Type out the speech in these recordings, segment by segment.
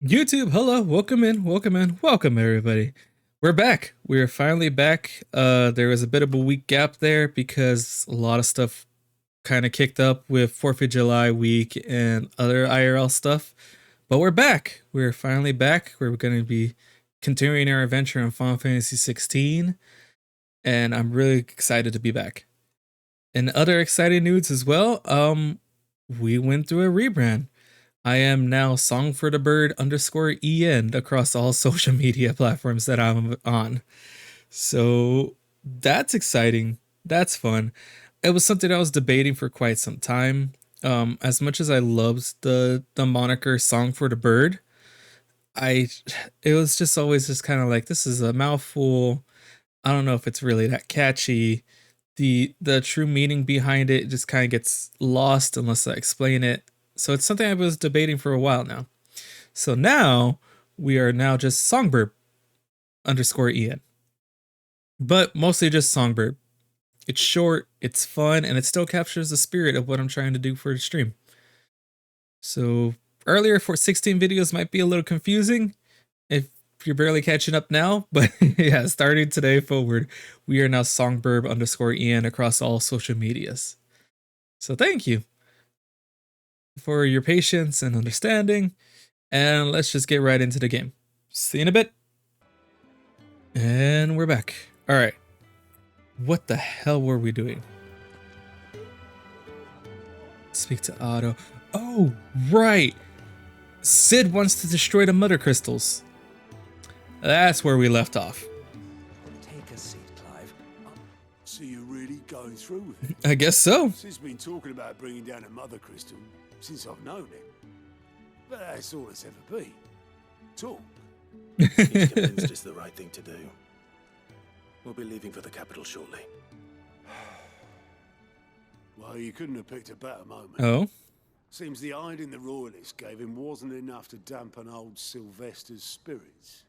YouTube, hello, welcome everybody. We're back. We're finally back. There was a bit of a week gap there because a lot of stuff kind of kicked up with 4th of July week and other IRL stuff. But we're back. We're finally back. We're going to be continuing our adventure in Final Fantasy 16, and I'm really excited to be back. And other exciting news as well, we went through a rebrand. I am now Song for the Bird _ across all social media platforms that I'm on. So that's exciting. That's fun. It was something I was debating for quite some time. As much as I loved the moniker Song for the Bird, I it was just always just kind of like, this is a mouthful. I don't know if it's really that catchy. The true meaning behind it just kind of gets lost unless I explain it. So it's something I was debating for a while now. So now we are now just Songbirb_En. But mostly just Songbirb. It's short, it's fun, and it still captures the spirit of what I'm trying to do for the stream. So earlier for 16 videos might be a little confusing if you're barely catching up now, but yeah, starting today forward, we are now Songbirb_En across all social medias. So thank you for your patience and understanding, and let's just get right into the game. See you in a bit. And we're back. All right. What the hell were we doing? Speak to Otto. Oh, right. Sid wants to destroy the mother crystals. That's where we left off. Take a seat, Clive. So you're really going through with it? I guess so. Sid's been talking about bringing down a mother crystal since I've known him. But that's all it's ever been. Talk. He's convinced it's the right thing to do. We'll be leaving for the capital shortly. Well, you couldn't have picked a better moment. Oh. Seems the hiding the royalists gave him wasn't enough to dampen old Sylvester's spirits.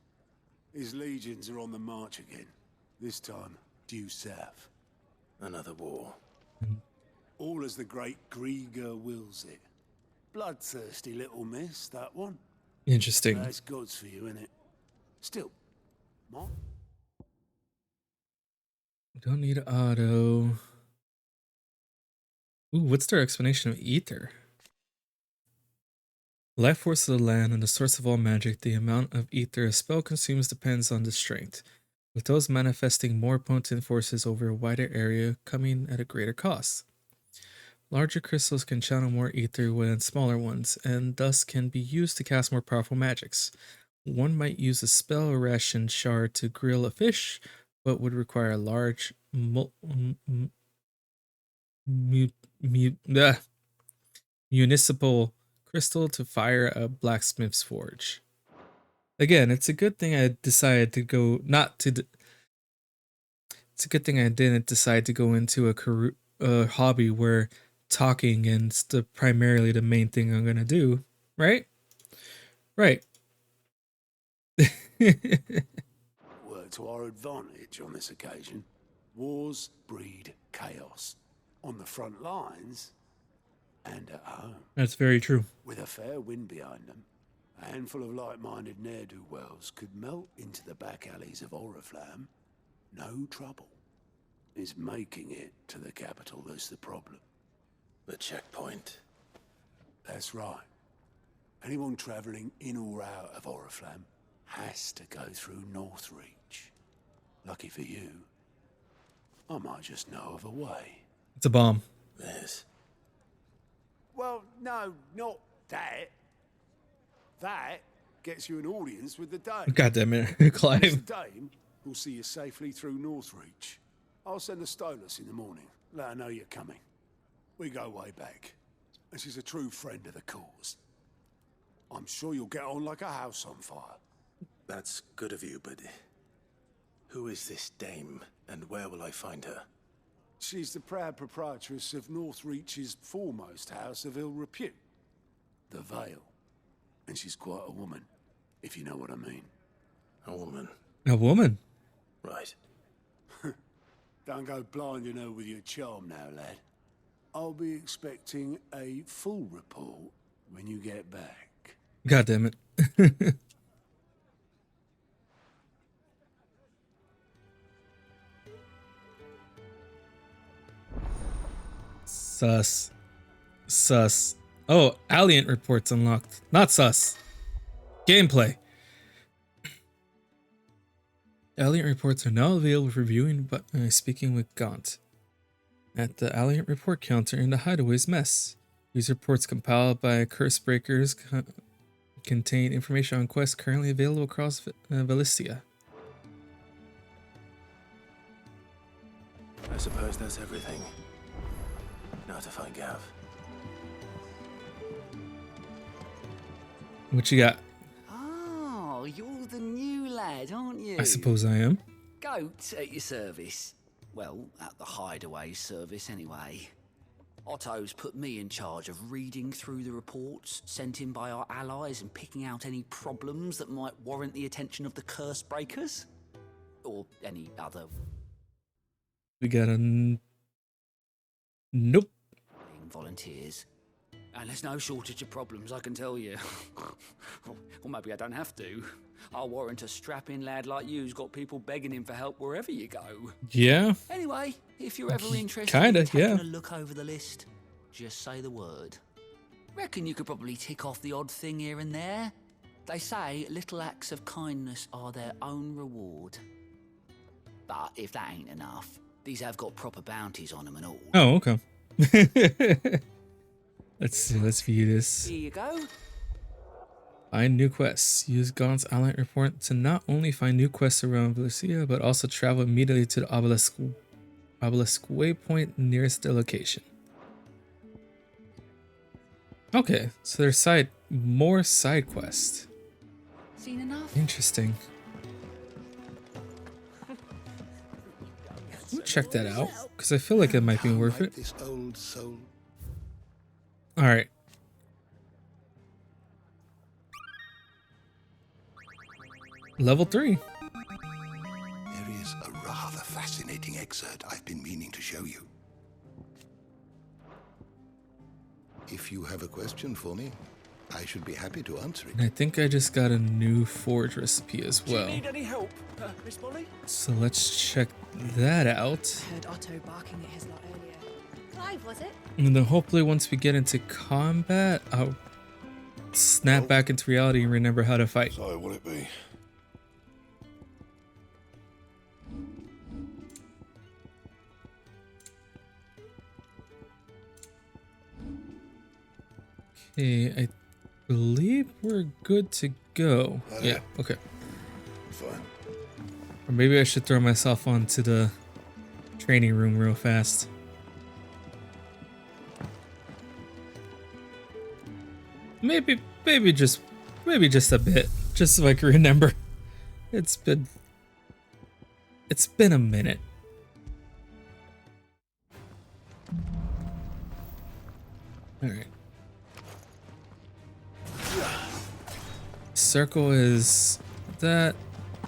His legions are on the march again. This time, due south. Another war. All as the great Grieger wills it. Bloodthirsty little miss, that one. Interesting. That's God's for you, innit? Still, what? We don't need Otto. Ooh, what's their explanation of ether? Life force of the land and the source of all magic, the amount of ether a spell consumes depends on the strength, with those manifesting more potent forces over a wider area coming at a greater cost. Larger crystals can channel more ether than smaller ones, and thus can be used to cast more powerful magics. One might use a spell ration shard to grill a fish, but would require a large municipal crystal to fire a blacksmith's forge. Again, it's a good thing I decided to go it's a good thing I didn't decide to go into a hobby where talking is primarily the main thing I'm gonna do, right? Right. Work to our advantage on this occasion. Wars breed chaos. On the front lines and at home. That's very true. With a fair wind behind them, a handful of like-minded ne'er-do-wells could melt into the back alleys of Oriflamme. No trouble. It's making it to the capital that's the problem. The checkpoint. That's right. Anyone travelling in or out of Oriflamme has to go through Northreach. Lucky for you, I might just know of a way. It's a bomb. This. Well, no, not that. That gets you an audience with the Dame. God damn it, The Clive. Dame will see you safely through Northreach. I'll send a Stolas in the morning. Let her know you're coming. We go way back, and she's a true friend of the cause. I'm sure you'll get on like a house on fire. That's good of you, but who is this dame, and where will I find her? She's the proud proprietress of Northreach's foremost house of ill repute, the Vale. And she's quite a woman, if you know what I mean. A woman. A woman. Right. Don't go blinding her with your charm now, lad. I'll be expecting a full report when you get back. God damn it. Sus. Sus. Oh, Alliant reports unlocked. Not sus. Gameplay. Alliant reports are now available for viewing by speaking with Gaunt. At the Alliant report counter in the Hideaway's mess. These reports compiled by Curse Breakers contain information on quests currently available across Valistia. I suppose that's everything. Now to find Gav. What you got? Oh, you're the new lad, aren't you? I suppose I am. Goat at your service. Well, at the Hideaway service, anyway. Otto's put me in charge of reading through the reports sent in by our allies and picking out any problems that might warrant the attention of the Curse Breakers. Or any other We got a nope. volunteers. And there's no shortage of problems, I can tell you. Or maybe I don't have to. I'll warrant a strapping lad like you's got people begging him for help wherever you go. Yeah. Anyway, if you're ever interested Kinda, in taking yeah. a look over the list, just say the word. Reckon you could probably tick off the odd thing here and there. They say little acts of kindness are their own reward. But if that ain't enough, these have got proper bounties on them and all. Oh, okay. Let's see. Let's view this. Here you go. Find new quests. Use Gaunt's Alliant report to not only find new quests around Valistia, but also travel immediately to the obelisk waypoint nearest the location. Okay, so there's more side quests. Seen enough? Interesting. We'll check that out because I feel like it might be worth it. This old soul. All right. Level 3. There is a rather fascinating excerpt I've been meaning to show you. If you have a question for me, I should be happy to answer it. And I think I just got a new forge recipe as well. Do you need any help, Miss Molly? So let's check that out. Heard Otto barking at his lot earlier. Clive, was it? And then hopefully once we get into combat, I'll snap back into reality and remember how to fight. So, will it be? Okay, I believe we're good to go. Yeah, okay. Fine. Or maybe I should throw myself onto the training room real fast. Maybe just a bit, just so I can remember. It's been a minute. All right. Circle is that,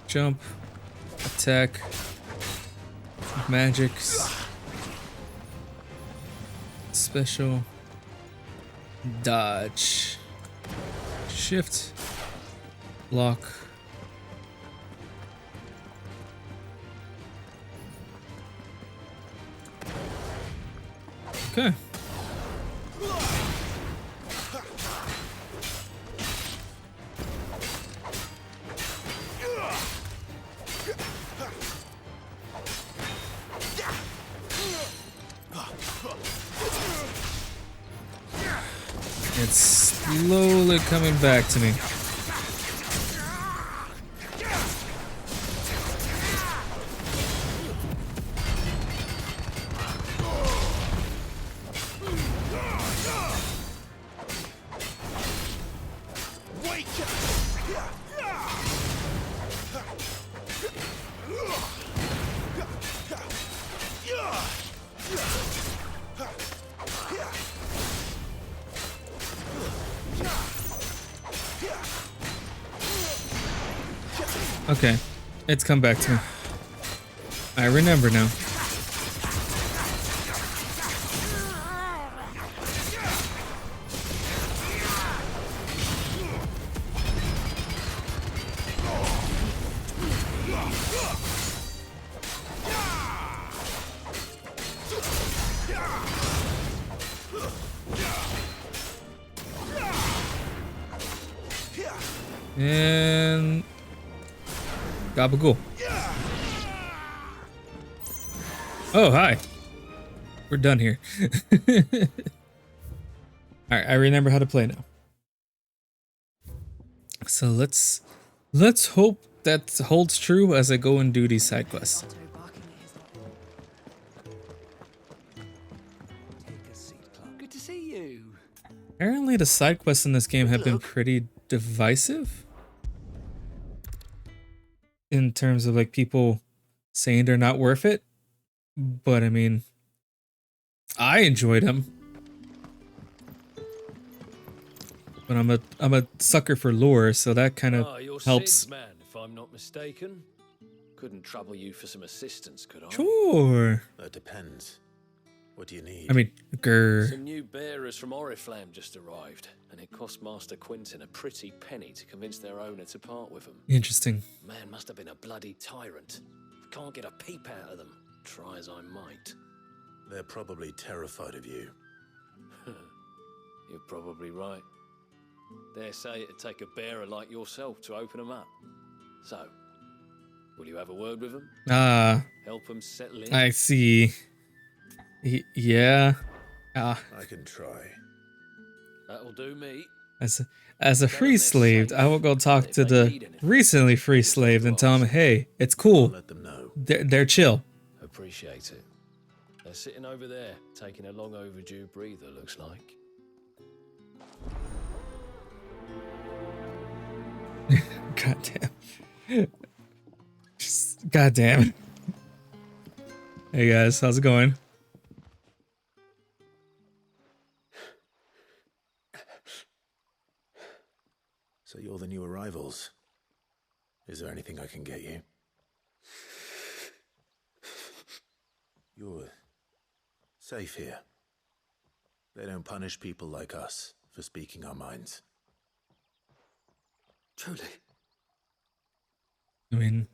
jump, attack, magics, special, dodge, shift, block. Okay. It's slowly coming back to me. Okay, it's come back to me. I remember now. And gabagool. Oh, hi. We're done here. All right, I remember how to play now. So let's hope that holds true as I go and do these side quests. Otto barking at his Take a seat, Clark. Good to see you. Apparently the side quests in this game have been pretty divisive in terms of like people saying they're not worth it. But I mean, I enjoyed them. But I'm a sucker for lore, so that kind of You're helps. Sid's man, if I'm not mistaken. Couldn't trouble you for some assistance, could I? Sure. That depends. What do you need? I mean, grr. Some new bearers from Oriflamme just arrived, and it cost Master Quentin a pretty penny to convince their owner to part with them. Interesting. Man must have been a bloody tyrant. Can't get a peep out of them, try as I might. They're probably terrified of you. You're probably right. Dare say it'd take a bearer like yourself to open them up. So, will you have a word with them? Help them settle in? I see. Yeah. I can try. That'll do me. As a free slave, I will go talk to the recently free slave and tell him, hey, it's cool. Let them know. They're chill. Appreciate it. They're sitting over there, taking a long overdue breather, looks like. Goddamn. Just goddamn. Hey guys, how's it going? So you're the new arrivals. Is there anything I can get you? You're safe here. They don't punish people like us for speaking our minds. Truly, I mean,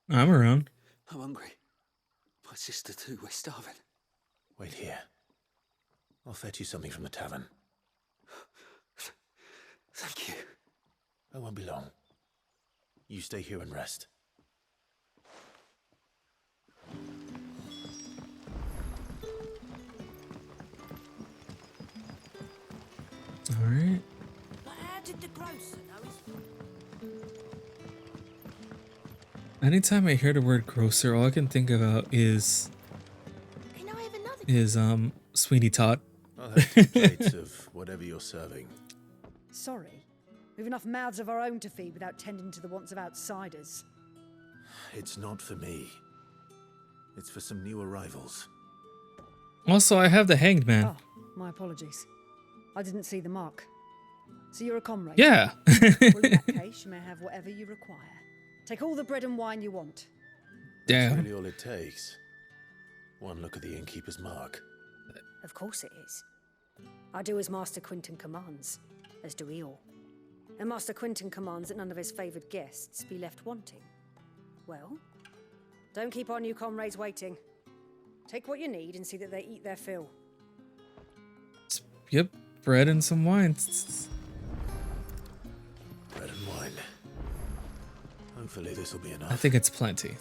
I'm around. I'm hungry. My sister too, we're starving. Wait here. I'll fetch you something from the tavern. Thank you. I won't be long. You stay here and rest. All right. But how did the grocer know his... Anytime I hear the word grocer, all I can think about is Can I have another? Sweeney Todd. I'll have 2 plates of whatever you're serving. Sorry. We've enough mouths of our own to feed without tending to the wants of outsiders. It's not for me. It's for some new arrivals. Also, I have the Hanged Man. Oh, my apologies. I didn't see the mark. So you're a comrade? Yeah. Well, in that case, you may have whatever you require. Take all the bread and wine you want. That's Damn. really all it takes. One look at the innkeeper's mark. Of course it is. I do as Master Quentin commands, as do we all. And Master Quentin commands that none of his favoured guests be left wanting. Well, don't keep our new comrades waiting. Take what you need and see that they eat their fill. Yep. Bread and some wine. Bread and wine. Hopefully this will be enough. I think it's plenty.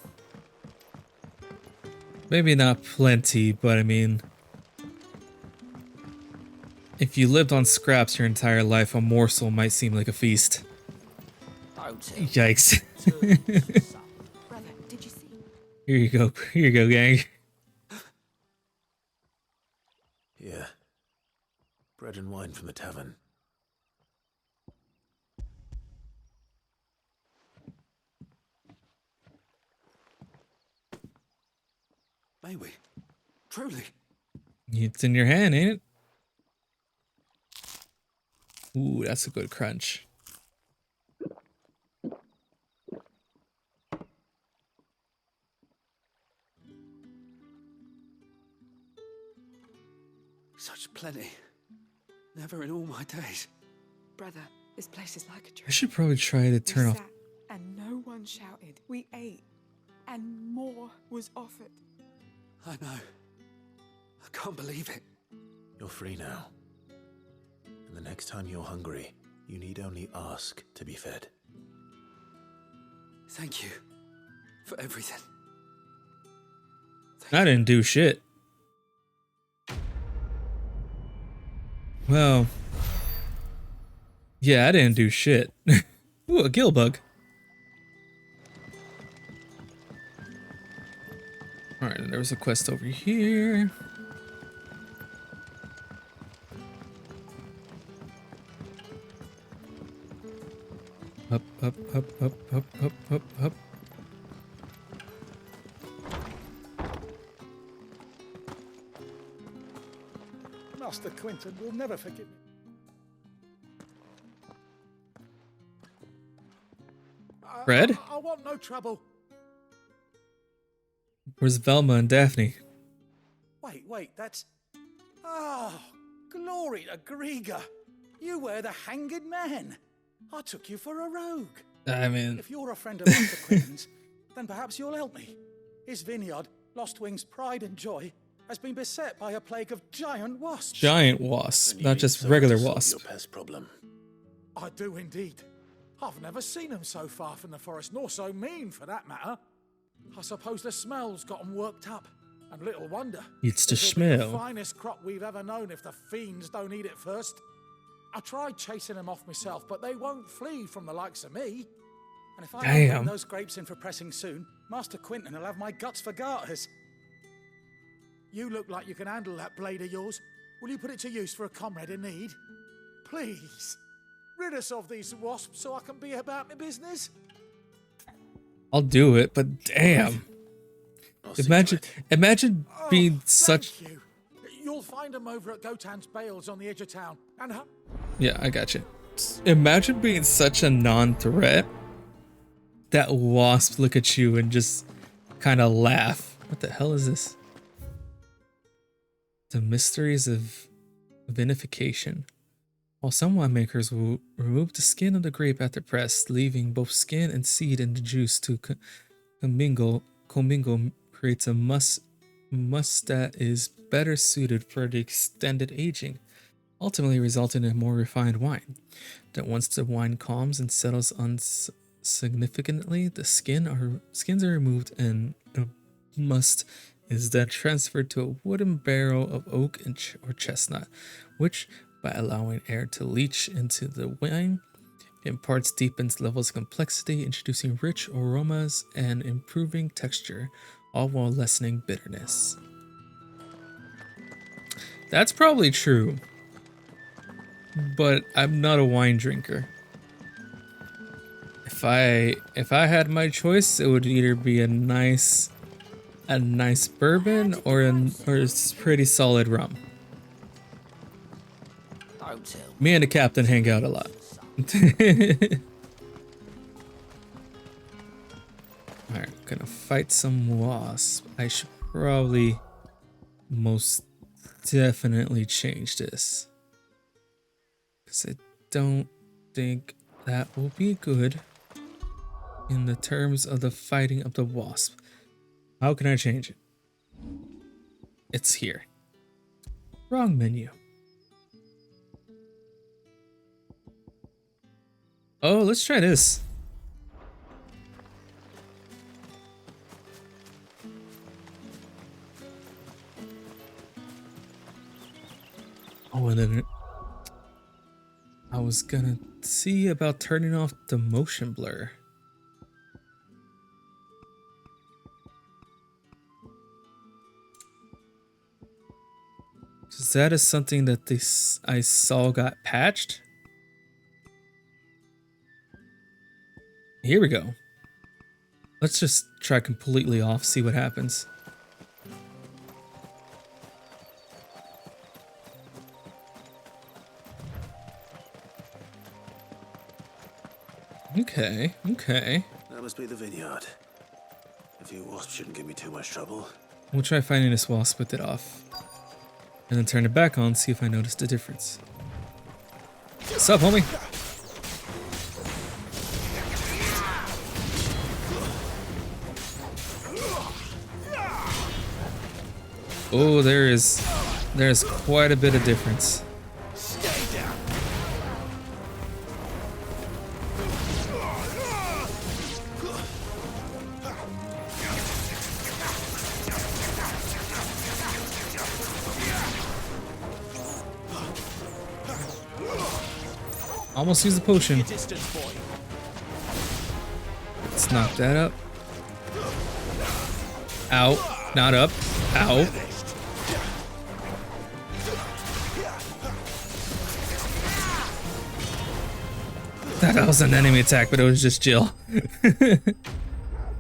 Maybe not plenty, but I mean, if you lived on scraps your entire life, a morsel might seem like a feast. Yikes. Brother, did you see? Here you go. Here you go, gang. Yeah. Bread and wine from the tavern. May we? Truly. It's in your hand, ain't it? Ooh, that's a good crunch. Such plenty. Never in all my days. Brother, this place is like a dream. I should probably try to turn We off. sat and no one shouted. We ate and more was offered. I know. I can't believe it. You're free now. And the next time you're hungry, you need only ask to be fed. Thank you for everything. I didn't do shit. Well, yeah, I didn't do shit. Ooh, a gill bug. Alright, and there was a quest over here. Up, up, up, up, up, up, up, up. Master Quinton will never forgive me. Fred? I want no trouble. Where's Velma and Daphne? Wait, that's... Oh, glory to Grieger. You were the hanged man. I took you for a rogue. I mean... If you're a friend of Master Quinton's, then perhaps you'll help me. His vineyard, Lostwing's pride and joy, has been beset by a plague of giant wasps. Giant wasps, not just regular wasps. Your pest problem. I do indeed. I've never seen them so far from the forest, nor so mean for that matter. I suppose the smell's got them worked up, and little wonder. It's the This'll be smell. the finest crop we've ever known if the fiends don't eat it first. I tried chasing them off myself, but they won't flee from the likes of me. And if I don't bring those grapes in for pressing soon, Master Quinton will have my guts for garters. You look like you can handle that blade of yours. Will you put it to use for a comrade in need? Please, rid us of these wasps so I can be about my business. I'll do it, but damn. Imagine being such... Thank you. You'll find them over at Gotan's Bales on the edge of town. And Yeah, I got you. Imagine being such a non-threat that wasps look at you and just kind of laugh. What the hell is this? The mysteries of vinification. While some winemakers will remove the skin of the grape after press, leaving both skin and seed in the juice to commingle creates a must that is better suited for the extended aging, ultimately resulting in a more refined wine. That once the wine calms and settles significantly, the skins are removed and the must is then transferred to a wooden barrel of oak or chestnut, which, by allowing air to leach into the wine, imparts deepens levels of complexity, introducing rich aromas and improving texture, all while lessening bitterness. That's probably true, but I'm not a wine drinker. If I had my choice, it would either be a nice bourbon or a pretty solid rum. Me and the captain hang out a lot. Alright, gonna fight some wasps. I should probably most definitely change this, because I don't think that will be good in the terms of the fighting of the wasp. How can I change it? It's here. Wrong menu. Oh, let's try this. Oh, and then I was gonna see about turning off the motion blur. So that is something that I saw got patched. Here we go. Let's just try completely off, see what happens. Okay. That must be the vineyard. A few wasps shouldn't give me too much trouble. We'll try finding this wasp with it off. And then turn it back on, see if I notice the difference. What's up, homie? Oh, there's quite a bit of difference. Almost used the potion. Let's knock that up. Ow. Not up. Ow. That was an enemy attack, but it was just Jill.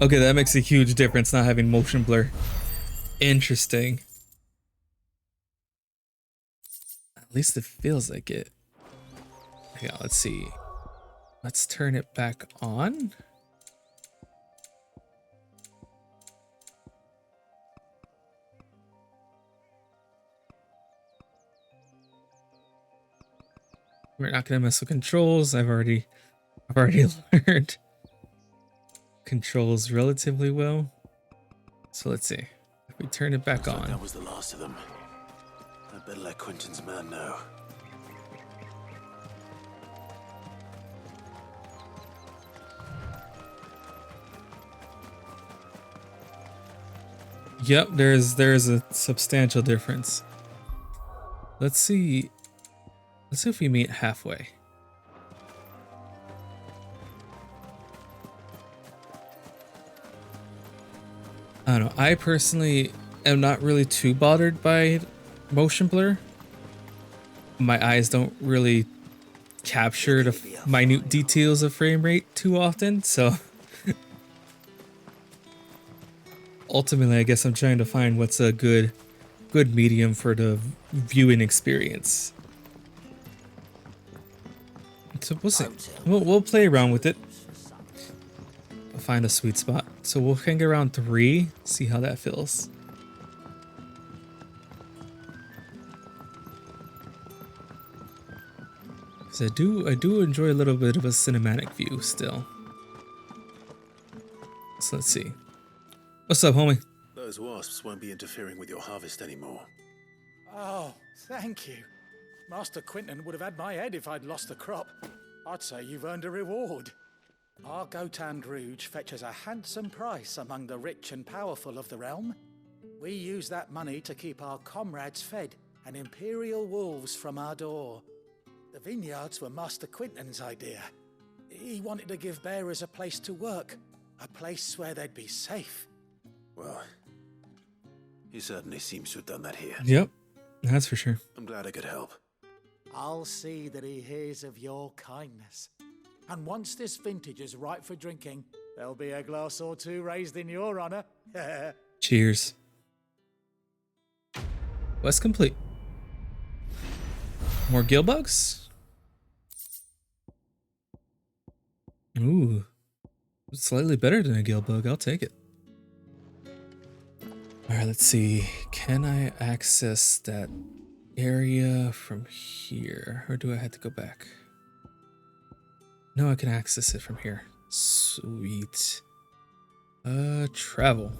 Okay, that makes a huge difference not having motion blur. Interesting. At least it feels like it. Yeah, let's see. Let's turn it back on. We're not gonna mess with controls. I've already learned controls relatively well. So let's see. If we turn it back on. That was the last of them. I better let Quentin's man know. Yep, there's a substantial difference. Let's see. Let's see if we meet halfway. I don't know. I personally am not really too bothered by motion blur. My eyes don't really capture the minute details of frame rate too often, so ultimately I guess I'm trying to find what's a good medium for the viewing experience. So we'll see. We'll play around with it. We'll find a sweet spot. So we'll hang around 3, see how that feels. Because I do enjoy a little bit of a cinematic view still. So let's see. What's up, homie? Those wasps won't be interfering with your harvest anymore. Oh, thank you. Master Quinton would have had my head if I'd lost the crop. I'd say you've earned a reward. Our Gotan Rouge fetches a handsome price among the rich and powerful of the realm. We use that money to keep our comrades fed and imperial wolves from our door. The vineyards were Master Quinton's idea. He wanted to give bearers a place to work, a place where they'd be safe. Well, he certainly seems to have done that here. Yep, that's for sure. I'm glad I could help. I'll see that he hears of your kindness. And once this vintage is ripe for drinking, there'll be a glass or 2 raised in your honor. Cheers. Quest complete. More gill bugs? Ooh. Slightly better than a gill bug. I'll take it. Alright, let's see. Can I access that area from here? Or do I have to go back? No, I can access it from here. Sweet. Travel.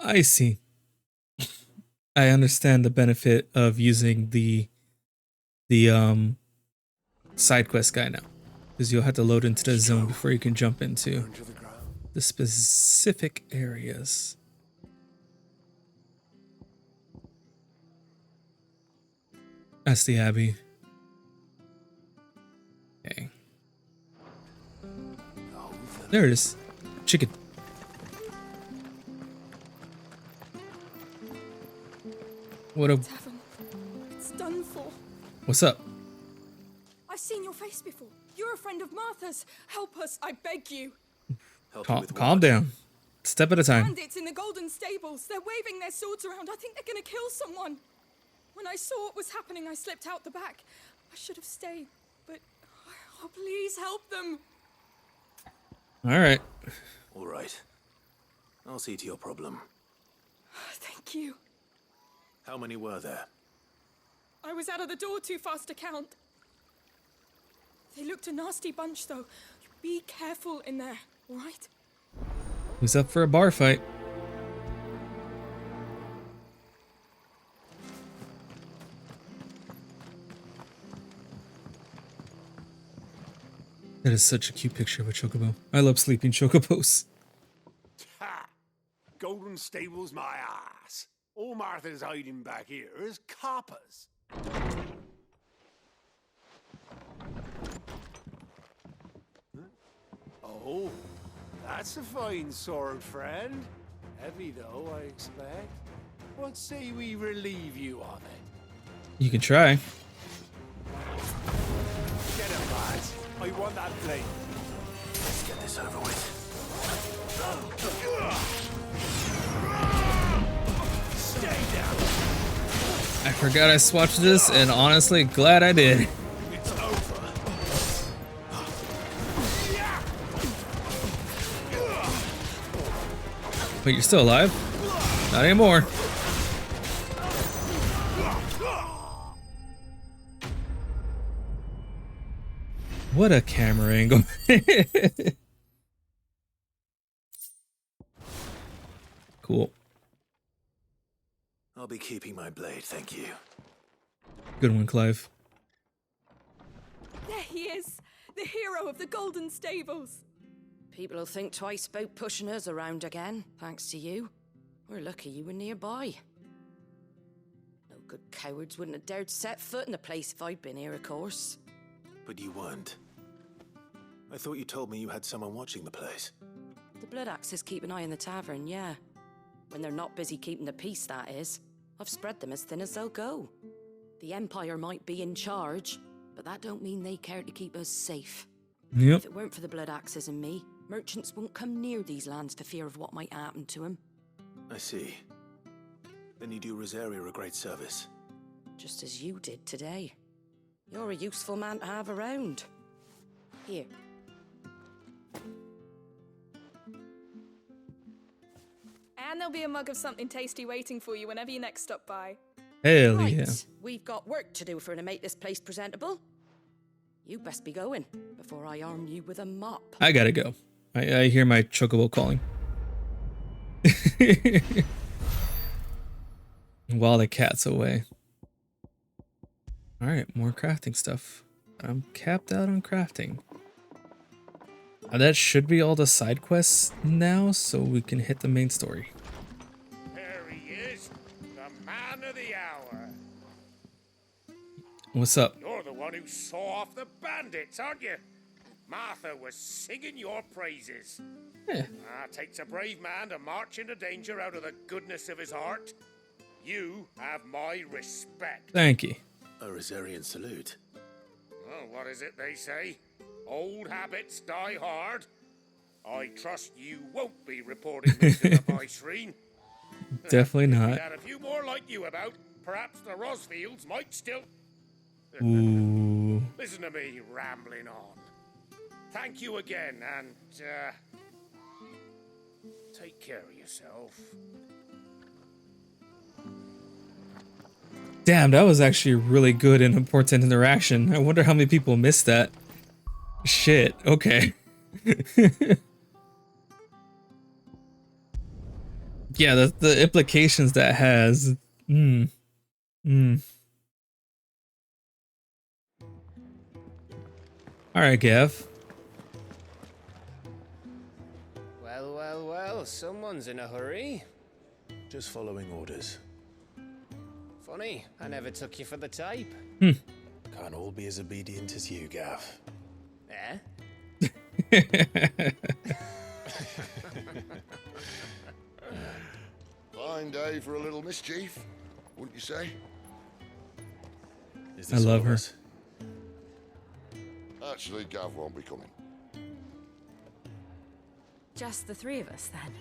I see. I understand the benefit of using the side quest guy now, because you'll have to load into the zone before you can jump into the specific areas. That's the Abbey. Okay. There it is. Chicken. What a... Tavern. It's done for. What's up? I've seen your face before. You're a friend of Martha's. Help us, I beg you. Calm down. Step at a time. Bandits in the Golden Stables. They're waving their swords around. I think they're gonna kill someone. When I saw what was happening, I slipped out the back. I should have stayed, but oh, please help them. All right. All right. I'll see to your problem. Thank you. How many were there? I was out of the door too fast to count. They looked a nasty bunch, though. Be careful in there, all right? Who's up for a bar fight? That is such a cute picture of a chocobo. I love sleeping chocobos. Ha! Golden Stables my ass. All Martha's hiding back here is coppers. Oh, that's a fine sword, friend. Heavy though, I expect. What say we relieve you of it? You can try. Get him, lads. I want that blade. Let's get this over with. Stay down. I forgot I swatched this, and honestly, glad I did. It's over. Wait, you're still alive? Not anymore. What a camera angle. Cool. I'll be keeping my blade, thank you. Good one, Clive. There he is, the hero of the Golden Stables. People will think twice about pushing us around again, thanks to you. We're lucky you were nearby. No good cowards wouldn't have dared set foot in the place if I'd been here, of course. But you weren't. I thought you told me you had someone watching the place. The Blood Axes keep an eye on the tavern, yeah. When they're not busy keeping the peace, that is. I've spread them as thin as they'll go. The Empire might be in charge, but that don't mean they care to keep us safe. Yep. If it weren't for the Blood Axes and me, merchants won't come near these lands for fear of what might happen to them. I see. Then you do Rosaria a great service. Just as you did today. You're a useful man to have around. Here. And there'll be a mug of something tasty waiting for you whenever you next stop by. Hell Right, yeah. we've got work to do for to make this place presentable. You best be going before I arm you with a mop. I gotta go. I hear my chocobo calling. While the cat's away. Alright, more crafting stuff. I'm capped out on crafting. That should be all the side quests now, so we can hit the main story. There he is, the man of the hour. What's up? You're the one who saw off the bandits, aren't you? Martha was singing your praises. Yeah. Takes a brave man to march into danger out of the goodness of his heart. You have my respect. Thank you. A Rosarian salute. Oh, what is it they say? Old habits die hard. I trust you won't be reporting me to the Viceroy. Definitely If we not. had a few more like you about, perhaps the Rosfields might still... Ooh. Listen to me rambling on. Thank you again, and, take care of yourself. Damn, that was actually a really good and important interaction. I wonder how many people missed that. Shit, okay. Yeah, the implications that has. Alright, Gav. Well, well, well, someone's in a hurry. Just following orders. Funny, I never took you for the type. Can't all be as obedient as you, Gav. Eh? Fine day for a little mischief, wouldn't you say? Is I this love all her. us? Actually, Gav won't be coming. Just the three of us, then.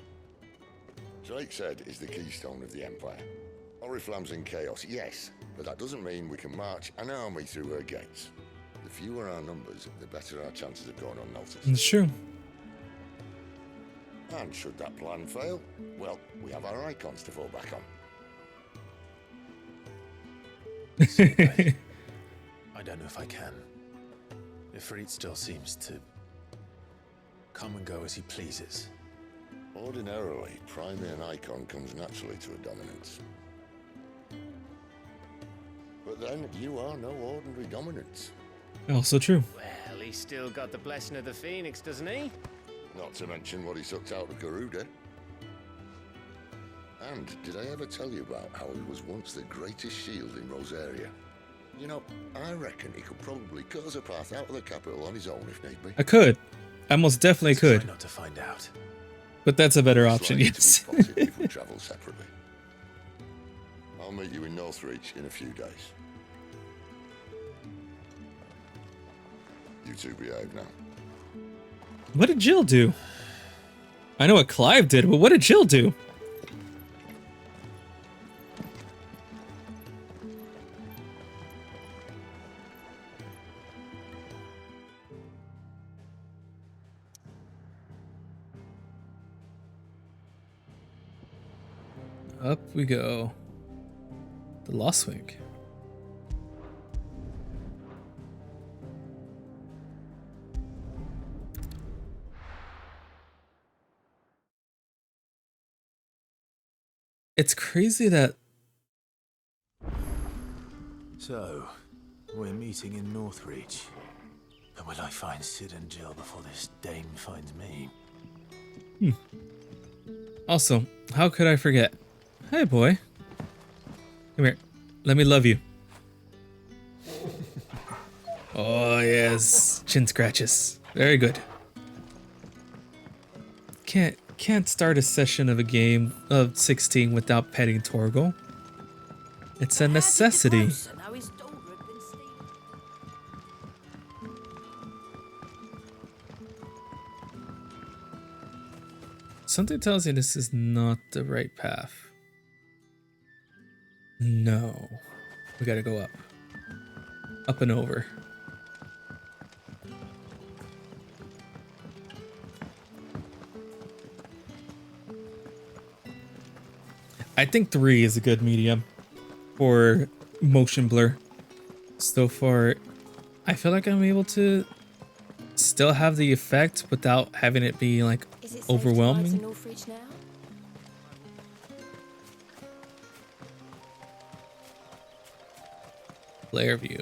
Drake said is the keystone of the Empire. Oriflamme's in chaos, yes, but that doesn't mean we can march an army through her gates. The fewer our numbers, the better our chances of going unnoticed. It's true. And should that plan fail, well, we have our icons to fall back on. I don't know if I can. Ifrit still seems to come and go as he pleases. Ordinarily, priming an icon comes naturally to a dominance. But then, you are no ordinary dominance. Also true. Well, he's still got the blessing of the Phoenix, doesn't he? Not to mention what he sucked out of Garuda. And did I ever tell you about how he was once the greatest shield in Rosaria? You know, I reckon he could probably cut us a path out of the capital on his own if need be. I could. I most definitely could. Not to find out. But that's a better It's option, likely to be yes. spotted if we travel separately. I'll meet you in Northreach in a few days. You two behave now. What did Jill do? I know what Clive did, but what did Jill do? Up we go. The Lost Wing. It's crazy that... So, we're meeting in Northreach. But will I find Sid and Jill before this dame finds me? Also, how could I forget? Hey, boy. Come here. Let me love you. Oh, yes. Chin scratches. Very good. Can't start a session of a game of 16 without petting Torgal. It's a necessity. Something tells me this is not the right path. No. We gotta go up. Up and over. I think 3 is a good medium for motion blur. So far, I feel like I'm able to still have the effect without having it be like overwhelming. Player view.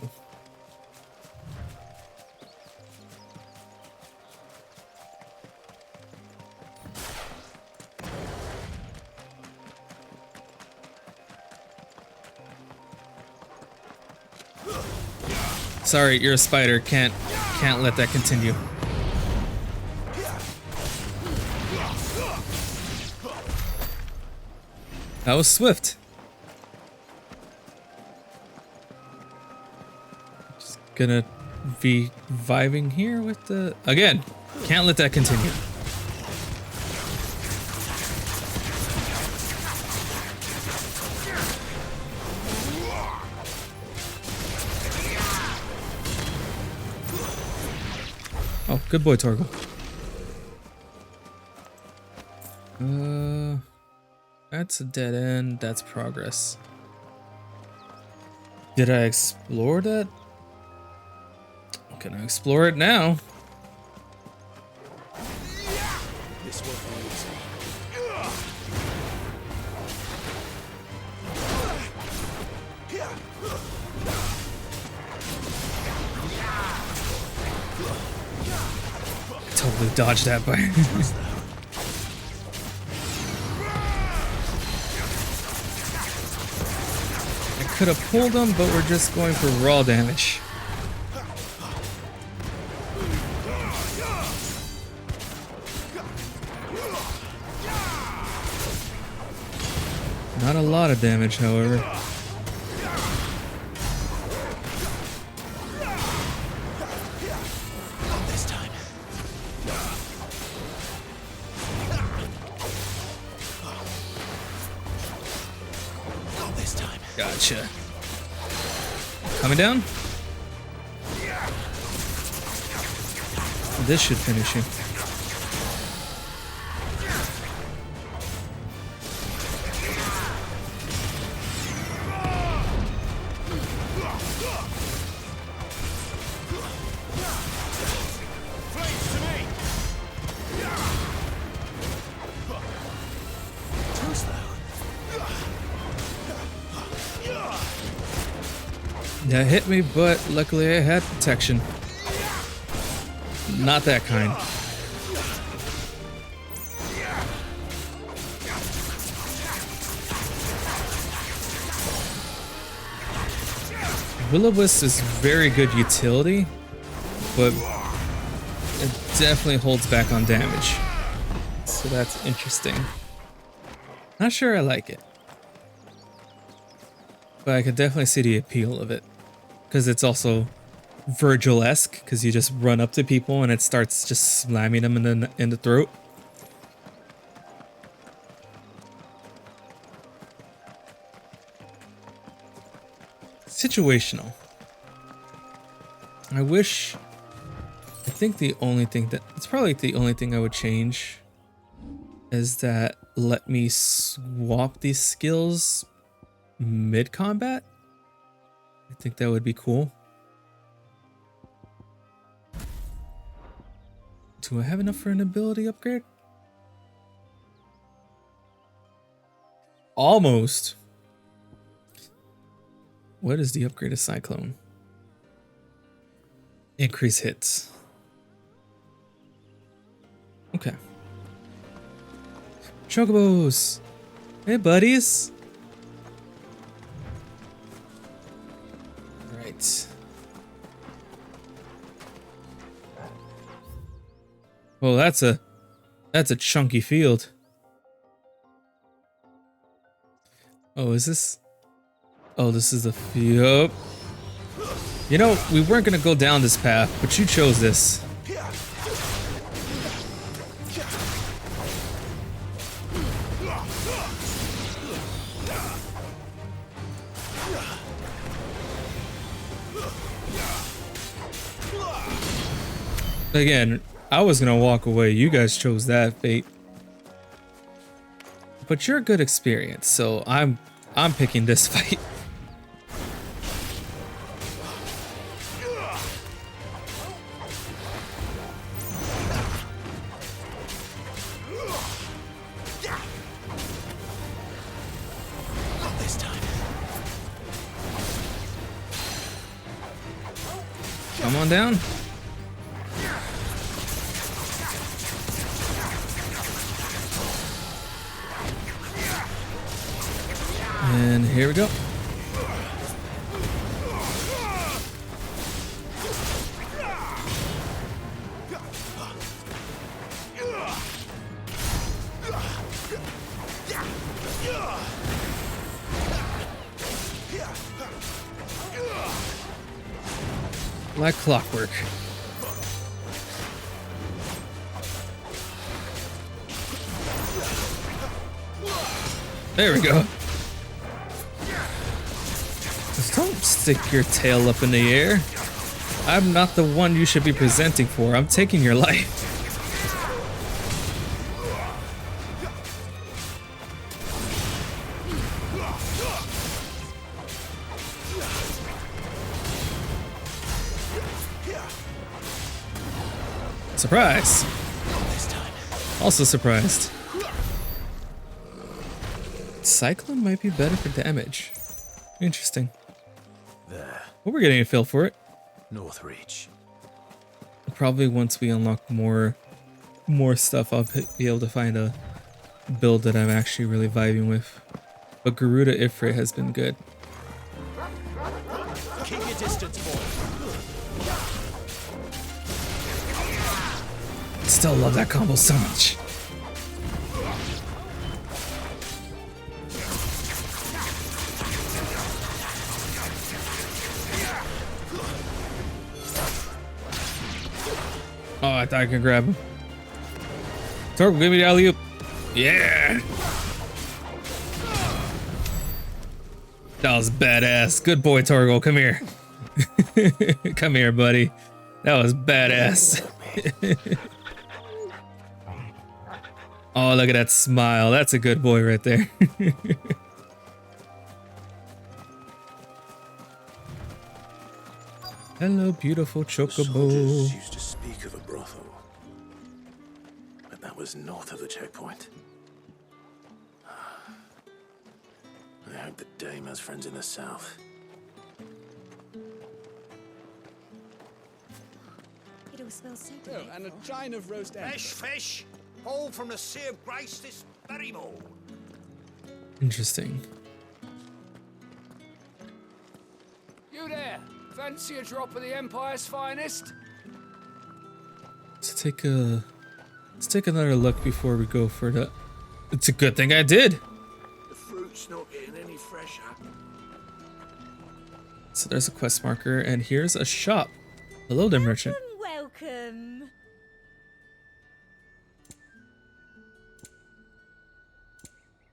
Sorry, you're a spider. Can't let that continue. That was swift. Just gonna be vibing here with the... Again, can't let that continue. Oh, good boy, Torgal. That's a dead end. That's progress. Did I explore that? Can I explore it now? This will be easy. Totally dodged that by. I could have pulled them, but we're just going for raw damage. Not a lot of damage, however. Gotcha. Coming down? This should finish you. That hit me, but luckily I had protection. Not that kind. Will-O-Wisp is very good utility, but it definitely holds back on damage. So that's interesting. Not sure I like it. But I could definitely see the appeal of it. Because it's also Virgil-esque, because you just run up to people and it starts just slamming them in the throat. Situational. I think the only thing it's probably the only thing I would change is that let me swap these skills mid-combat. I think that would be cool. Do I have enough for an ability upgrade? Almost. What is the upgrade of Cyclone? Increase hits. Okay. Chocobos! Hey, buddies! Alright. Well, that's a chunky field. Oh, is this? Oh, this is the field. You know, we weren't gonna go down this path, but you chose this. Again, I was gonna walk away. You guys chose that fate. But you're a good experience, so I'm picking this fight. Come on down. And here we go. Like clockwork. There we go. Just don't stick your tail up in the air. I'm not the one you should be presenting for. I'm taking your life. Surprise! Also surprised. Cyclone might be better for damage. Interesting. There. Well, we're getting a feel for it. Northreach. Probably once we unlock more stuff, I'll be able to find a build that I'm actually really vibing with. But Garuda Ifrit has been good. Keep your distance, boy. Still love that combo so much. Oh, I thought I could grab him. Torque, give me the alley-oop. Yeah. That was badass. Good boy, Torgo. Come here. Come here, buddy. That was badass. Oh, look at that smile. That's a good boy right there. Hello, beautiful chocobo. Soldiers used to speak of a brothel, but that was north of the checkpoint. I hope the dame has friends in the south. It all smells so Oh, and a chine of roast egg. Fresh fish, all from the Sea of Grace this very morning. Interesting. You there, fancy a drop of the Empire's finest? Let's take another look before we go for the. It's a good thing I did. The fruit's not getting any fresher. So there's a quest marker, and here's a shop. Hello there, merchant. Welcome.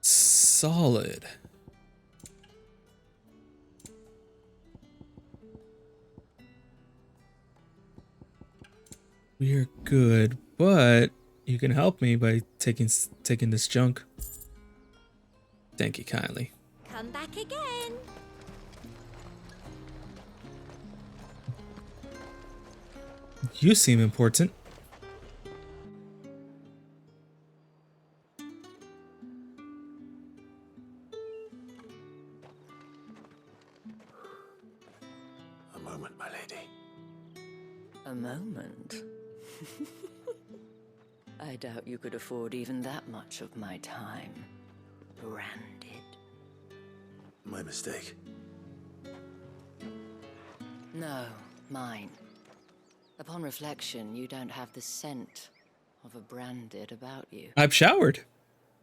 Solid. We're good, but you can help me by taking this junk. Thank you kindly. Come back again. You seem important. A moment, my lady. A moment? I doubt you could afford even that much of my time. Branded. My mistake. No, mine. Upon reflection, you don't have the scent of a branded about you. I've showered.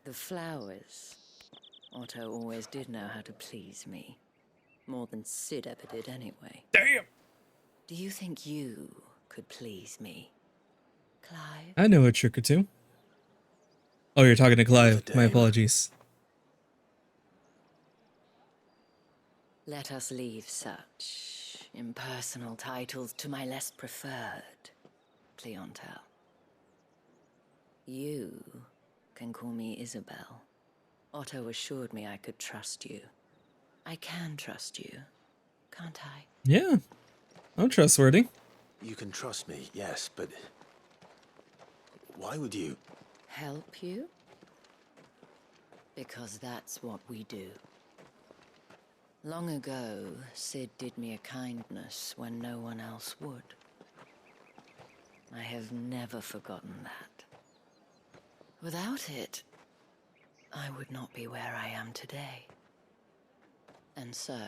The flowers. Otto always did know how to please me. More than Sid ever did anyway. Damn! Do you think you could please me, Clive? I know a trick or two. Oh, you're talking to Clive. My apologies. Let us leave such impersonal titles to my less preferred clientele. You can call me Isabel. Otto assured me I could trust you. I can trust you, can't I? Yeah, I'm trustworthy. You can trust me, yes, but why would you? Help you? Because that's what we do. Long ago, Sid did me a kindness when no one else would. I have never forgotten that. Without it, I would not be where I am today. And so,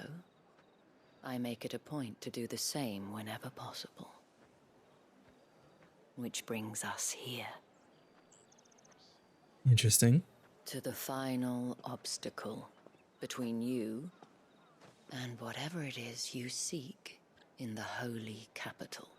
I make it a point to do the same whenever possible. Which brings us here. Interesting. To the final obstacle between you and whatever it is you seek in the holy capital.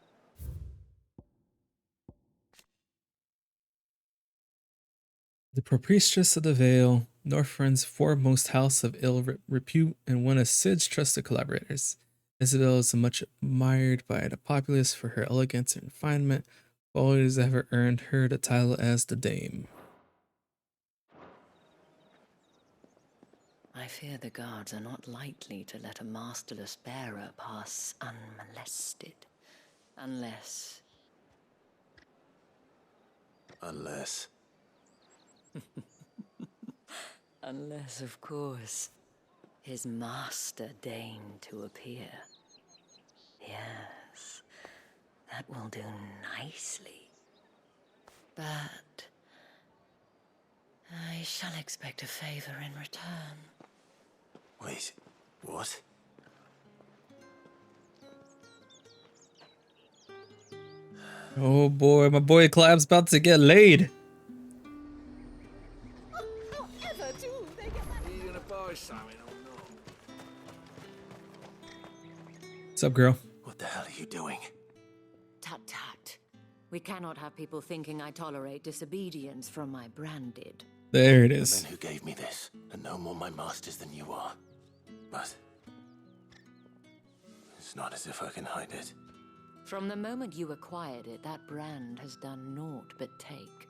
The Proprietess of the Vale, Northrend's foremost house of ill repute and one of Sid's trusted collaborators. Isabel is much admired by the populace for her elegance and refinement, qualities that have earned her the title as the Dame. I fear the guards are not likely to let a masterless bearer pass unmolested. Unless... Unless, of course, his master deigned to appear. Yes, that will do nicely. But I shall expect a favor in return. Wait, what? Oh boy, my boy Clive's about to get laid. Are you gonna buy something or not? What's up, girl? What the hell are you doing? Tut tut. We cannot have people thinking I tolerate disobedience from my branded. There it The is. men who gave me this are no more my masters than you are. But it's not as if I can hide it. From the moment you acquired it, that brand has done naught but take.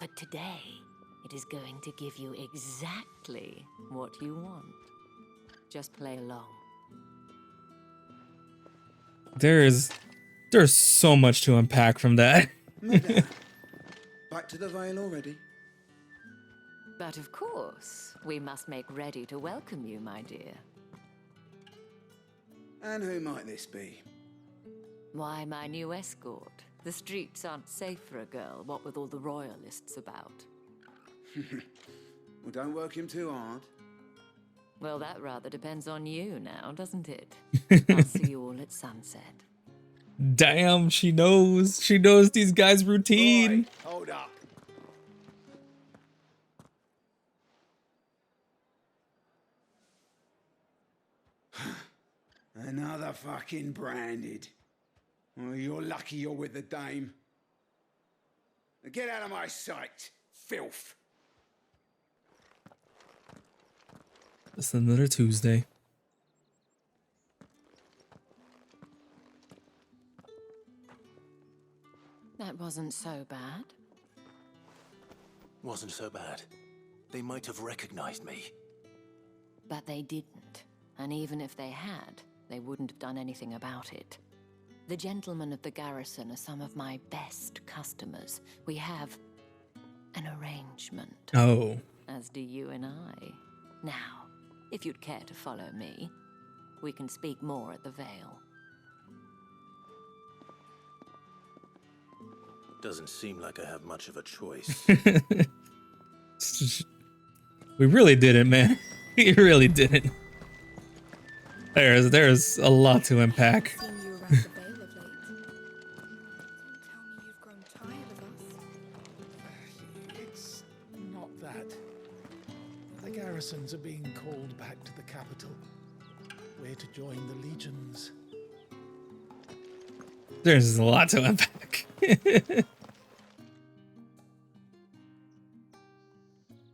But today, it is going to give you exactly what you want. Just play along. There's so much to unpack from that. Madame, back to the Vale already? But of course, we must make ready to welcome you, my dear. And who might this be? Why, my new escort. The streets aren't safe for a girl, what with all the royalists about. Well, don't work him too hard. Well, that rather depends on you now, doesn't it? I'll see you all at sunset. Damn, she knows. She knows these guys' routine. Hold up. Another fucking branded. Well, you're lucky you're with the dame. Now get out of my sight, filth. It's another Tuesday. That wasn't so bad. Wasn't so bad. They might have recognized me. But they didn't. And even if they had, they wouldn't have done anything about it. The gentlemen of the garrison are some of my best customers. We have an arrangement. Oh. As do you and I. Now, if you'd care to follow me, we can speak more at the Vale. Doesn't seem like I have much of a choice. We really didn't, man. We really didn't. There's a lot to unpack. It's not that. The garrisons are being called back to the capital. We're to join the legions. There's a lot to unpack.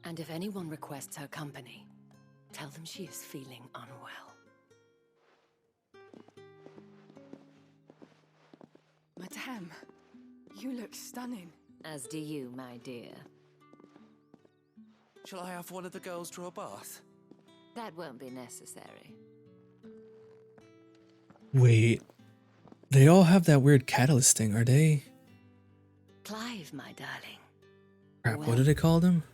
And if anyone requests her company, tell them she is feeling unwell. Madame, you look stunning. As do you, my dear. Shall I have one of the girls draw a bath? That won't be necessary. Wait. They all have that weird catalyst thing, are they? Clive, my darling. Crap, what did they call them?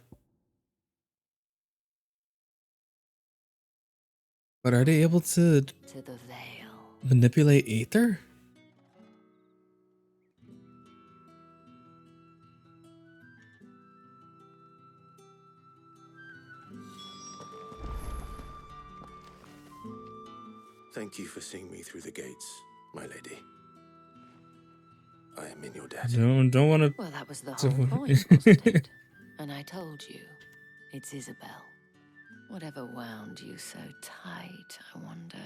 But are they able to the Vale. Manipulate ether? Thank you for seeing me through the gates, my lady. I am in your debt. Don't want to. Well, that was the whole point, wasn't it? And I told you, it's Isabel. Whatever wound you so tight, I wonder.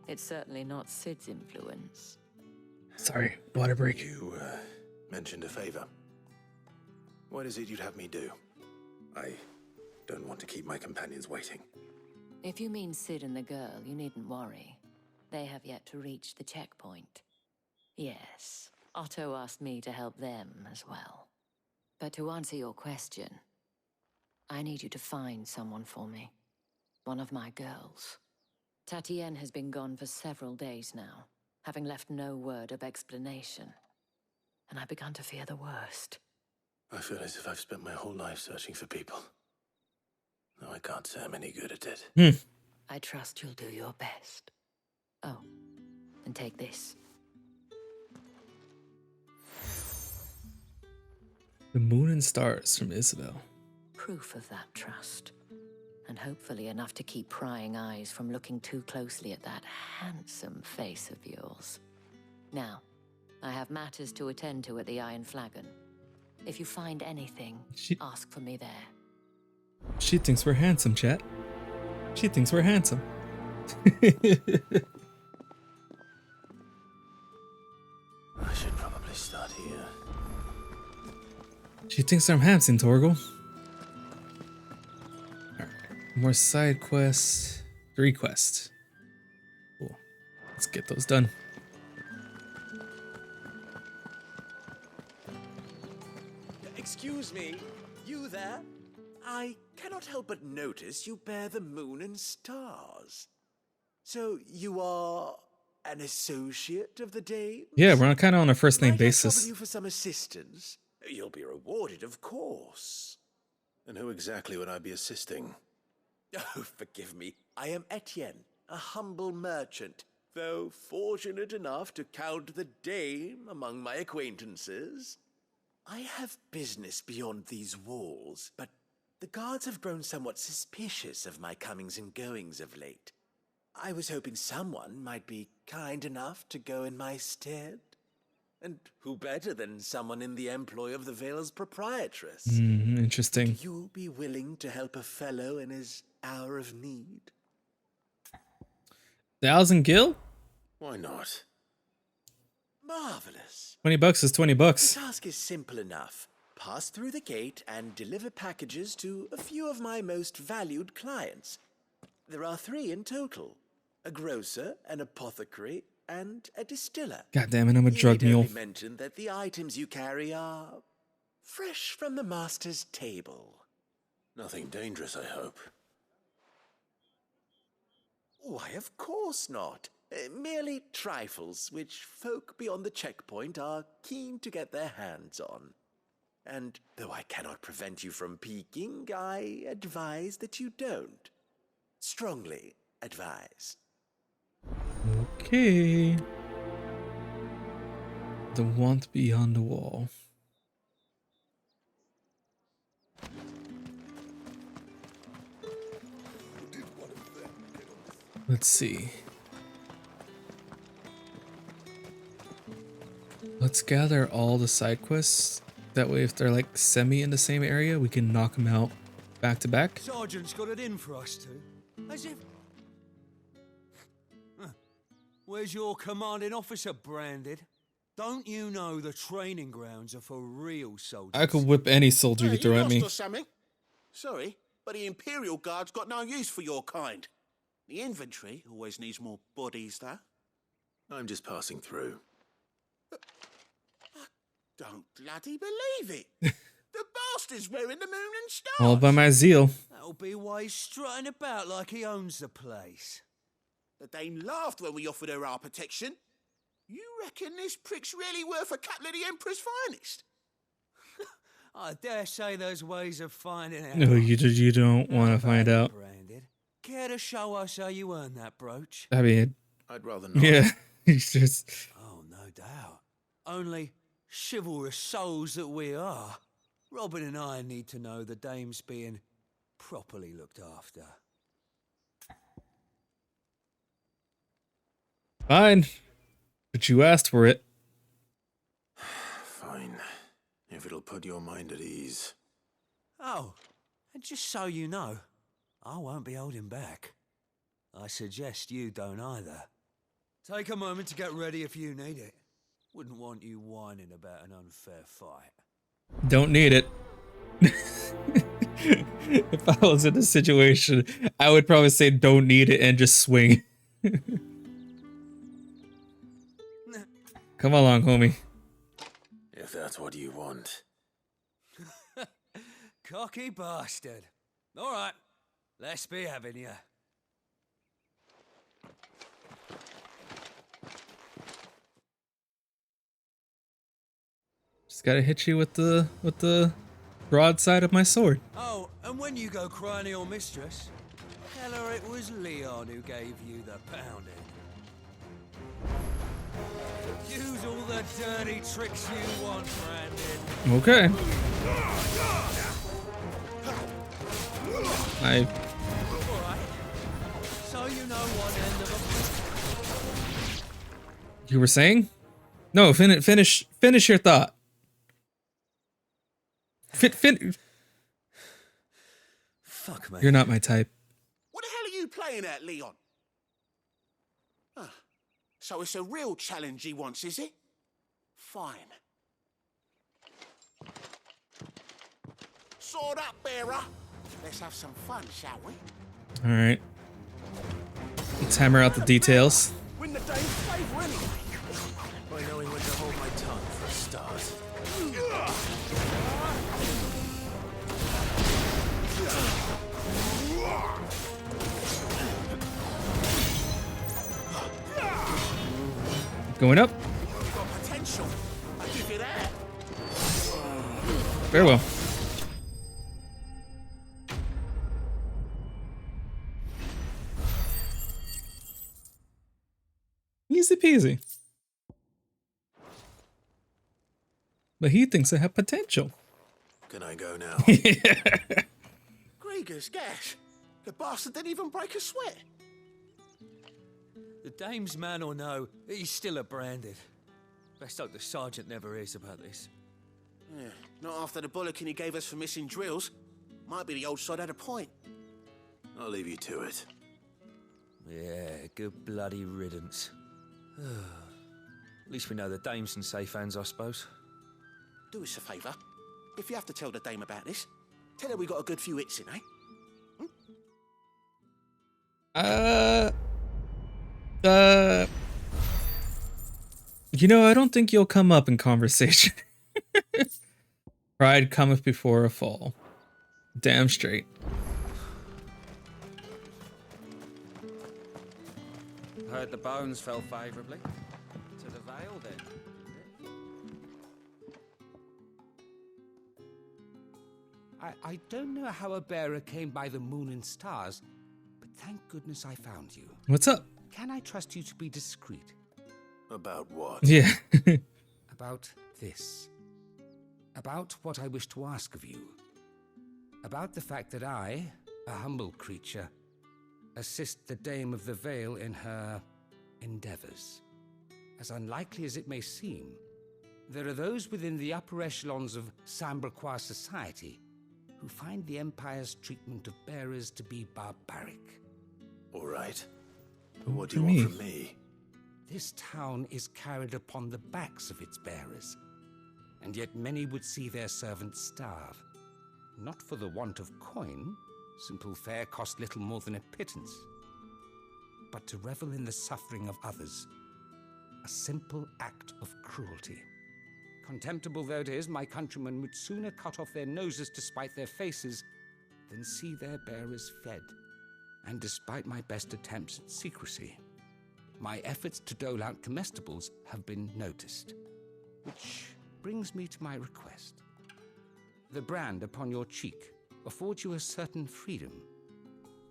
It's certainly not Sid's influence. Sorry, water break. You mentioned a favor. What is it you'd have me do? I don't want to keep my companions waiting. If you mean Sid and the girl, you needn't worry. They have yet to reach the checkpoint. Yes, Otto asked me to help them as well. But to answer your question, I need you to find someone for me. One of my girls. Tatienne has been gone for several days now, having left no word of explanation. And I've begun to fear the worst. I feel as if I've spent my whole life searching for people. No, I can't say I'm any good at it. I trust you'll do your best. Oh, and take this. The moon and stars from Isabel. Proof of that trust. And hopefully enough to keep prying eyes from looking too closely at that handsome face of yours. Now, I have matters to attend to at the Iron Flagon. If you find anything, ask for me there. She thinks we're handsome, chat. She thinks we're handsome. I should probably start here. She thinks I'm handsome, Torgal. Alright. More side quests. 3 quests. Cool. Let's get those done. Excuse me, you there? I cannot help but notice you bear the moon and stars. So you are an associate of the Dame? Yeah, we're kind of on a first name Might I basis. trouble you for some assistance? You'll be rewarded, of course. And who exactly would I be assisting? Oh, forgive me. I am Etienne, a humble merchant, though fortunate enough to count the Dame among my acquaintances. I have business beyond these walls, but the guards have grown somewhat suspicious of my comings and goings of late. I was hoping someone might be kind enough to go in my stead. And who better than someone in the employ of the Vale's proprietress? Interesting. Would you be willing to help a fellow in his hour of need? 1,000 gil? Why not? Marvelous. $20 is $20. The task is simple enough. Pass through the gate and deliver packages to a few of my most valued clients. There are 3 in total. A grocer, an apothecary, and a distiller. God damn it, I'm a drug You mule. need only mention that the items you carry are fresh from the master's table. Nothing dangerous, I hope. Why, of course not. Merely trifles which folk beyond the checkpoint are keen to get their hands on. And though I cannot prevent you from peeking, I advise that you don't. Strongly advise. Okay. The want beyond the wall. Let's see. Let's gather all the side quests. That way, if they're like semi in the same area, we can knock them out back to back. Sergeant's got it in for us two. As if... Where's your commanding officer branded? Don't you know the training grounds are for real soldiers? I could whip any soldier you throw at me. Or something? Sorry, but the Imperial Guard's got no use for your kind. The infantry always needs more bodies, though. I'm just passing through. Don't bloody believe it. The bastard's wearing the moon and stars. All by my zeal. That'll be why he's strutting about like he owns the place. The dame laughed when we offered her our protection. You reckon this prick's really worth a couple of the Emperor's finest? I dare say there's ways of finding out. No, you don't want to find out. Branded. Care to show us how you earned that brooch? I mean, I'd rather not. yeah, he's just. Oh, no doubt. Only chivalrous souls that we are. Robin and I need to know the dame's being properly looked after. Fine. But you asked for it. Fine. If it'll put your mind at ease. Oh, and just so you know, I won't be holding back. I suggest you don't either. Take a moment to get ready if you need it. Wouldn't want you whining about an unfair fight. Don't need it. If I was in this situation, I would probably say don't need it and just swing. Come along, homie. If that's what you want. Cocky bastard. All right, let's be having you. Just gotta hit you with the broadside of my sword. Oh, and when you go crying to your mistress, tell her it was Leon who gave you the pounding. Use all the dirty tricks you want, Brandon. Okay. Alright. So you know one end of a... You were saying? No, finish your thought. Fuck, man. You're not my type. What the hell are you playing at, Leon? So it's a real challenge he wants, is it? Fine. Sword up, bearer. Let's have some fun, shall we? All right. Let's hammer out the details. Win the dame's favour anyway. By knowing when to hold my tongue for a start. Going up. You've got potential. I give you that. Very well. Easy peasy. But he thinks I have potential. Can I go now? Gregor's gas. The bastard didn't even break a sweat. The dame's man or no, he's still a branded. Best hope the sergeant never hears about this. Yeah, not after the bollocking he gave us for missing drills. Might be the old sod had a point. I'll leave you to it. Yeah, good bloody riddance. At least we know the dame's in safe hands, I suppose. Do us a favour. If you have to tell the dame about this, tell her we got a good few hits in, eh? You know, I don't think you'll come up in conversation. Pride cometh before a fall. Damn straight. Heard the bones fell favourably. To the Vale, then. I don't know how a bearer came by the moon and stars, but thank goodness I found you. What's up? Can I trust you to be discreet? About what? Yeah. About this. About what I wish to ask of you. About the fact that I, a humble creature, assist the Dame of the Vale in her endeavors. As unlikely as it may seem, there are those within the upper echelons of Samberquois society who find the Empire's treatment of bearers to be barbaric. All right. But what do you want from me? This town is carried upon the backs of its bearers, and yet many would see their servants starve. Not for the want of coin, simple fare cost little more than a pittance, but to revel in the suffering of others, a simple act of cruelty. Contemptible though it is, my countrymen would sooner cut off their noses to spite their faces than see their bearers fed. And despite my best attempts at secrecy, my efforts to dole out comestibles have been noticed. Which brings me to my request. The brand upon your cheek affords you a certain freedom.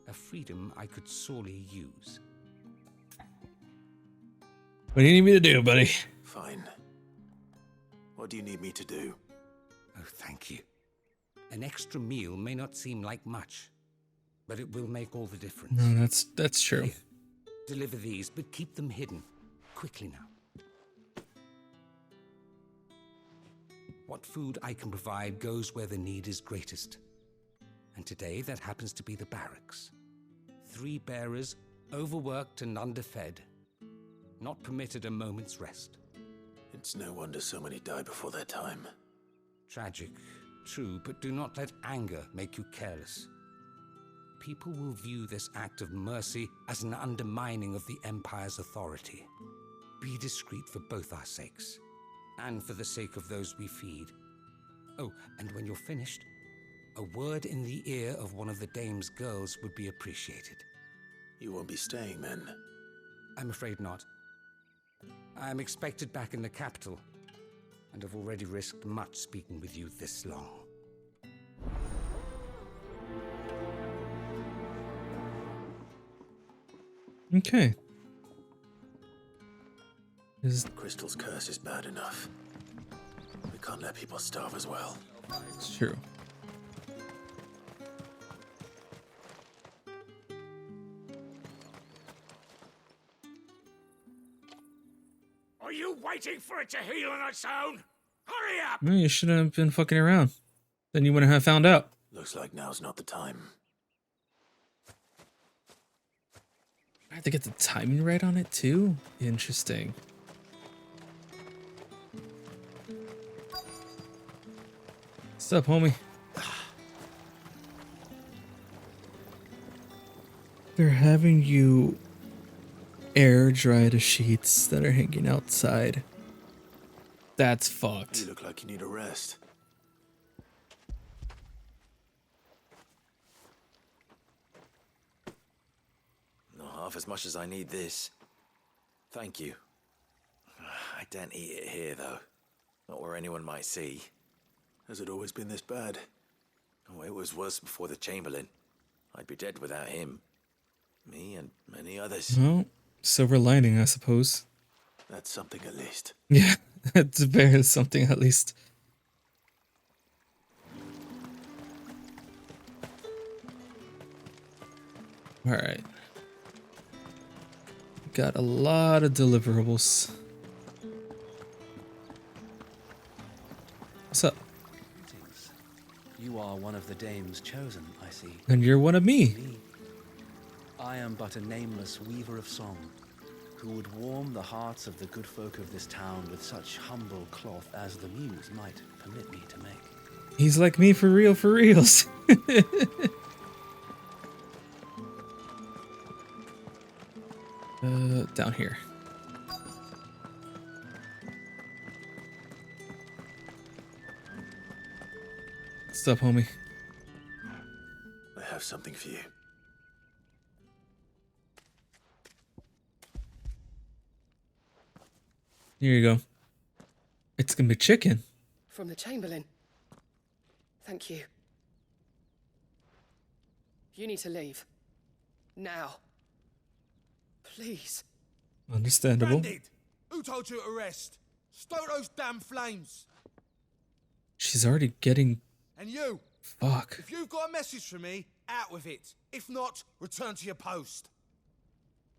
A freedom I could sorely use. What do you need me to do, buddy? Fine. What do you need me to do? Oh, thank you. An extra meal may not seem like much, but it will make all the difference. No, that's true. Here, deliver these, but keep them hidden. Quickly now. What food I can provide goes where the need is greatest. And today that happens to be the barracks. 3 bearers, overworked and underfed, not permitted a moment's rest. It's no wonder so many die before their time. Tragic, true, but do not let anger make you careless. People will view this act of mercy as an undermining of the Empire's authority. Be discreet for both our sakes, and for the sake of those we feed. Oh, and when you're finished, a word in the ear of one of the Dame's girls would be appreciated. You won't be staying then? I'm afraid not. I'm expected back in the capital, and I've already risked much speaking with you this long. Okay. Crystal's curse is bad enough. We can't let people starve as well. It's true. Are you waiting for it to heal on its own? Hurry up! No, you shouldn't have been fucking around. Then you wouldn't have found out. Looks like now's not the time. I have to get the timing right on it too? Interesting. What's up, homie? They're having you air dry the sheets that are hanging outside. That's fucked. You look like you need a rest. Not half as much as I need this. Thank you. I daren't eat it here, though. Not where anyone might see. Has it always been this bad? Oh, it was worse before the Chamberlain. I'd be dead without him. Me and many others. Well, silver lining, I suppose. That's something at least. Yeah, it's very something at least. All right. got a lot of deliverables. What's up? You are one of the dames chosen, I see. And you're one of me. I am but a nameless weaver of song, who would warm the hearts of the good folk of this town with such humble cloth as the muse might permit me to make. He's like me for real, for reals. Down here. What's up, homie? I have something for you. Here you go. It's gonna be chicken. From the Chamberlain. Thank you. You need to leave. Now. Please. Understandable. Bandit! Who told you to rest? Stoke those damn flames! She's already getting... And you! Fuck. If you've got a message for me, out with it. If not, return to your post.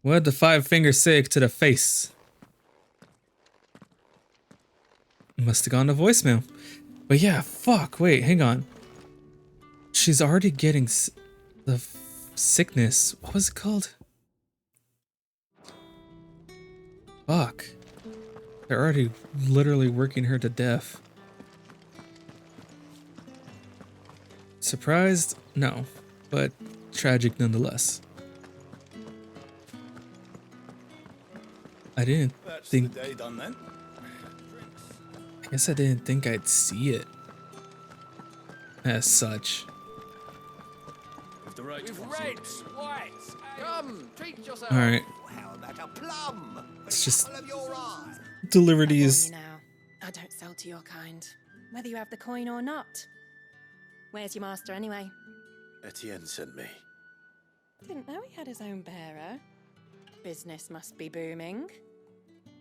What did the 5-finger sig to the face? Must have gone to voicemail. But yeah, fuck. Wait, hang on. She's already getting the sickness. What was it called? Fuck. They're already literally working her to death. Surprised? No. But tragic nonetheless. I didn't think... That's the day done then. I guess I didn't think I'd see it as such. With the right With reds, whites. Come, treat yourself. All right. How about a plum? Let's just Apple of your eye. deliver these. Now, I don't sell to your kind, whether you have the coin or not. Where's your master anyway? Etienne sent me. Didn't know he had his own bearer. Business must be booming.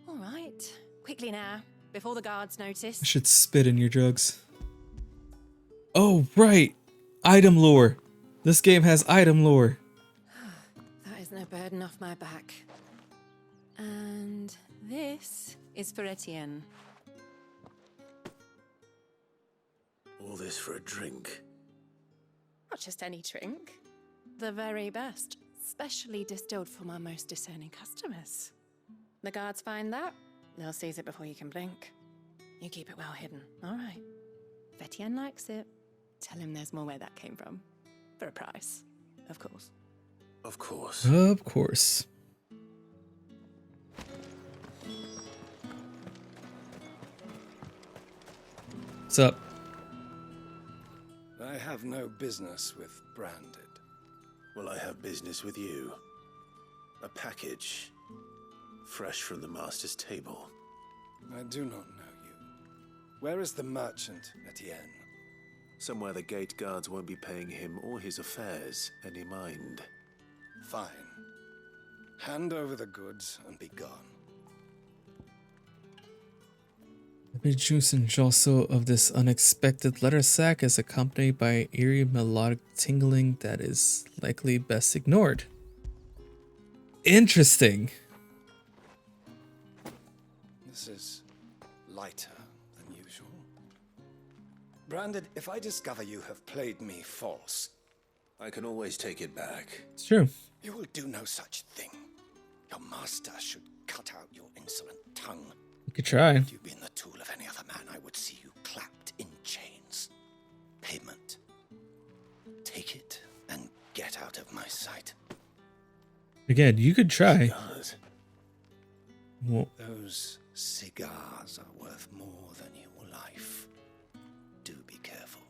All right, quickly now, before the guards notice. I should spit in your drugs. Oh, right. Item lore. This game has item lore. That is no burden off my back. And this is for Etienne. All this for a drink. Not just any drink. The very best. Specially distilled for my most discerning customers. The guards find that, they'll seize it before you can blink. You keep it well hidden, all right? If Etienne likes it, tell him there's more where that came from. For a price, of course. Of course. Of course. What's up? I have no business with Branded. Well, I have business with you. A package. Fresh from the master's table. I do not know you. Where is the merchant, Etienne? Somewhere the gate guards won't be paying him or his affairs any mind. Fine. Hand over the goods and be gone. The big juice and jostle of this unexpected letter sack is accompanied by an eerie melodic tingling that is likely best ignored. Interesting. This is lighter than usual. Branded, if I discover you have played me false, I can always take it back. It's true. You will do no such thing. Your master should cut out your insolent tongue. You could try. Had you been the tool of any other man, I would see you clapped in chains. Payment. Take it and get out of my sight. Again, you could try. Cigars. Well, Those cigars are worth more than your life. Do be careful.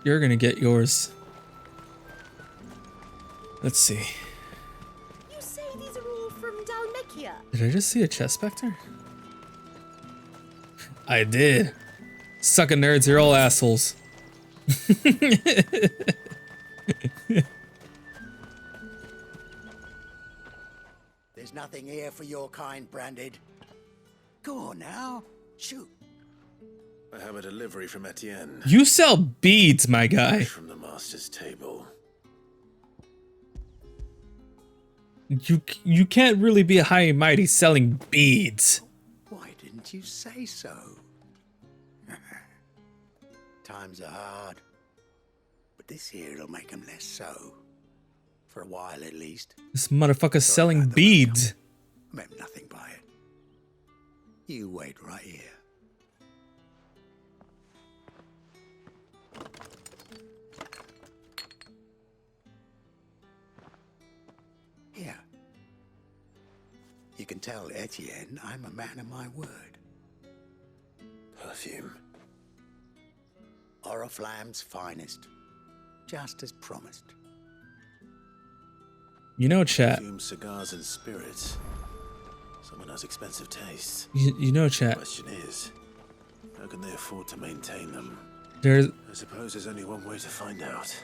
you're gonna get yours. Let's see. You say these are all from Dalmekia? Did I just see a chest specter? I did. Sucking nerds, you're all assholes. There's nothing here for your kind, Branded. Go on now, shoot. I have a delivery from Etienne. You sell beads, my guy. From the master's table. You can't really be a high and mighty selling beads. Why didn't you say so? Times are hard. But this here'll make 'em less so. For a while at least. This motherfucker's selling beads. I meant nothing by it. You wait right here. Here. You can tell Etienne I'm a man of my word. Perfume. Oriflamme's finest. Just as promised. You know, chat. Perfume, cigars, and spirits. Someone has expensive tastes. You know, chat. The question is, how can they afford to maintain them? There's. I suppose there's only one way to find out.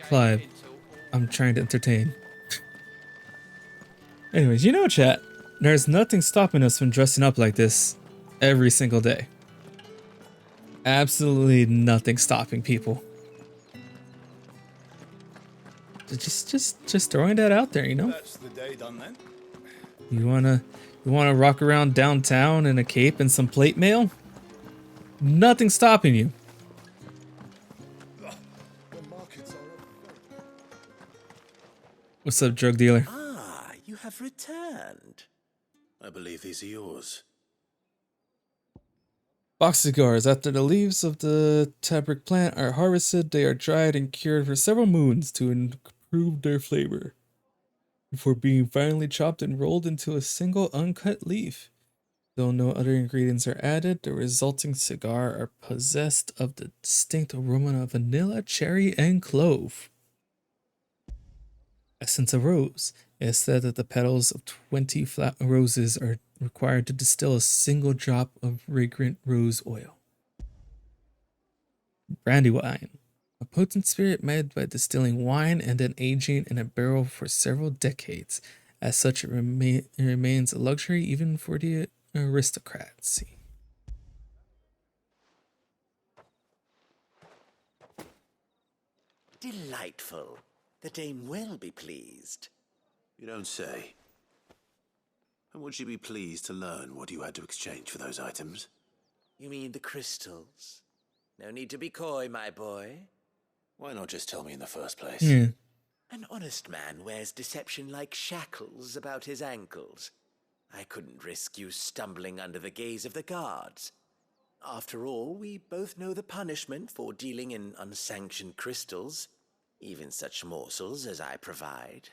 Clive, I'm trying to entertain. Anyways, you know, chat. There's nothing stopping us from dressing up like this every single day. Absolutely nothing stopping people. Just throwing that out there, you know. That's the day done then. You wanna rock around downtown in a cape and some plate mail? Nothing stopping you. What's up, drug dealer? Ah, you have returned. I believe these are yours. Box cigars. After the leaves of the tabric plant are harvested, they are dried and cured for several moons to improve their flavor, before being finally chopped and rolled into a single uncut leaf. Though no other ingredients are added, the resulting cigar are possessed of the distinct aroma of vanilla, cherry, and clove. Essence of rose. It is said that the petals of 20 flat roses are required to distill a single drop of fragrant rose oil. Brandy wine. A potent spirit made by distilling wine and then aging in a barrel for several decades. As such, it remains a luxury even for the aristocrats. Delightful. The dame will be pleased. You don't say. And would she be pleased to learn what you had to exchange for those items? You mean the crystals? No need to be coy, my boy. Why not just tell me in the first place? Yeah. An honest man wears deception like shackles about his ankles. I couldn't risk you stumbling under the gaze of the guards. After all, we both know the punishment for dealing in unsanctioned crystals, even such morsels as I provide.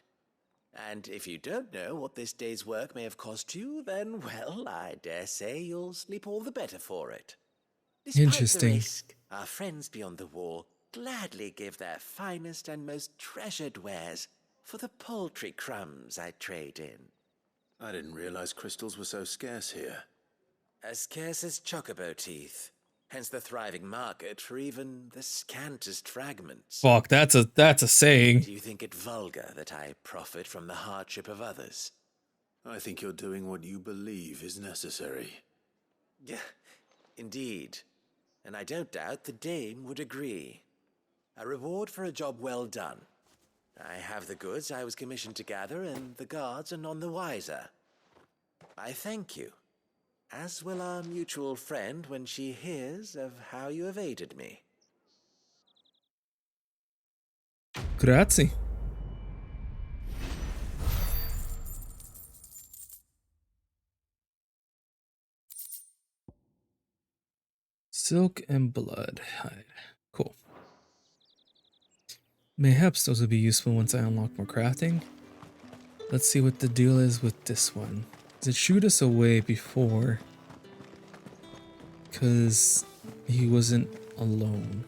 And if you don't know what this day's work may have cost you, then, well, I dare say you'll sleep all the better for it. Despite Interesting. the risk, our friends beyond the wall gladly give their finest and most treasured wares for the paltry crumbs I trade in. I didn't realize crystals were so scarce here. As scarce as chocobo teeth, hence the thriving market for even the scantest fragments. Fuck, that's a saying. Do you think it vulgar that I profit from the hardship of others? I think you're doing what you believe is necessary. Yeah, indeed. And I don't doubt the dame would agree. A reward for a job well done. I have the goods I was commissioned to gather, and the guards are none the wiser. I thank you, as will our mutual friend when she hears of how you have aided me. Grazie. Silk and blood hide. Cool. Mayhaps those will be useful once I unlock more crafting. Let's see what the deal is with this one. Does it shoot us away before? Because he wasn't alone.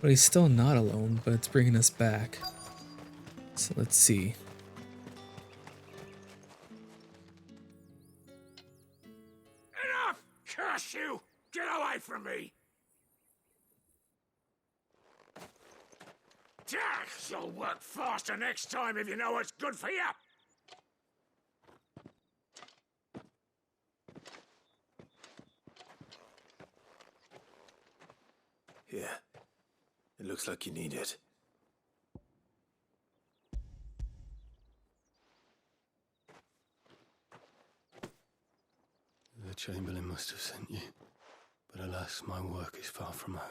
But he's still not alone, but it's bringing us back. So let's see. Enough! Curse you! Get away from me! You'll work faster next time if you know what's good for you! Here. It looks like you need it. Chamberlain must have sent you, but alas, my work is far from over.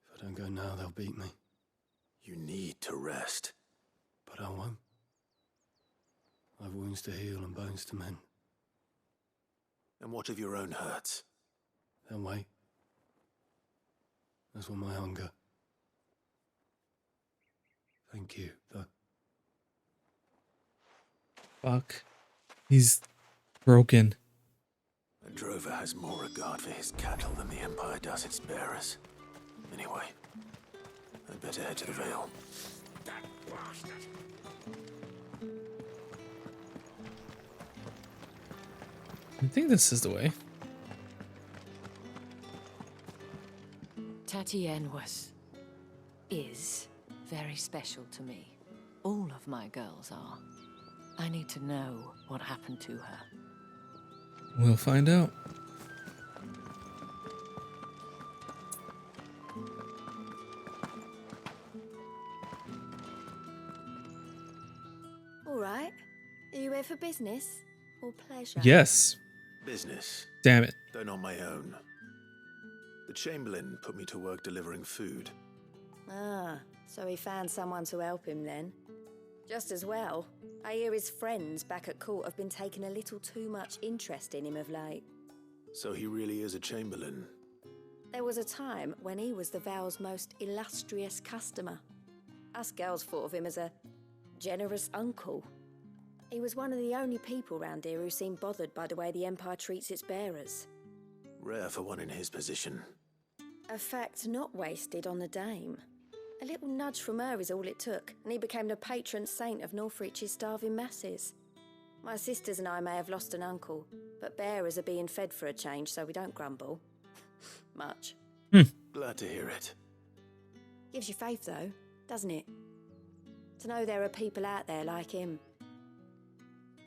If I don't go now, they'll beat me. You need to rest. But I won't. I've wounds to heal and bones to mend. And what of your own hurts? They'll wait. As will my hunger. Thank you, though. Fuck. He's broken. A drover has more regard for his cattle than the Empire does its bearers. Anyway, I'd better head to the Vale. That bastard! I think this is the way. Tatienne is very special to me. All of my girls are. I need to know what happened to her. We'll find out. All right. Are you here for business or pleasure? Yes. Business. Damn it. Though not my own. The Chamberlain put me to work delivering food. Ah, so he found someone to help him then. Just as well. I hear his friends back at court have been taking a little too much interest in him of late. So he really is a Chamberlain. There was a time when he was the Vale's most illustrious customer. Us girls thought of him as a generous uncle. He was one of the only people round here who seemed bothered by the way the Empire treats its bearers. Rare for one in his position. A fact not wasted on the Dame. A little nudge from her is all it took, and he became the patron saint of Northreach's starving masses. My sisters and I may have lost an uncle, but bearers are being fed for a change, so we don't grumble. Much. Glad to hear it. Gives you faith, though, doesn't it? To know there are people out there like him.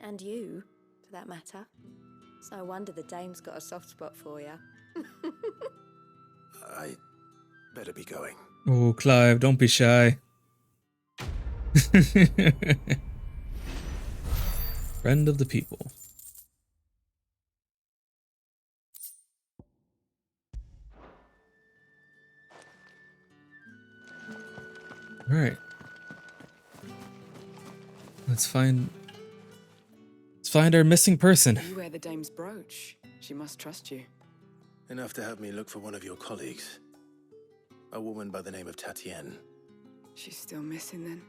And you, for that matter. It's no wonder the Dame's got a soft spot for you. I better be going. Oh, Clive, don't be shy. Friend of the people. All right. Let's find our missing person. You wear the Dame's brooch. She must trust you. Enough to have me look for one of your colleagues. A woman by the name of Tatienne. She's still missing then.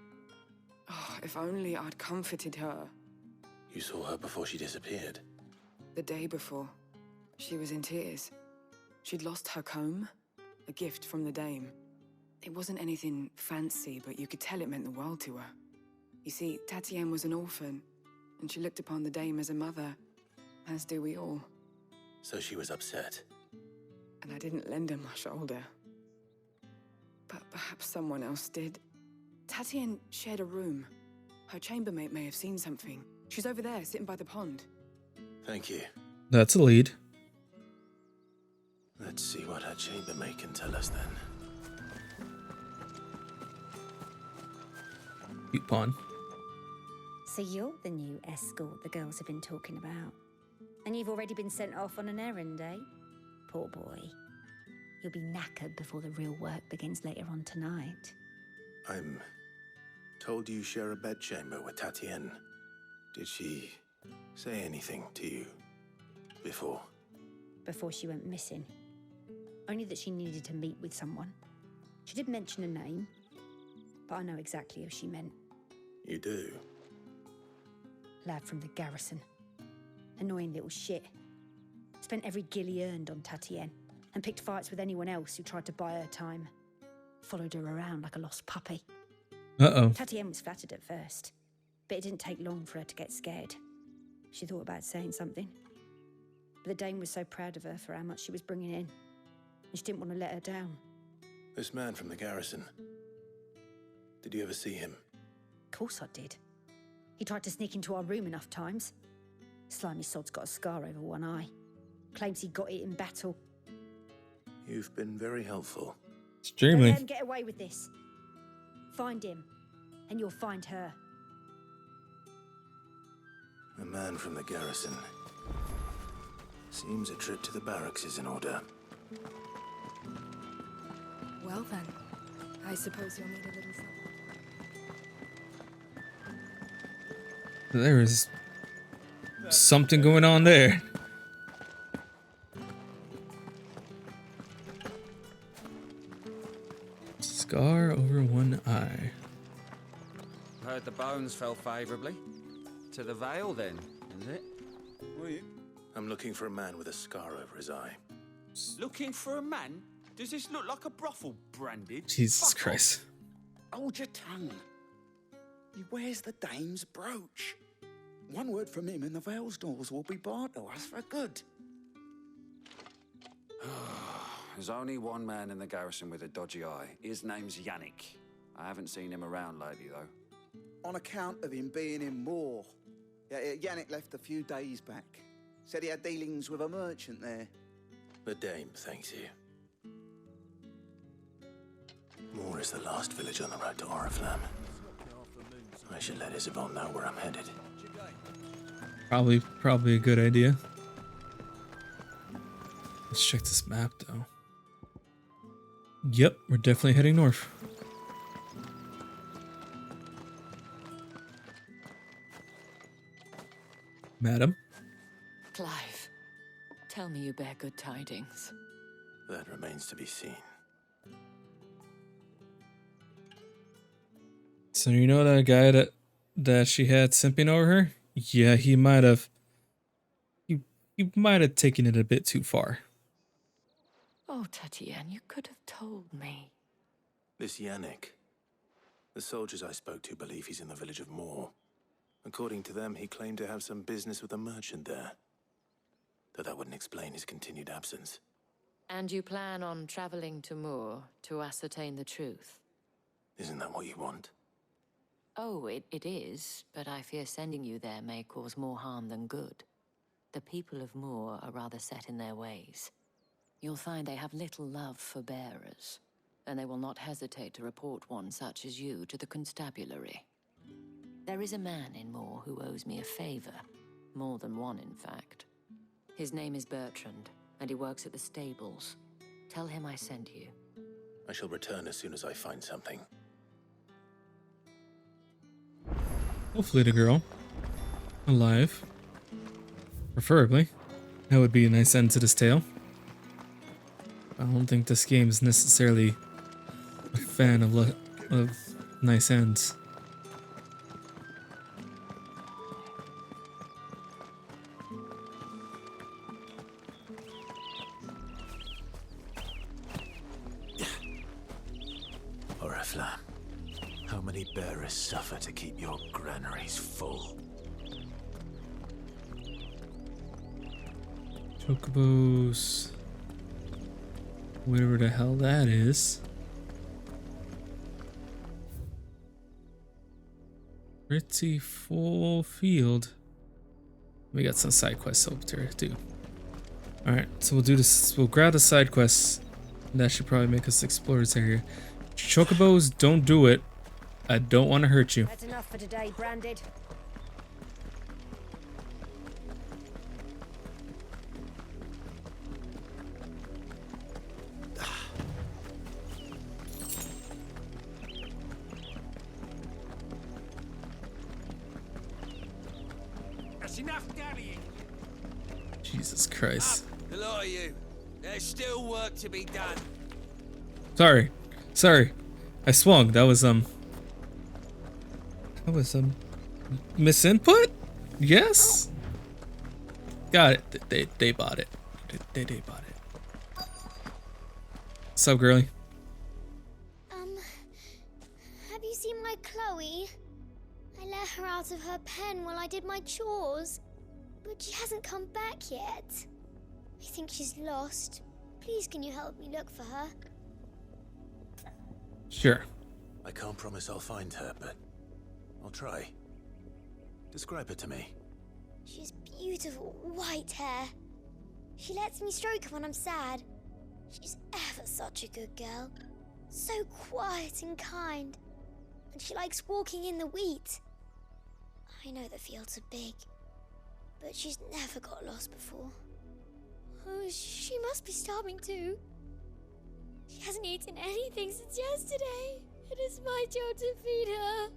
Oh, if only I'd comforted her. You saw her before she disappeared. The day before. She was in tears. She'd lost her comb, a gift from the Dame. It wasn't anything fancy, but you could tell it meant the world to her. You see, Tatienne was an orphan, and she looked upon the Dame as a mother, as do we all. So she was upset. And I didn't lend her my shoulder. But perhaps someone else did. Tatienne shared a room. Her chambermaid may have seen something. She's over there, sitting by the pond. Thank you. That's a lead. Let's see what her chambermaid can tell us then. Cute pawn. So you're the new escort the girls have been talking about. And you've already been sent off on an errand, eh? Poor boy. You'll be knackered before the real work begins later on tonight. I'm told you share a bedchamber with Tatienne. Did she say anything to you before? Before she went missing. Only that she needed to meet with someone. She did mention a name, but I know exactly who she meant. You do? Lad from the garrison. Annoying little shit. Spent every gil he earned on Tatienne, and picked fights with anyone else who tried to buy her time. Followed her around like a lost puppy. Uh-oh. Tatienne was flattered at first, but it didn't take long for her to get scared. She thought about saying something. But the Dame was so proud of her for how much she was bringing in, and she didn't want to let her down. This man from the garrison. Did you ever see him? Of course I did. He tried to sneak into our room enough times. Slimy sod's got a scar over one eye. Claims he got it in battle. You've been very helpful. Extremely. Don't let him get away with this. Find him, and you'll find her. A man from the garrison. Seems a trip to the barracks is in order. Well then, I suppose you'll need a little something. There is something going on there. Scar over one eye. Heard the bones fell favourably. To the Vale, then, is it? I'm looking for a man with a scar over his eye. Looking for a man? Does this look like a brothel, Branded? Jesus Christ. Hold your tongue. He wears the dame's brooch. One word from him and the Vale's doors will be barred to us for good. There's only one man in the garrison with a dodgy eye. His name's Yannick. I haven't seen him around lately, though. On account of him being in Moor. Yannick left a few days back. Said he had dealings with a merchant there. The dame thanks you. Moor is the last village on the road to Oriflamme. I should let Isabel know where I'm headed. Probably a good idea. Let's check this map though. Yep, we're definitely heading north. Madam? Clive, tell me you bear good tidings. That remains to be seen. So you know that guy that she had simping over her? Yeah, he might have taken it a bit too far. Oh, Tatienne, you could have told me. This Yannick. The soldiers I spoke to believe he's in the village of Moor. According to them, he claimed to have some business with a merchant there. Though that wouldn't explain his continued absence. And you plan on traveling to Moor to ascertain the truth? Isn't that what you want? Oh, it is, but I fear sending you there may cause more harm than good. The people of Moor are rather set in their ways. You'll find they have little love for bearers, and they will not hesitate to report one such as you to the constabulary. There is a man in Moor who owes me a favor, more than one in fact. His name is Bertrand, and he works at the stables. Tell him I sent you. I shall return as soon as I find something. Hopefully the girl. Alive. Preferably. That would be a nice end to this tale. I don't think this game is necessarily a fan of nice ends. Oriflamme, how many bearers suffer to keep your granaries full? Chocobos. Whatever the hell that is. Pretty full field. We got some side quests over there too. Alright, so we'll do this. We'll grab the side quests. That should probably make us explore this area. Chocobos, don't do it. I don't want to hurt you. That's enough for today, Branded. That's enough, daddy. Jesus Christ. The lot of you. There's still work to be done. Sorry. I swung. That was misinput? Yes? Got it. They bought it. They bought it. What's up, girly? Have you seen my Chloe? I let her out of her pen while I did my chores, but she hasn't come back yet. I think she's lost. Please, can you help me look for her? Sure. I can't promise I'll find her, but I'll try. Describe her to me. She has beautiful white hair. She lets me stroke her when I'm sad. She's ever such a good girl. So quiet and kind. And she likes walking in the wheat. I know the fields are big, but she's never got lost before. Oh, she must be starving too. She hasn't eaten anything since yesterday. It is my job to feed her.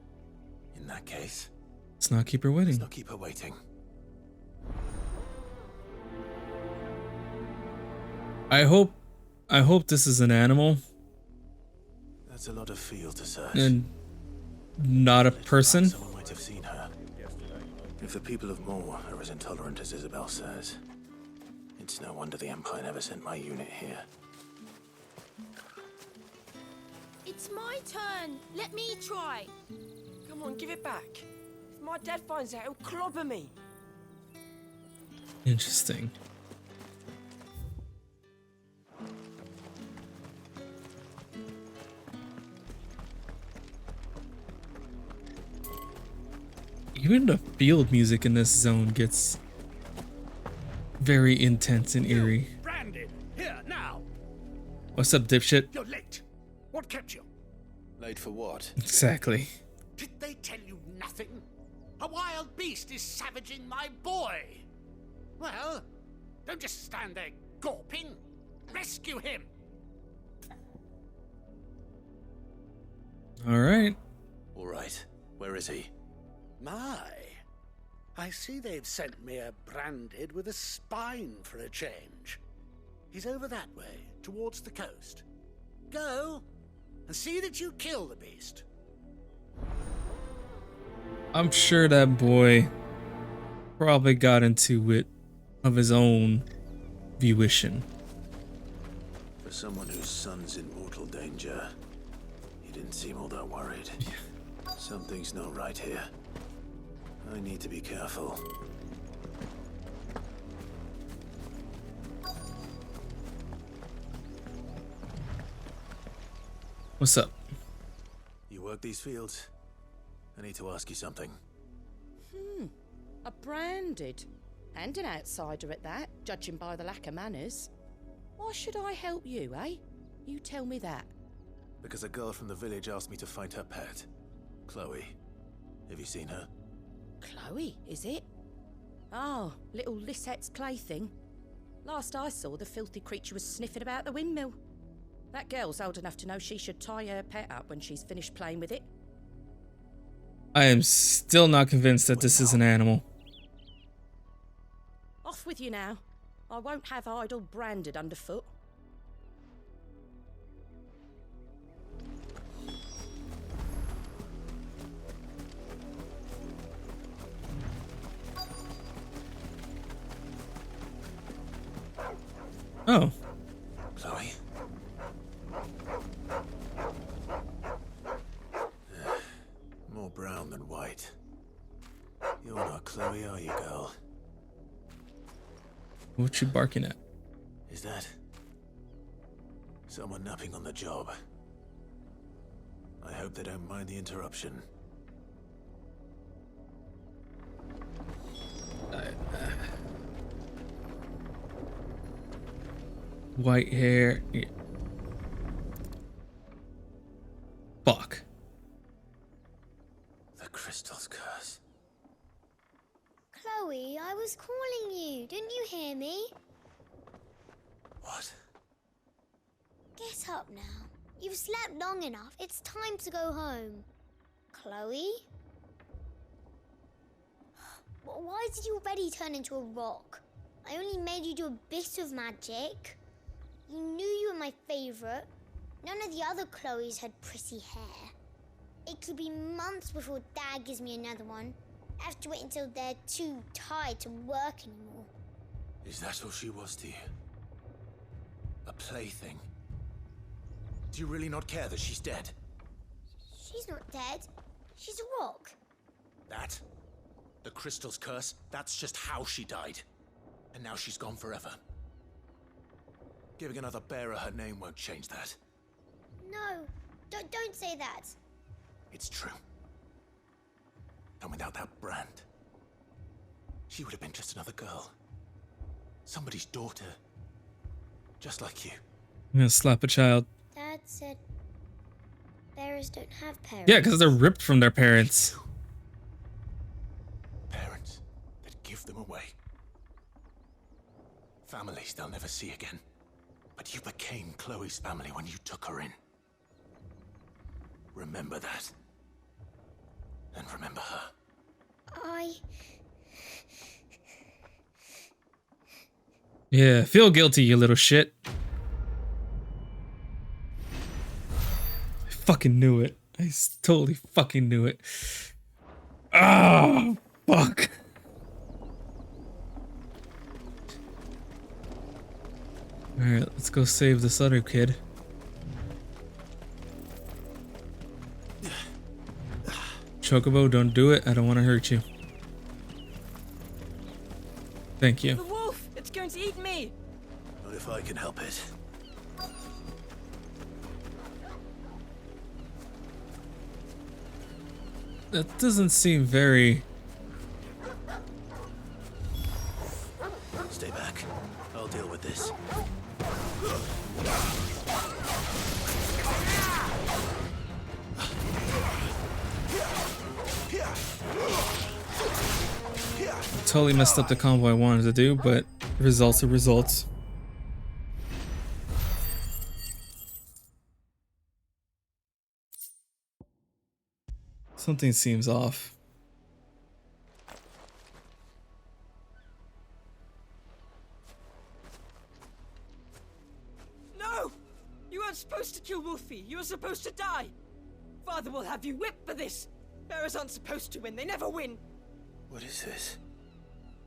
In that case, let's not keep her waiting. Let's not keep her waiting. I hope this is an animal. That's a lot of field to search. And not a person. Someone might have seen her. If the people of Moor are as intolerant as Isabel says, it's no wonder the Empire never sent my unit here. It's my turn. Let me try. Come on, give it back. If my dad finds out, he'll clobber me. Interesting. Even the field music in this zone gets very intense and eerie. Branded, here, now. What's up, dipshit? You're late. What kept you? Late for what? Exactly. Did they tell you nothing? A wild beast is savaging my boy. Well, don't just stand there gawping. Rescue him. All right. All right. Where is he? My, I see they've sent me a branded with a spine for a change. He's over that way, towards the coast. Go, and see that you kill the beast. I'm sure that boy probably got into it of his own volition. For someone whose son's in mortal danger, he didn't seem all that worried. Something's not right here. I need to be careful. What's up? You work these fields? I need to ask you something. A branded. And an outsider at that, judging by the lack of manners. Why should I help you, eh? You tell me that. Because a girl from the village asked me to find her pet, Chloe. Have you seen her? Chloe, is it? Oh, little Lisette's plaything. Last I saw, the filthy creature was sniffing about the windmill. That girl's old enough to know she should tie her pet up when she's finished playing with it. I am still not convinced that this is an animal. Off with you now. I won't have idle branded underfoot. Oh. Chloe? More brown than white. You're not Chloe, are you, girl? What you barking at? Is that someone napping on the job? I hope they don't mind the interruption. White hair. Yeah. Fuck. The crystal's curse. Chloe, I was calling you. Didn't you hear me? What? Get up now. You've slept long enough. It's time to go home. Chloe? Why did you already turn into a rock? I only made you do a bit of magic. You knew you were my favourite. None of the other Chloes had pretty hair. It could be months before Dad gives me another one. I have to wait until they're too tired to work anymore. Is that all she was to you? A plaything? Do you really not care that she's dead? She's not dead. She's a rock. That? The crystal's curse? That's just how she died. And now she's gone forever. Giving another bearer her name won't change that. No, don't say that. It's true. And without that brand, she would have been just another girl. Somebody's daughter. Just like you. I'm gonna slap a child. Dad said bearers don't have parents. Yeah, because they're ripped from their parents. Parents that give them away. Families they'll never see again. But you became Chloe's family when you took her in. Remember that. And remember her. Yeah, feel guilty, you little shit. I fucking knew it. Totally fucking knew it. Oh, fuck. Alright, let's go save this other kid. Chocobo, don't do it. I don't want to hurt you. Thank you. The wolf! It's going to eat me! Not if I can help it. That doesn't seem very... Stay back. I'll deal with this. Totally messed up the combo I wanted to do, but results are results. Something seems off. No! You weren't supposed to kill Wolfie. You were supposed to die. Father will have you whipped for this. Bearers aren't supposed to win. They never win. What is this?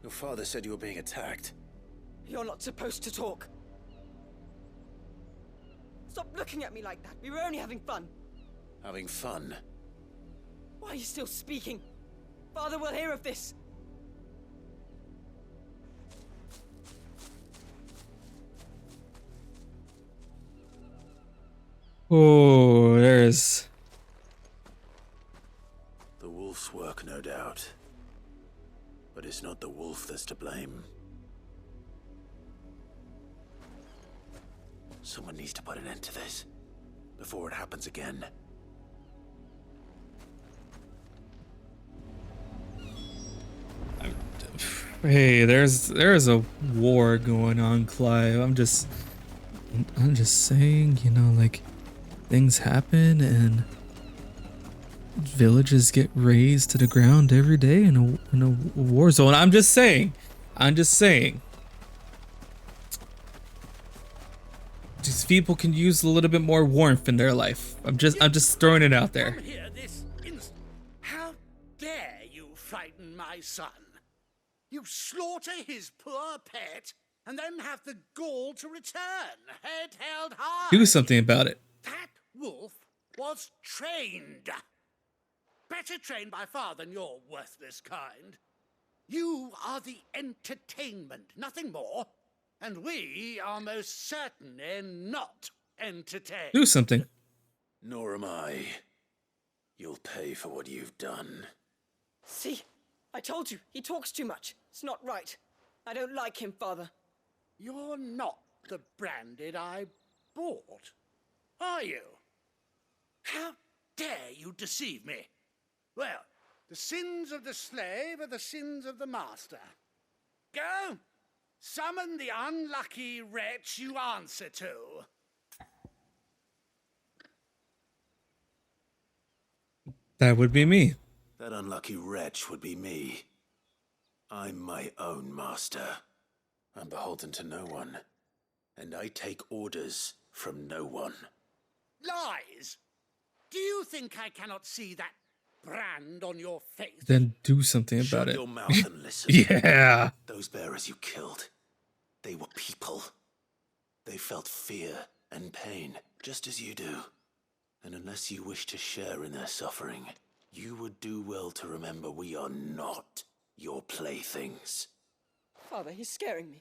Your father said you were being attacked. You're not supposed to talk. Stop looking at me like that. We were only having fun. Having fun? Why are you still speaking? Father will hear of this. Oh, there's... The wolf's work, no doubt. But it's not the wolf that's to blame. Someone needs to put an end to this before it happens again. Hey, there's a war going on, Clive. I'm just saying, you know, like, things happen and villages get razed to the ground every day in a war zone. I'm just saying. These people can use a little bit more warmth in their life. I'm just throwing it out there. Come here this instant. How dare you frighten my son? You slaughter his poor pet and then have the gall to return, head held high. Do something about it. That wolf was trained. Better trained by far than your worthless kind. You are the entertainment, nothing more. And we are most certainly not entertained. Do something. Nor am I. You'll pay for what you've done. See? I told you, he talks too much. It's not right. I don't like him, Father. You're not the Branded I bought, are you? How dare you deceive me? Well, the sins of the slave are the sins of the master. Go, summon the unlucky wretch you answer to. That would be me. That unlucky wretch would be me. I'm my own master. I'm beholden to no one. And I take orders from no one. Lies! Do you think I cannot see that brand on your face? Then do something about Shut it. your mouth and listen. Yeah. Those bearers you killed, they were people. They felt fear and pain, just as you do. And unless you wish to share in their suffering, you would do well to remember we are not your playthings. Father, he's scaring me.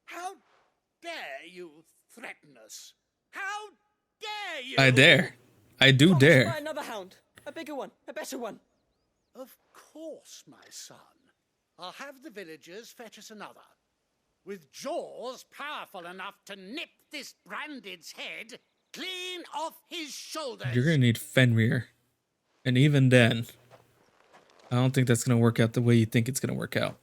How dare you threaten us? How dare you? I dare. I do Promise dare. Buy another hound. A bigger one. A better one. Of course, my son. I'll have the villagers fetch us another. With jaws powerful enough to nip this Branded's head clean off his shoulders. You're gonna need Fenrir. And even then, I don't think that's gonna work out the way you think it's gonna work out.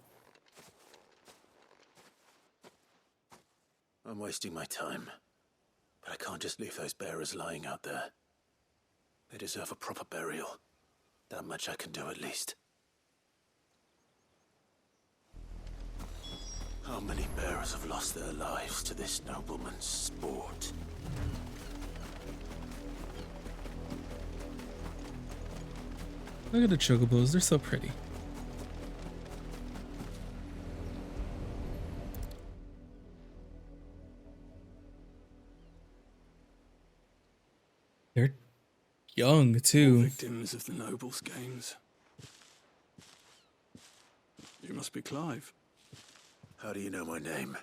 I'm wasting my time. But I can't just leave those bearers lying out there. They deserve a proper burial. That much I can do at least. How many bearers have lost their lives to this nobleman's sport? Look at the chocobos, they're so pretty. They're young too. Victims of the nobles' games. You must be Clive. How do you know my name?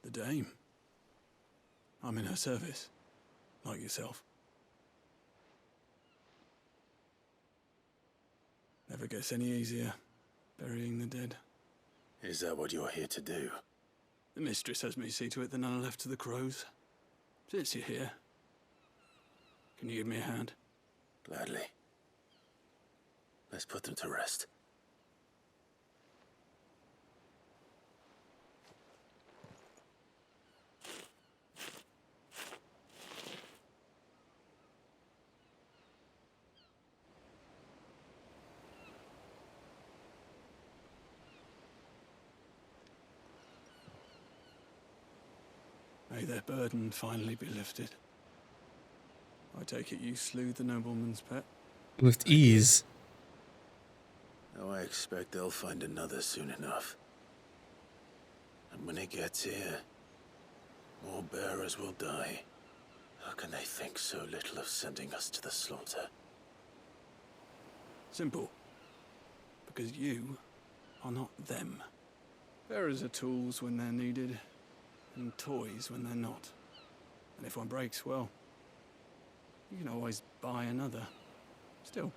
The Dame. I'm in her service, like yourself. Never gets any easier, burying the dead. Is that what you're here to do? The mistress has me see to it that none are left to the crows. Since you're here, can you give me a hand? Gladly. Let's put them to rest. May their burden finally be lifted. I take it you slew the nobleman's pet? With ease. Now I expect they'll find another soon enough. And when it gets here, more bearers will die. How can they think so little of sending us to the slaughter? Simple. Because you are not them. Bearers are tools when they're needed, and toys when they're not. And if one breaks, well, you can always buy another. Still,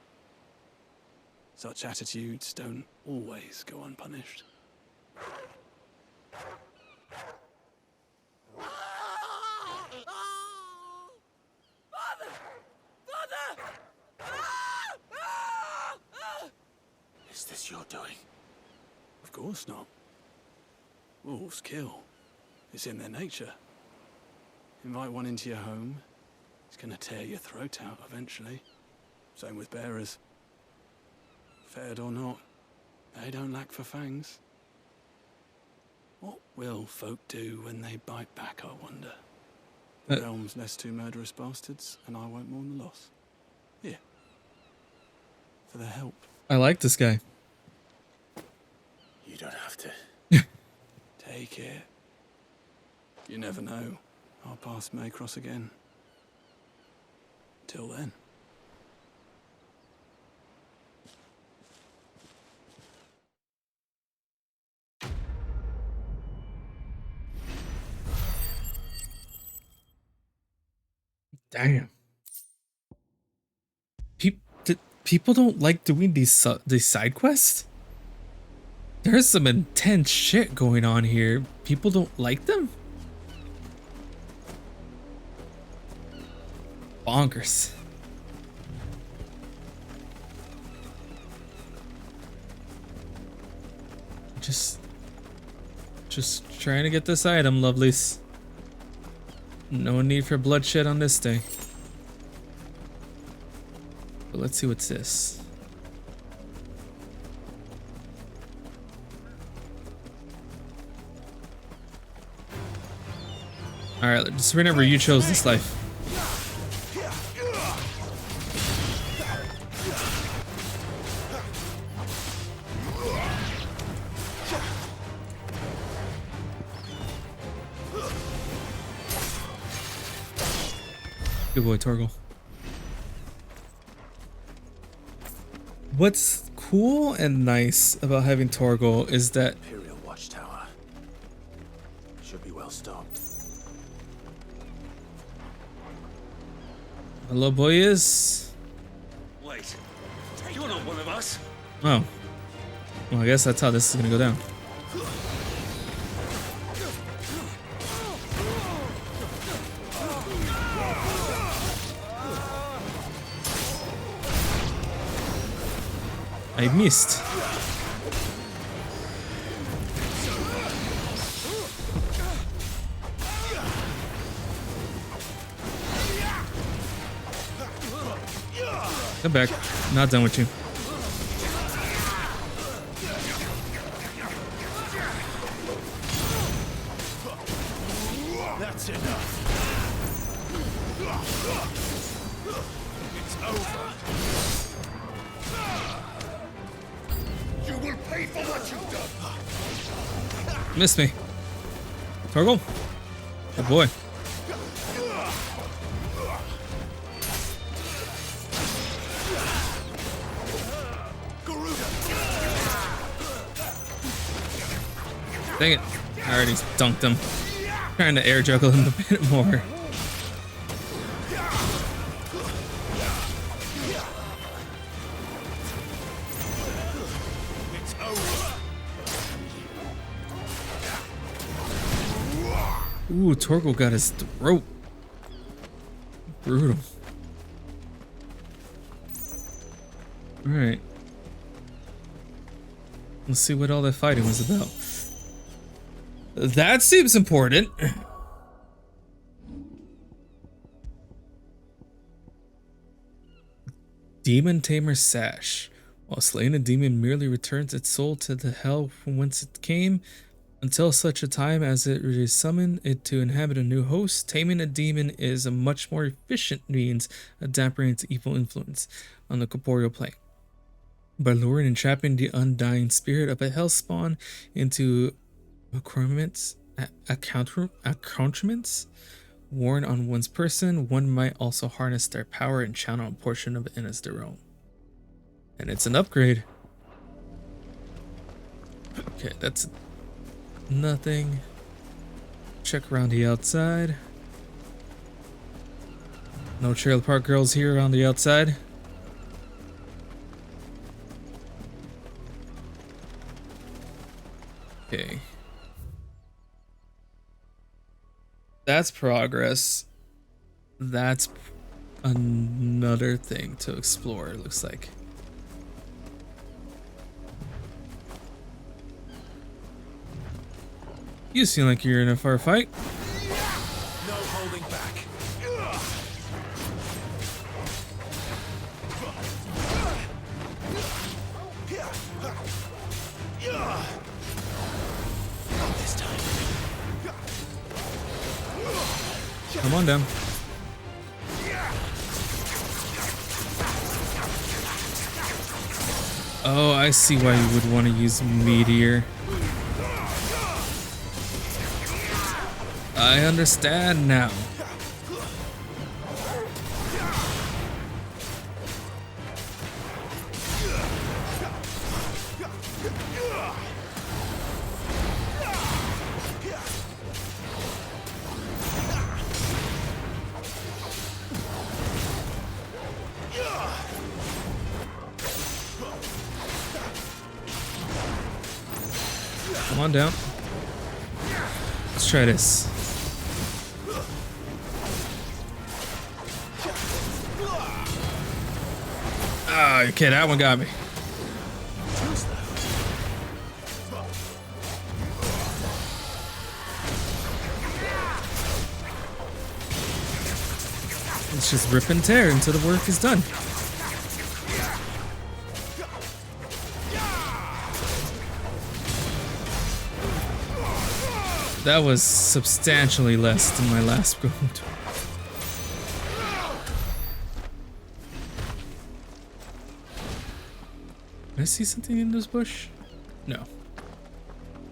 such attitudes don't always go unpunished. Is this your doing? Of course not. Wolves kill. It's in their nature. Invite one into your home, it's gonna tear your throat out eventually. Same with bearers. Fed or not, they don't lack for fangs. What will folk do when they bite back, I wonder? The realm's less two murderous bastards, and I won't mourn the loss. Here. For their help. I like this guy. You don't have to. Take it. You never know. Our paths may cross again. Till then. Damn. People don't like doing these side quests? There's some intense shit going on here. People don't like them? Bonkers. Just trying to get this item, lovelies. No need for bloodshed on this day. But let's see what's this. Alright, just remember you chose this life. Good boy, Torgal. What's cool and nice about having Torgal is that Imperial Watchtower. Should be well stocked. hello boy is. Wait, you're not one of us. Oh. Well, I guess that's how this is gonna go down. I missed. Come back. Not done with you. That's enough. It's over. You will pay for what you've done. Missed me. Torgal. Good boy. Dang it. I already dunked him. Trying to air juggle him a bit more. Ooh, Torgal got his throat. Brutal. Alright. Let's see what all that fighting was about. That seems important. Demon Tamer Sash. While slaying a demon merely returns its soul to the hell from whence it came, until such a time as it is summoned it to inhabit a new host. Taming a demon is a much more efficient means of dampering its evil influence on the corporeal plane. By luring and trapping the undying spirit of a hellspawn into accoutrements worn on one's person, one might also harness their power and channel a portion of it as their own. And it's an upgrade. Okay, that's nothing. Check around the outside. No trailer park girls here on the outside. Okay. That's progress. That's another thing to explore, it looks like. You seem like you're in a firefight. No holding back. Not this time. Come on down. Oh, I see why you would want to use Meteor. I understand now. Come on down. Let's try this. Oh, okay, that one got me. Let's just rip and tear until the work is done. That was substantially less than my last go. Did I see something in this bush? No.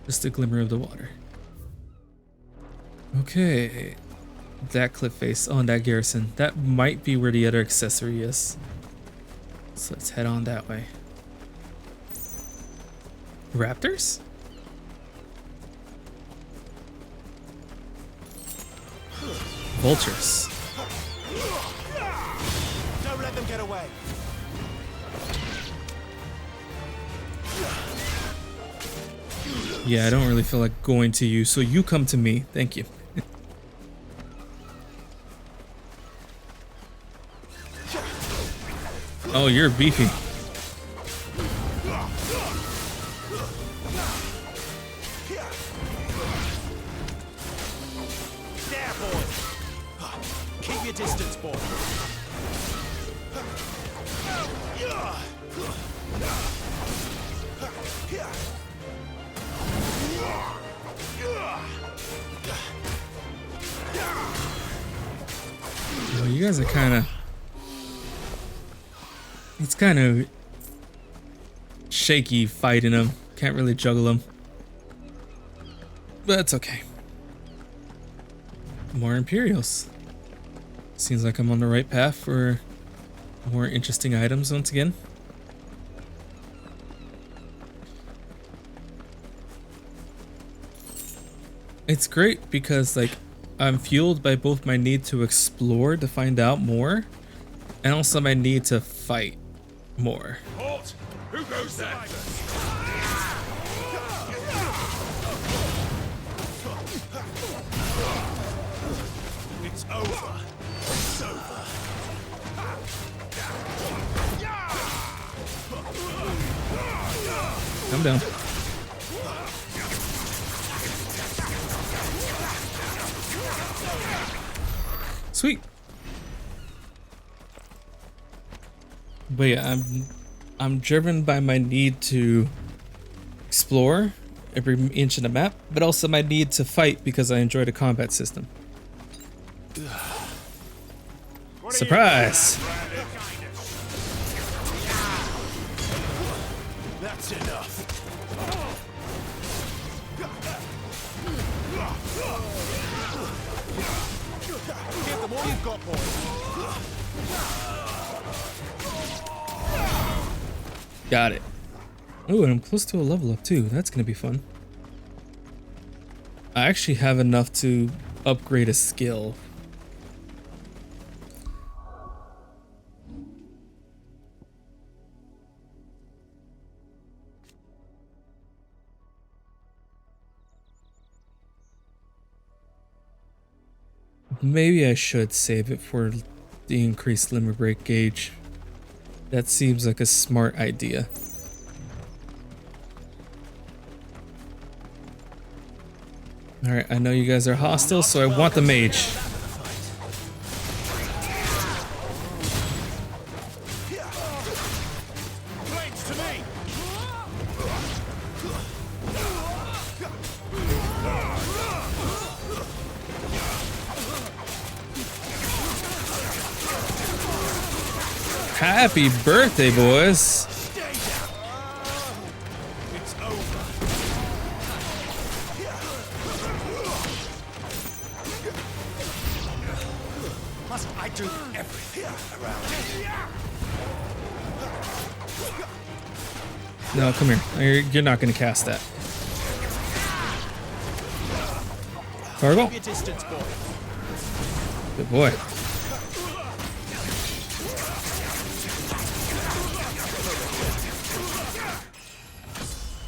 Just a glimmer of the water. Okay. That cliff face on that garrison. That might be where the other accessory is. So let's head on that way. Raptors? Vultures. Don't let them get away. Yeah, I don't really feel like going to you, so you come to me. Thank you. Oh, you're beefy. There, boy. Keep your distance, boy. Well, you guys are kind of... It's kind of shaky fighting him. Can't really juggle him. But it's okay. More Imperials. Seems like I'm on the right path for more interesting items once again. It's great because like I'm fueled by both my need to explore to find out more and also my need to fight more. Halt! Who goes there? It's over. It's over. Come down. Sweet. But yeah, I'm driven by my need to explore every inch of the map, but also my need to fight because I enjoy the combat system. Surprise! That's enough. Give them all you've got, boys. Got it. Oh, and I'm close to a level up too. That's gonna be fun. I actually have enough to upgrade a skill. Maybe I should save it for the increased limit break gauge. That seems like a smart idea. Alright, I know you guys are hostile, so I want the mage. Happy birthday, boys! Must I do everything around here? No, come here. You're not going to cast that. Cargo? Good boy.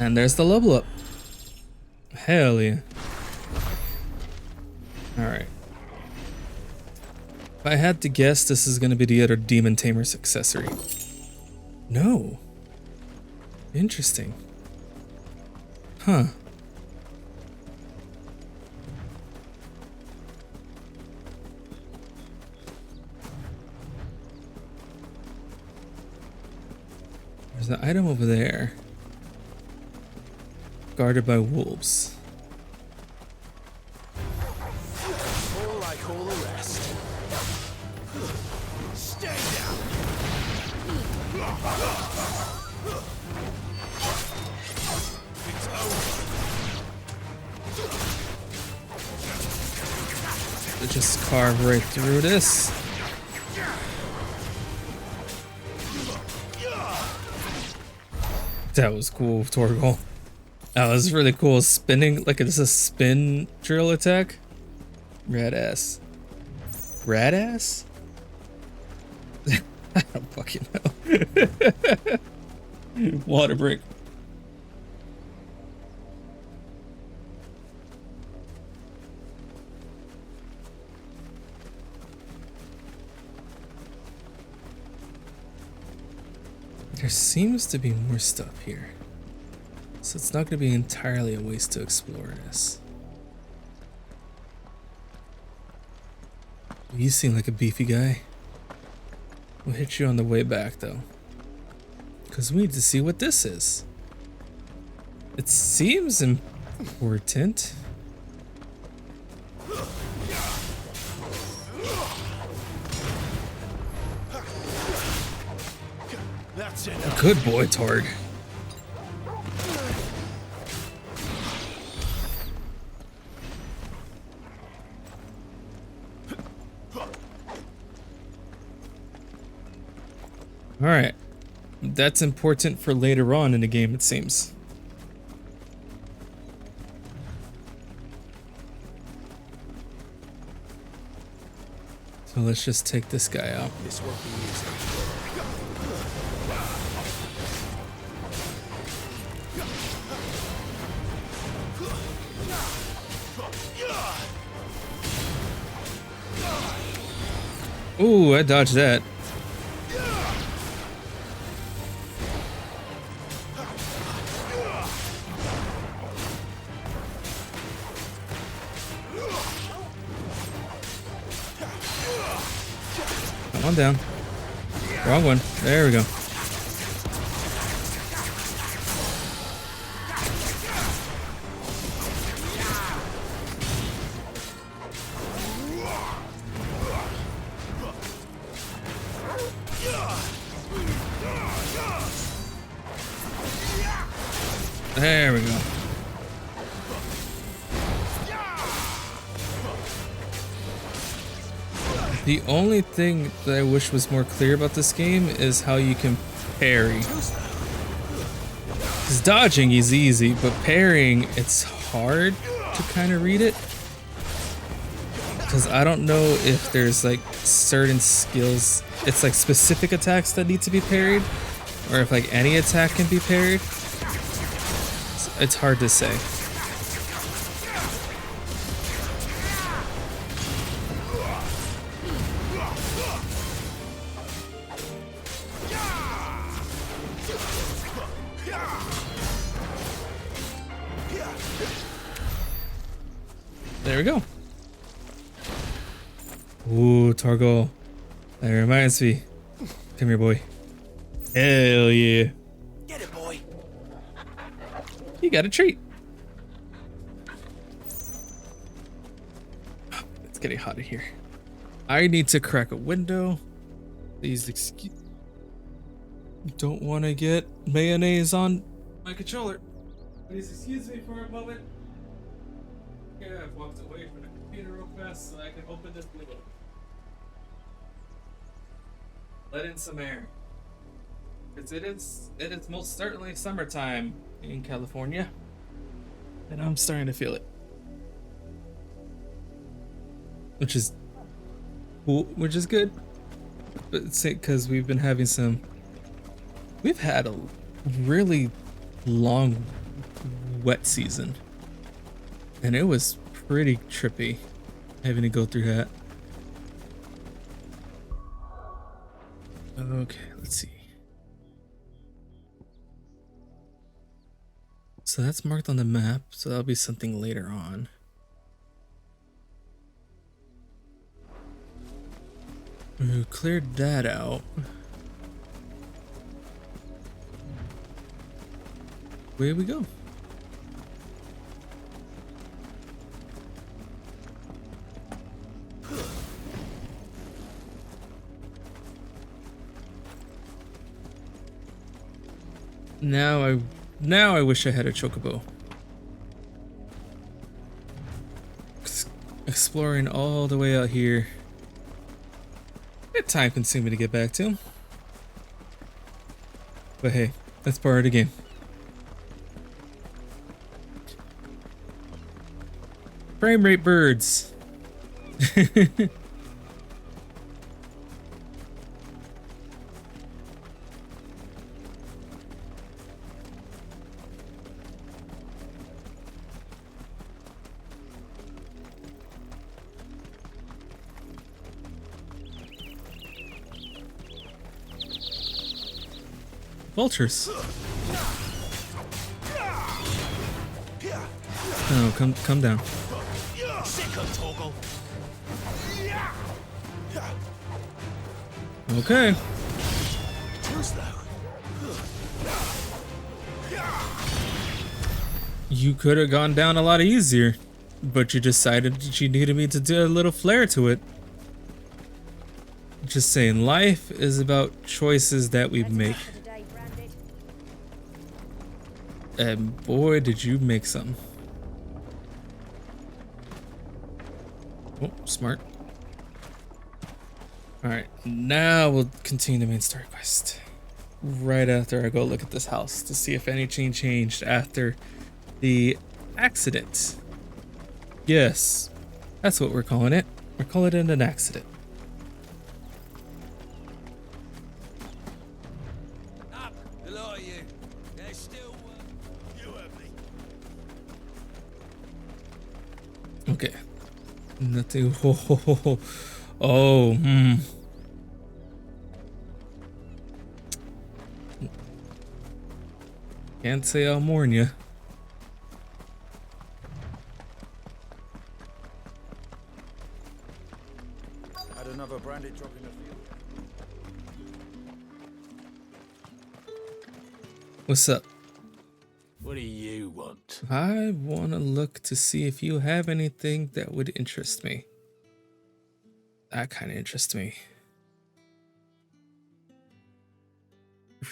And there's the level up. Hell yeah. Alright. If I had to guess, this is going to be the other Demon Tamer's accessory. No. Interesting. Huh. There's an item over there. Guarded by wolves. All I call the rest. Stay down. It's over. Let's just carve right through this. That was cool, Torgal. That was really cool. Spinning, like it's a spin drill attack. Rad ass. Rad ass? I don't fucking know. Water break. There seems to be more stuff here. So it's not going to be entirely a waste to explore this. You seem like a beefy guy. We'll hit you on the way back though. Because we need to see what this is. It seems important. That's it. Good boy, Torg. Alright. That's important for later on in the game, it seems. So let's just take this guy out. This won't be easy. Ooh, I dodged that. Come on down. Wrong one. There we go. There we go. The only thing that I wish was more clear about this game is how you can parry. Because dodging is easy, but parrying, it's hard to kind of read it. Because I don't know if there's like certain skills, it's like specific attacks that need to be parried, or if like any attack can be parried. It's hard to say. There we go. Ooh, Torgal. That reminds me. Come here, boy. Hell yeah. Get it, boy. You got a treat. It's getting hot in here. I need to crack a window. Please excuse. Don't want to get mayonnaise on my controller. Please excuse me for a moment. Yeah, I've walked away from the computer real fast so I can open this window. Let in some air. Because it is most certainly summertime in California. And I'm starting to feel it. Which is cool, which is good. But it's because we've had a really long wet season. And it was pretty trippy having to go through that. Okay, let's see. So that's marked on the map, so that'll be something later on. We cleared that out. Away we go. Now I wish I had a chocobo. Exploring all the way out here. It's time consuming to get back to. But hey, that's part of the game. Frame rate birds. Vultures. Oh, come down. Okay. You could have gone down a lot easier, but you decided that you needed me to do a little flair to it. Just saying, life is about choices that we make. And boy, did you make some. Oh, smart. Alright, now we'll continue the main story quest. Right after I go look at this house to see if anything changed after the accident. Yes, that's what we're calling it. We're calling it an accident. Up, the lot of you. There's still you and me. Okay. Nothing. Oh, Can't say I'll mourn you. Had another branded drop in the field. What's up? What do you want? I want to look to see if you have anything that would interest me. That kind of interests me.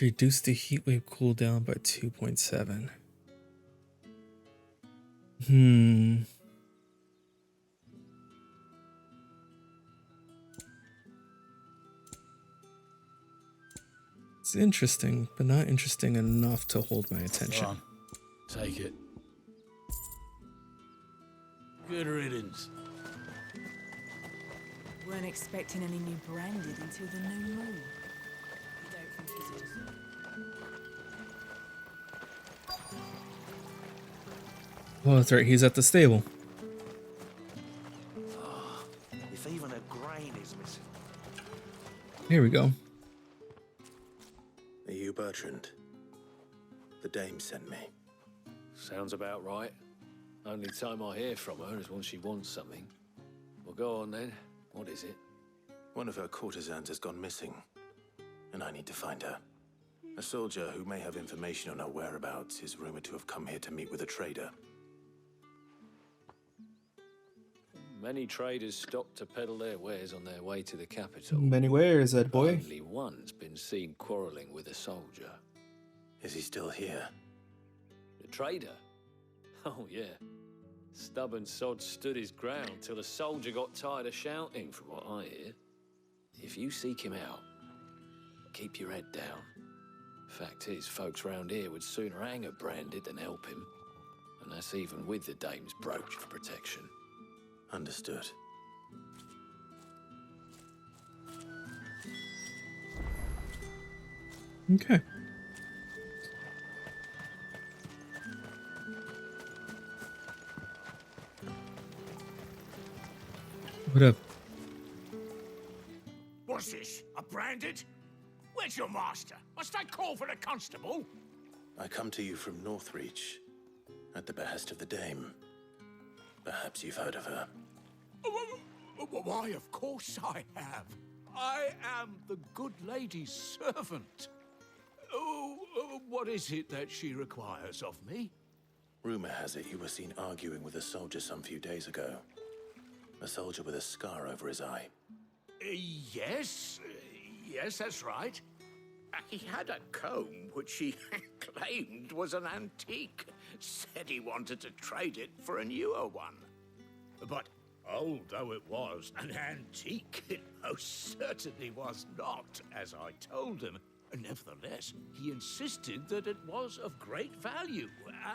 Reduce the heatwave cooldown by 2.7. It's interesting, but not interesting enough to hold my attention. Go on. Take it. Good riddance. Weren't expecting any new branded until the new moon. You don't think he's just... Oh, that's right. He's at the stable. If even a grain is missing. Here we go. Are you Bertrand? The dame sent me. Sounds about right. Only time I hear from her is when she wants something. Well, go on then. What is it? One of her courtesans has gone missing, and I need to find her. A soldier who may have information on her whereabouts is rumored to have come here to meet with a trader. Many traders stop to peddle their wares on their way to the capital. Many wares, that boy. Only one's been seen quarreling with a soldier. Is he still here? The trader? Oh, yeah. Stubborn sod stood his ground till the soldier got tired of shouting, from what I hear. If you seek him out, keep your head down. Fact is, folks round here would sooner hang a branded than help him. And that's even with the dame's brooch for protection. Understood. Okay. What up? What's this? A branded? Where's your master? Must I call for the constable? I come to you from Northreach, at the behest of the dame. Perhaps you've heard of her. Why, of course I have. I am the good lady's servant. What is it that she requires of me? Rumor has it you were seen arguing with a soldier some few days ago. A soldier with a scar over his eye. Yes, that's right. He had a comb which he claimed was an antique. Said he wanted to trade it for a newer one. But old though it was, an antique it most certainly was not, as I told him. Nevertheless, he insisted that it was of great value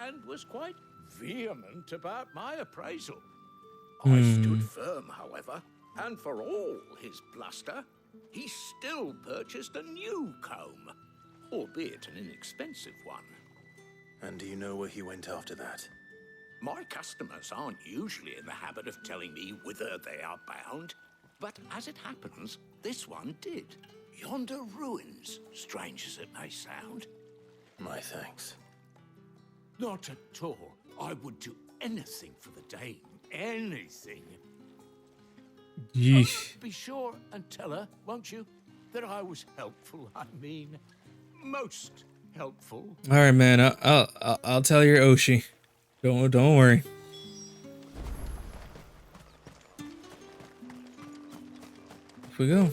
and was quite vehement about my appraisal. I stood firm, however, and for all his bluster, he still purchased a new comb, albeit an inexpensive one. And do you know where he went after that? My customers aren't usually in the habit of telling me whither they are bound, but as it happens, this one did. Yonder ruins, strange as it may sound. My thanks. Not at all. I would do anything for the dame. Anything. Yeesh. Be sure and tell her, won't you, that I was helpful. I mean, most helpful. All right, man. I'll tell your Oshi. Don't worry. Off we go.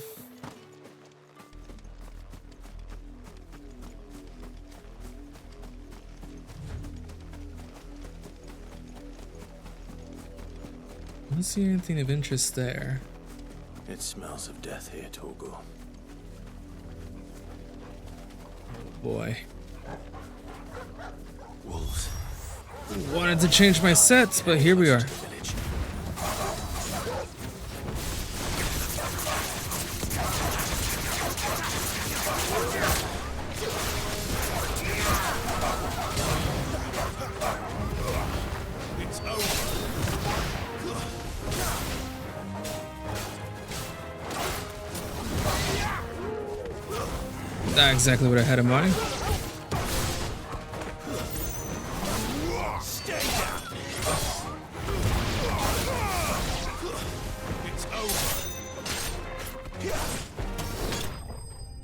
I don't see anything of interest there. It smells of death here, Torgal. Boy. Wolves. Wanted to change my sets, but here we are. It's over. Not exactly what I had in mind.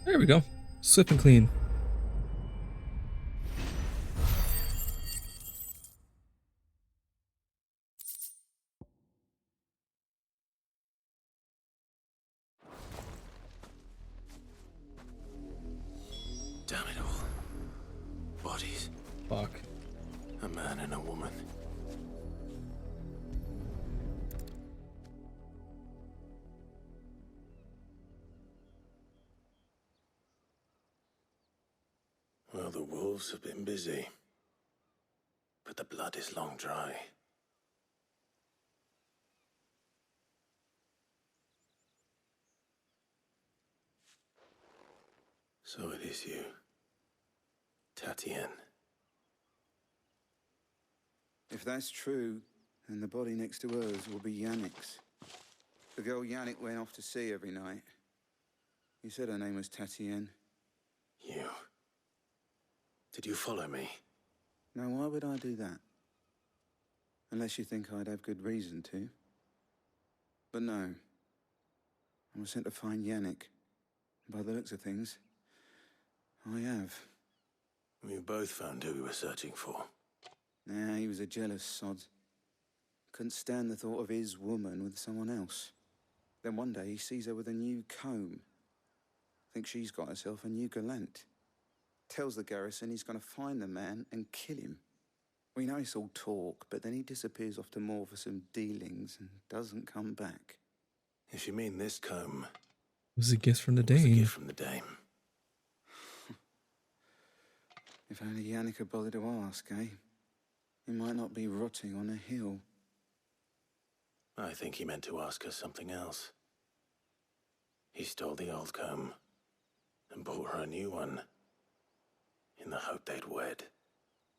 There we go. Swift and clean. Damn it all. Bodies. Fuck. A man and a woman. Well, the wolves have been busy. But the blood is long dry. So it is you, Tatienne. If that's true, then the body next to hers will be Yannick's. The girl Yannick went off to see every night. You said her name was Tatienne. You. Did you follow me? Now, why would I do that? Unless you think I'd have good reason to. But no. I was sent to find Yannick. By the looks of things, I have. We both found who we were searching for. Nah, he was a jealous sod. Couldn't stand the thought of his woman with someone else. Then one day he sees her with a new comb. Thinks she's got herself a new gallant. Tells the garrison he's going to find the man and kill him. We know it's all talk, but then he disappears off to Moor for some dealings and doesn't come back. If you mean this comb... It was a gift from the It was a dame. gift from the dame. If only Yannick had bothered to ask, eh? He might not be rotting on a hill. I think he meant to ask her something else. He stole the old comb and bought her a new one in the hope they'd wed.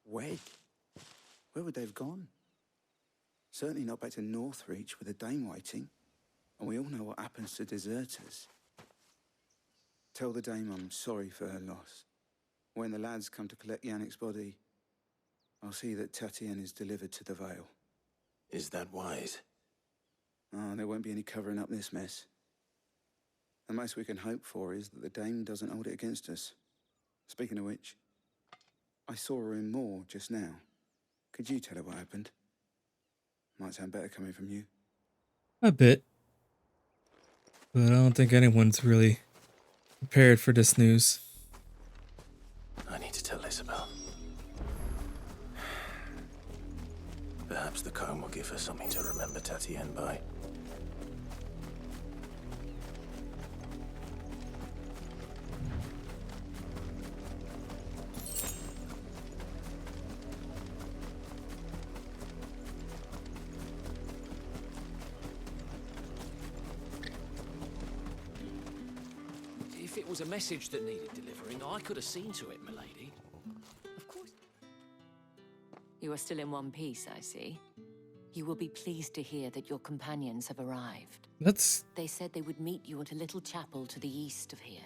Wed? Where would they have gone? Certainly not back to Northreach with a dame waiting. And we all know what happens to deserters. Tell the dame I'm sorry for her loss. When the lads come to collect Yannick's body, I'll see that Tatienne is delivered to the Vale. Is that wise? Ah, there won't be any covering up this mess. The most we can hope for is that the dame doesn't hold it against us. Speaking of which, I saw her in Moor just now. Could you tell her what happened? Might sound better coming from you. A bit. But I don't think anyone's really prepared for this news. I need to tell Isabel. Perhaps the comb will give her something to remember Tatienne by. If it was a message that needed delivering, I could have seen to it, milady. Of course. You are still in one piece, I see. You will be pleased to hear that your companions have arrived. They said they would meet you at a little chapel to the east of here.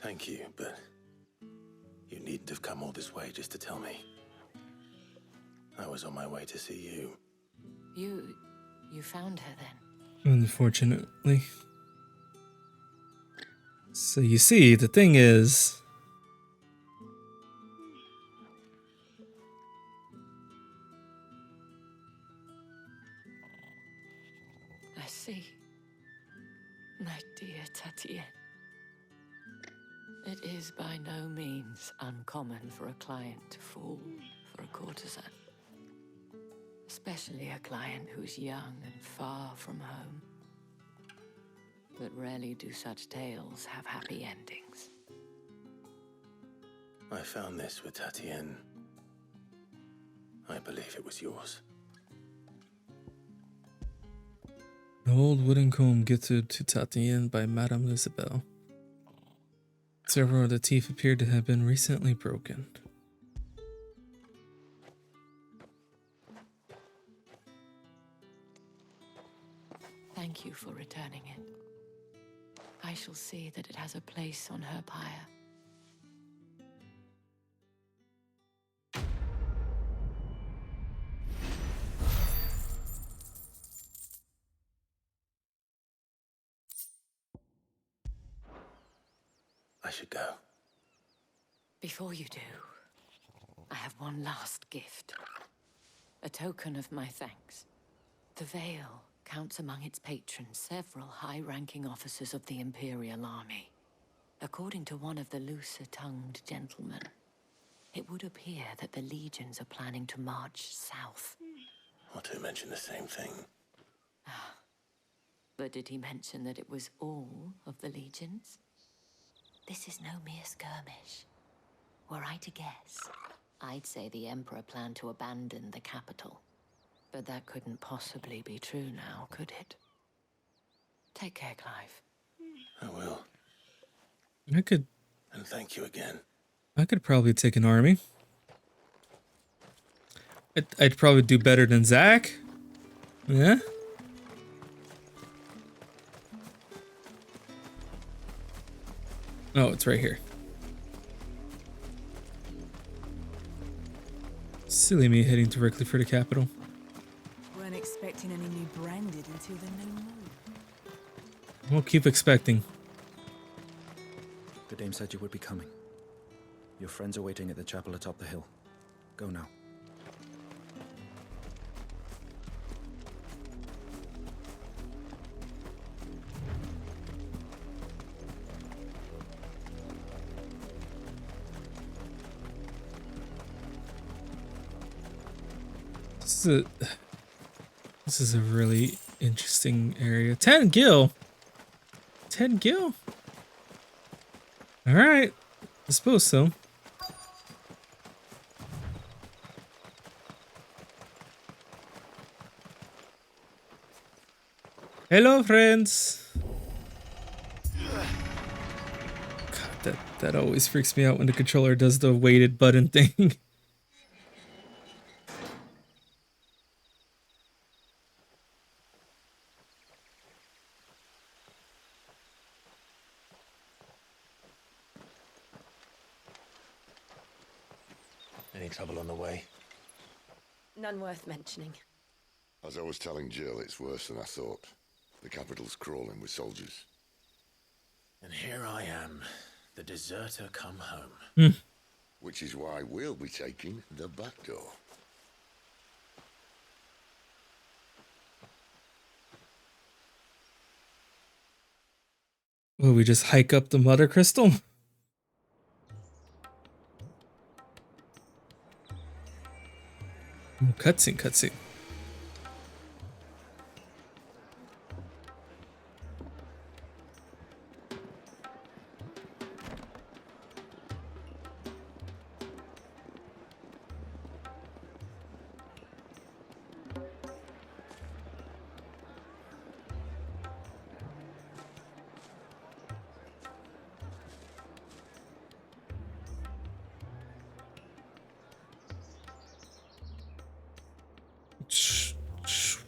Thank you, but you needn't have come all this way just to tell me. I was on my way to see you. You found her then? Unfortunately. So you see, the thing is... I see. My dear Tatienne. It is by no means uncommon for a client to fall for a courtesan. Especially a client who's young and far from home. But rarely do such tales have happy endings. I found this with Tatienne. I believe it was yours. An old wooden comb gifted to Tatienne by Madame Isabelle. Several of the teeth appeared to have been recently broken. Thank you for returning it. I shall see that it has a place on her pyre. I should go. Before you do, I have one last gift. A token of my thanks. The Veil counts among its patrons several high-ranking officers of the Imperial Army. According to one of the looser-tongued gentlemen, it would appear that the legions are planning to march south. Or to mention the same thing. But did he mention that it was all of the legions? This is no mere skirmish. Were I to guess, I'd say the Emperor planned to abandon the capital. But that couldn't possibly be true now, could it? Take care, Clive. I will. I could... And thank you again. I could probably take an army. I'd probably do better than Zach. Yeah? Oh, it's right here. Silly me heading directly for the capital. Weren't expecting any new branded until the new moon. We'll keep expecting. The dame said you would be coming. Your friends are waiting at the chapel atop the hill. Go now. This is a really interesting area. 10 gil. 10 gil. All right. I suppose so. Hello, friends. God, that always freaks me out when the controller does the weighted button thing. Any trouble on the way? None worth mentioning. As I was telling Jill, it's worse than I thought. The capital's crawling with soldiers. And here I am, the deserter come home. Which is why we'll be taking the back door. Will we just hike up the Mother Crystal? Oh, cutscene, cutscene.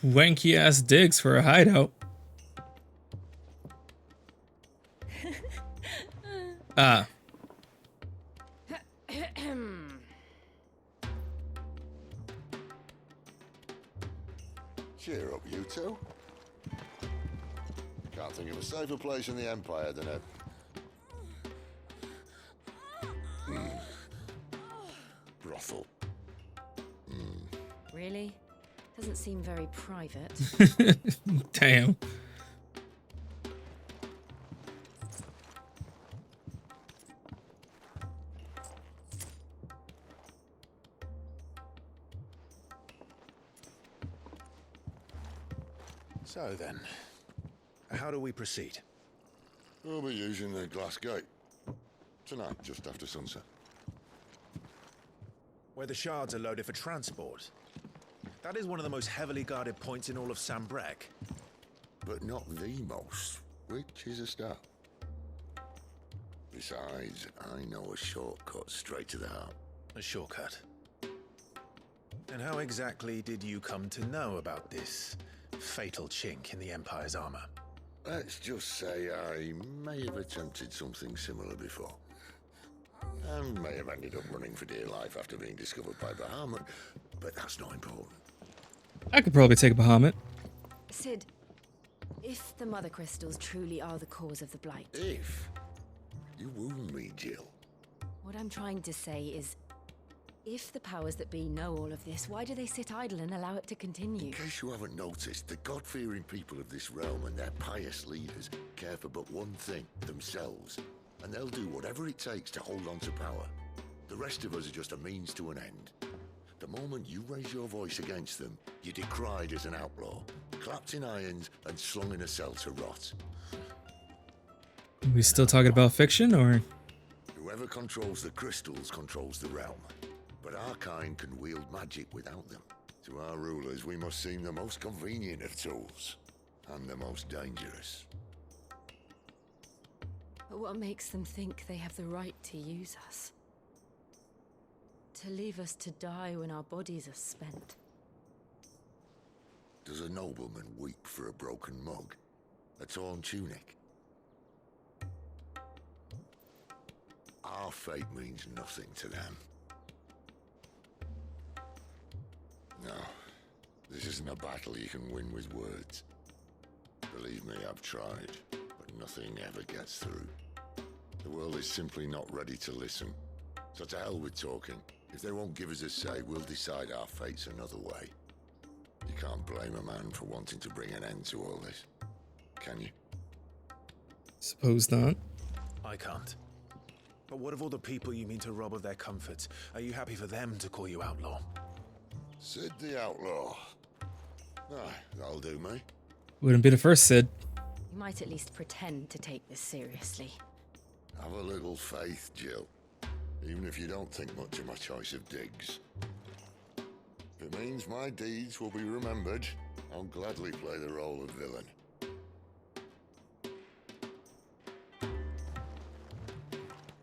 Wanky ass digs for a hideout. Ah. Cheer up, you two. Can't think of a safer place in the Empire than a... brothel. Really? Doesn't seem very private. Damn. So then, how do we proceed? We'll be using the glass gate. Tonight, just after sunset. Where the shards are loaded for transport. That is one of the most heavily guarded points in all of Sambrec. But not the most, which is a start. Besides, I know a shortcut straight to the heart. A shortcut. And how exactly did you come to know about this fatal chink in the Empire's armor? Let's just say I may have attempted something similar before. And may have ended up running for dear life after being discovered by Bahamut, but that's not important. I could probably take a Bahamut. Sid, if the Mother Crystals truly are the cause of the Blight... If? You wound me, Jill. What I'm trying to say is, if the powers that be know all of this, why do they sit idle and allow it to continue? In case you haven't noticed, the God-fearing people of this realm and their pious leaders care for but one thing, themselves. And they'll do whatever it takes to hold on to power. The rest of us are just a means to an end. The moment you raise your voice against them, you're decried as an outlaw, clapped in irons and slung in a cell to rot. Are we still talking about fiction, or...? Whoever controls the crystals controls the realm. But our kind can wield magic without them. To our rulers, we must seem the most convenient of tools, and the most dangerous. But what makes them think they have the right to use us? To leave us to die when our bodies are spent? Does a nobleman weep for a broken mug? A torn tunic? Our fate means nothing to them. No, this isn't a battle you can win with words. Believe me, I've tried, but nothing ever gets through. The world is simply not ready to listen. So to hell with talking. If they won't give us a say, we'll decide our fates another way. You can't blame a man for wanting to bring an end to all this, can you? Suppose not. I can't. But what of all the people you mean to rob of their comforts? Are you happy for them to call you outlaw? Sid the Outlaw. Ah, that'll do me. Wouldn't be the first, Sid. You might at least pretend to take this seriously. Have a little faith, Jill. Even if you don't think much of my choice of digs. If it means my deeds will be remembered, I'll gladly play the role of villain.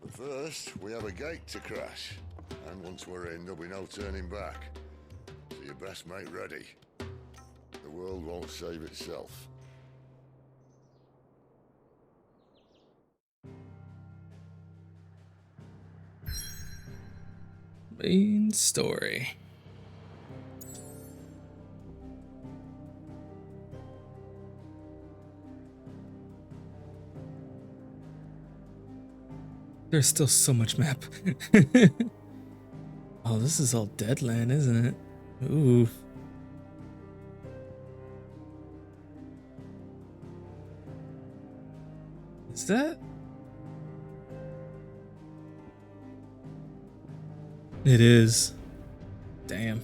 But first, we have a gate to crash. And once we're in, there'll be no turning back. So you best make ready. The world won't save itself. Main story. There's still so much map. Oh, this is all Deadland, isn't it? Ooh. Is that? It is. Damn.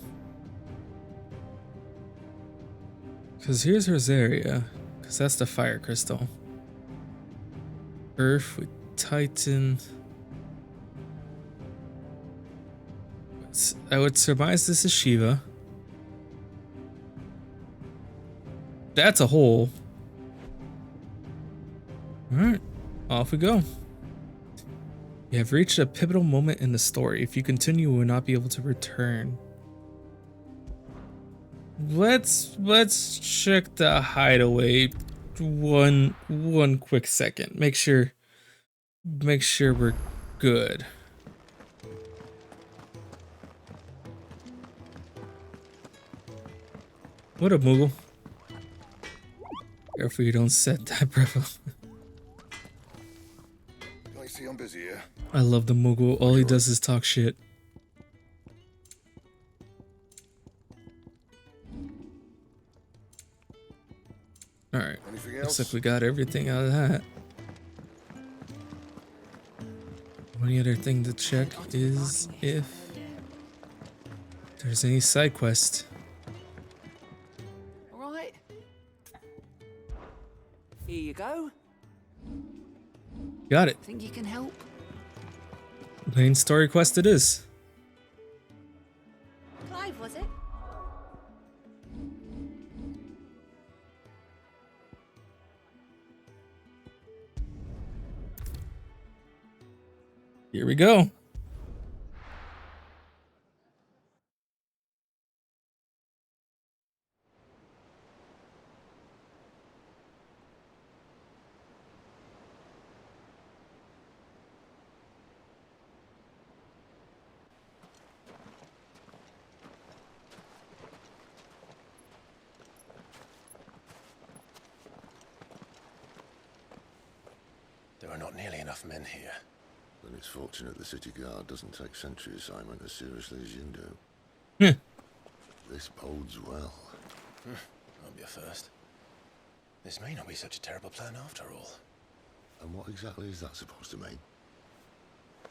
Because here's Rosaria. Because that's the fire crystal. Earth with Titan. I would surmise this is Shiva. That's a hole. Alright, off we go. You have reached a pivotal moment in the story. If you continue, you will not be able to return. Let's check the hideaway one quick second. Make sure we're good. What up, Moogle? Careful you don't set that profile. I see I'm busy here. I love the Moogle. All he does is talk shit. Alright. Anything Looks else? like we got everything out of that. Only other thing to check is if there's any side quest. All right. Here you go. Got it. Think you can help? Main story quest it is. Clive, was it? Here we go. There are not nearly enough men here. Then it's fortunate the city guard doesn't take sentry assignment as seriously as you do. Yeah. This bodes well. Won't be a first. This may not be such a terrible plan after all. And what exactly is that supposed to mean?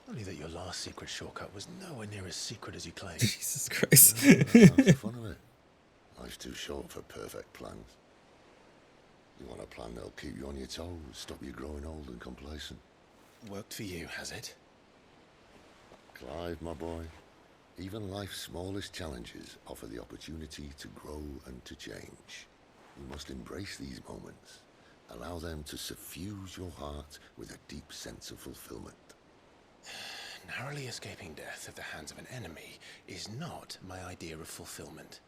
Only that your last secret shortcut was nowhere near as secret as you claimed. Jesus Christ. That's the fun of it. Life's too short for perfect plans. You want a plan that'll keep you on your toes, stop you growing old and complacent. Worked for you, has it? Clive, my boy, even life's smallest challenges offer the opportunity to grow and to change. You must embrace these moments. Allow them to suffuse your heart with a deep sense of fulfillment. Narrowly escaping death at the hands of an enemy is not my idea of fulfillment.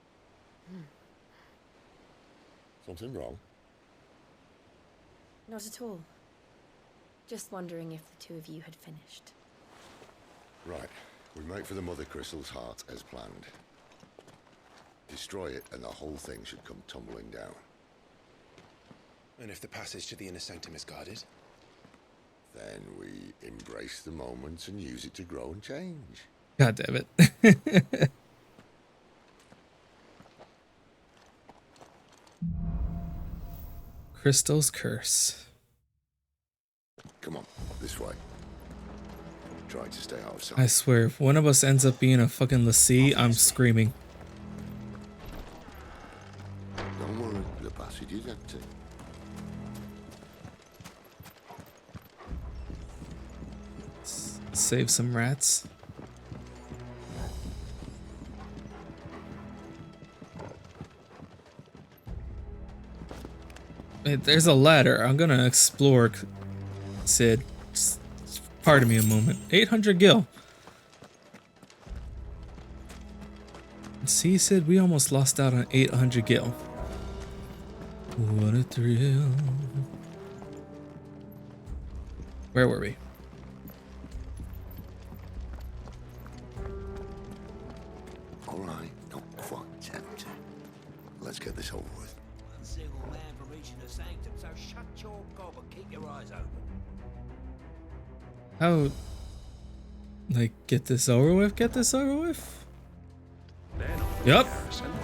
Something wrong? Not at all. Just wondering if the two of you had finished. Right. We make for the Mother Crystal's heart as planned. Destroy it and the whole thing should come tumbling down. And if the passage to the inner sanctum is guarded? Then we embrace the moment and use it to grow and change. God damn it. Crystal's Curse. Come on, this way. Try to stay out of sight. I swear, if one of us ends up being a fucking lassie, I'm screaming. Don't worry, the passage is empty. Save some rats. Wait, there's a ladder. I'm gonna explore, Sid. Just pardon me a moment. 800 gil. See, Sid, we almost lost out on 800 gil. What a thrill. Where were we? All right, not quite tempting. Let's get this over with. One single man for reaching the sanctum, so shut your gob and keep your eyes open. How, like, get this over with? Get this over with? Yup.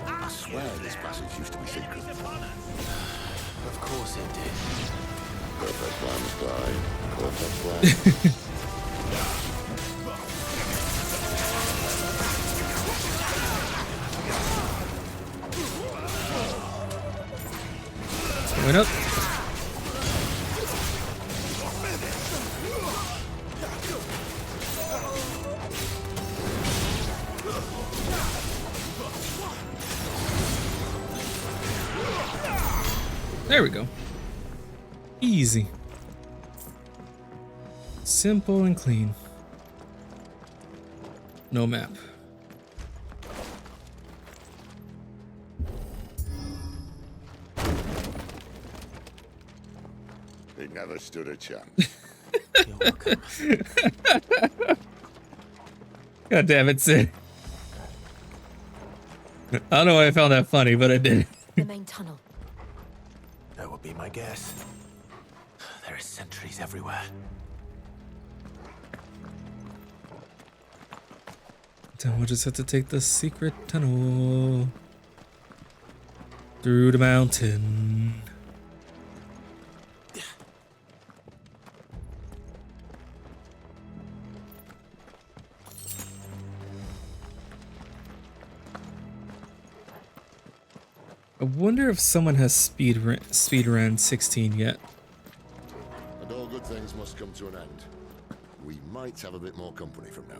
I swear this passage used to be secret. Of course it did. Perfect plans, Clive. Perfect plans. Going up. There we go. Easy. Simple and clean. No map. He never stood a chance. God damn it, Sid. I don't know why I found that funny, but I did. The main tunnel. That would be my guess. There are sentries everywhere. Then we'll just have to take the secret tunnel through the mountain. I wonder if someone has speedrun 16 yet. And all good things must come to an end. We might have a bit more company from now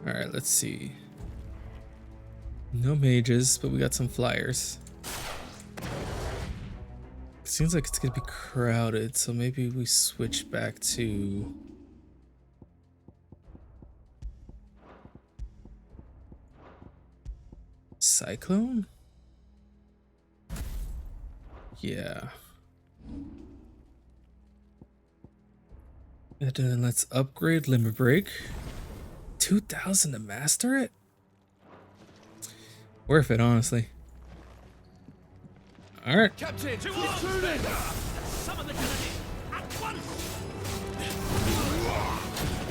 on. Alright, let's see. No mages, but we got some flyers. Seems like it's gonna be crowded, so maybe we switch back to Cyclone? Yeah. And then let's upgrade Limit Break. 2,000 to master it? Worth it, honestly. Alright. Captain, summon the Kennedy at once.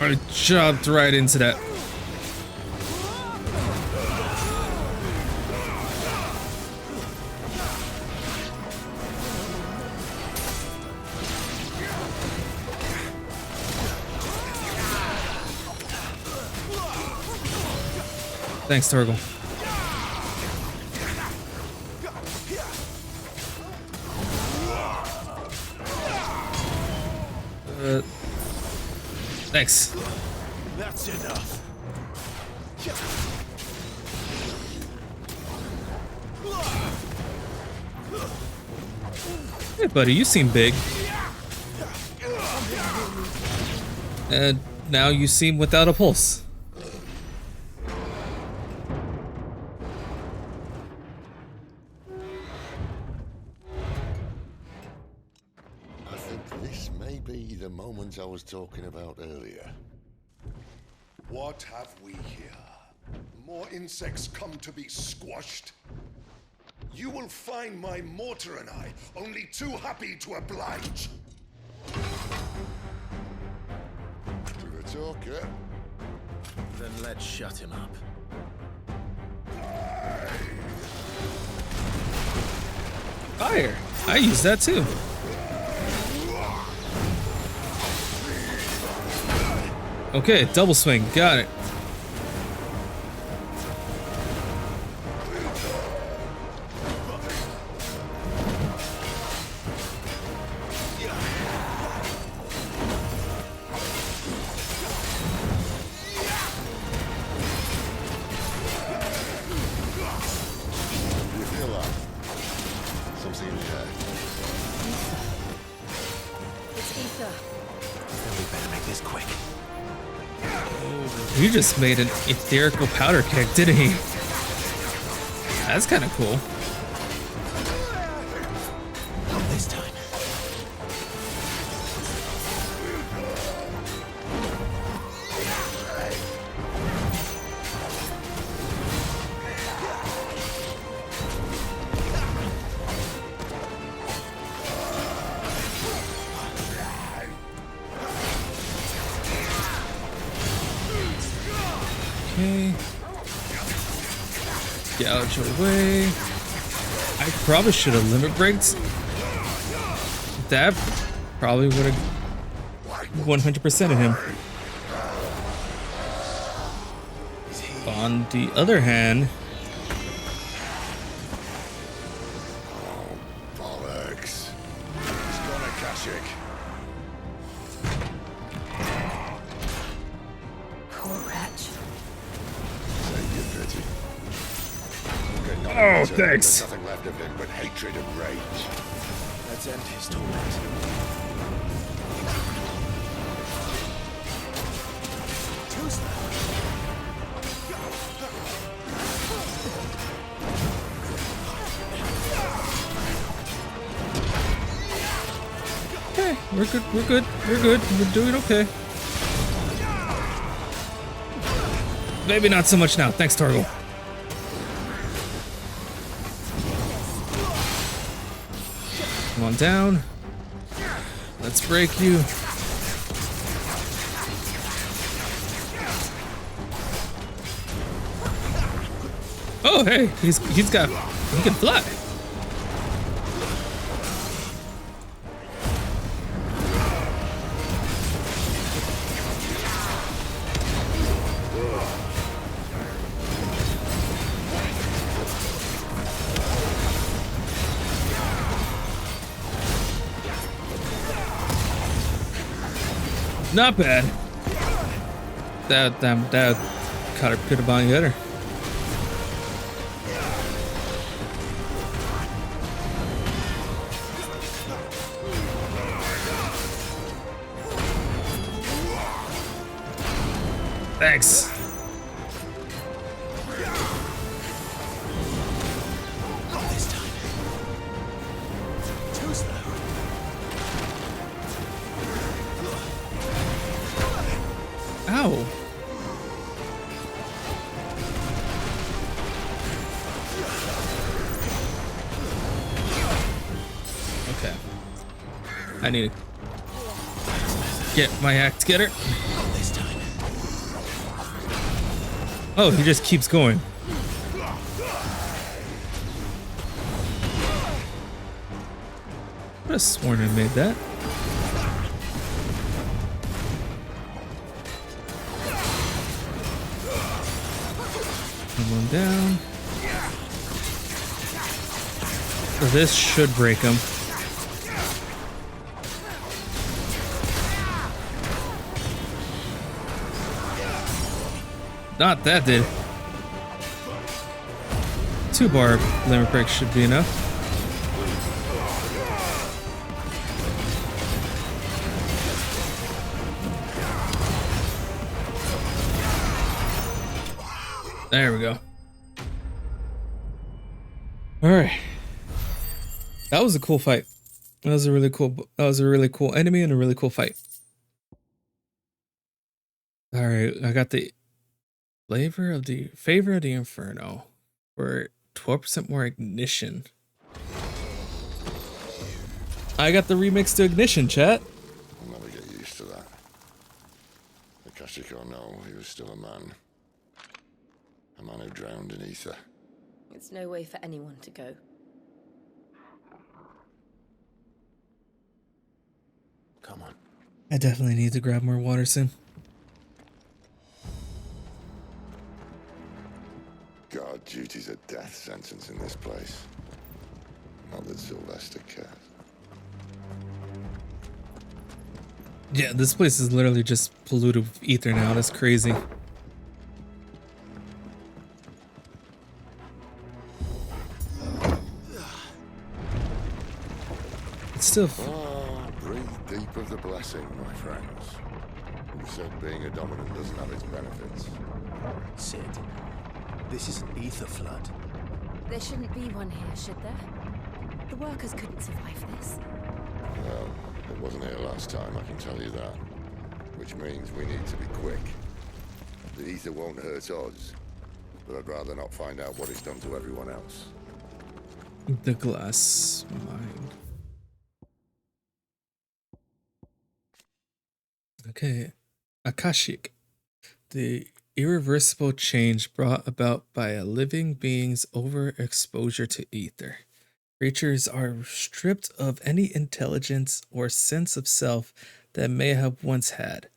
I jumped right into that. Thanks, Torgal. Thanks. That's enough. Hey, buddy, you seem big. And now you seem without a pulse. I think this may be the moment I was talking about earlier. What have we here? More insects come to be squashed? You will find my mortar and I only too happy to oblige. We've a talker. Then let's shut him up. Fire! I use that too. Okay, double swing, got it. You feel that? Something in the air. It's ether. Then we better make this quick. You just made an etherical powder keg, didn't he? That's kind of cool. Not this time. Okay. Gouge away. I probably should have limit braked. That probably would have 100%ed him. On the other hand, Bollocks. He's gonna Kashyyyk. Poor wretch. Save your pity. Okay, not Oh, into it. thanks. There's nothing left of him but hatred and rage. Let's end his torment. Too slow. okay, we're good, we're good, we're good, we're doing okay. Maybe not so much now. Thanks, Torgal. Come on down. Let's break you. Oh, hey, he can fly. Not bad. That caught her pit about better. Thanks. Not this time. Too slow. Ow. Okay. I need to get my act together. Not this time. Oh, he just keeps going. I could have sworn I made that. Come on down. So this should break him. Not that did. 2 barb limit break should be enough. There we go. All right. That was a cool fight. That was a really cool enemy and a really cool fight. All right, I got the favor of the Inferno for 12% more ignition. I got the remix to ignition, chat. I'll never get used to that. Akashic or no, he was still a man. A man who drowned in ether. It's no way for anyone to go. Come on. I definitely need to grab more water soon. Guard duty's a death sentence in this place. Not that Sylvester cares. Yeah, this place is literally just polluted with ether now. That's crazy. It's still. Breathe deep of the blessing, my friends. Who said being a dominant doesn't have its benefits? Sid, this is an ether flood. There shouldn't be one here, should there? The workers couldn't survive this. Well, it wasn't here last time, I can tell you that. Which means we need to be quick. The ether won't hurt us, but I'd rather not find out what it's done to everyone else. The glass mine. Okay, Akashic. The irreversible change brought about by a living being's overexposure to ether. Creatures are stripped of any intelligence or sense of self that may have once had,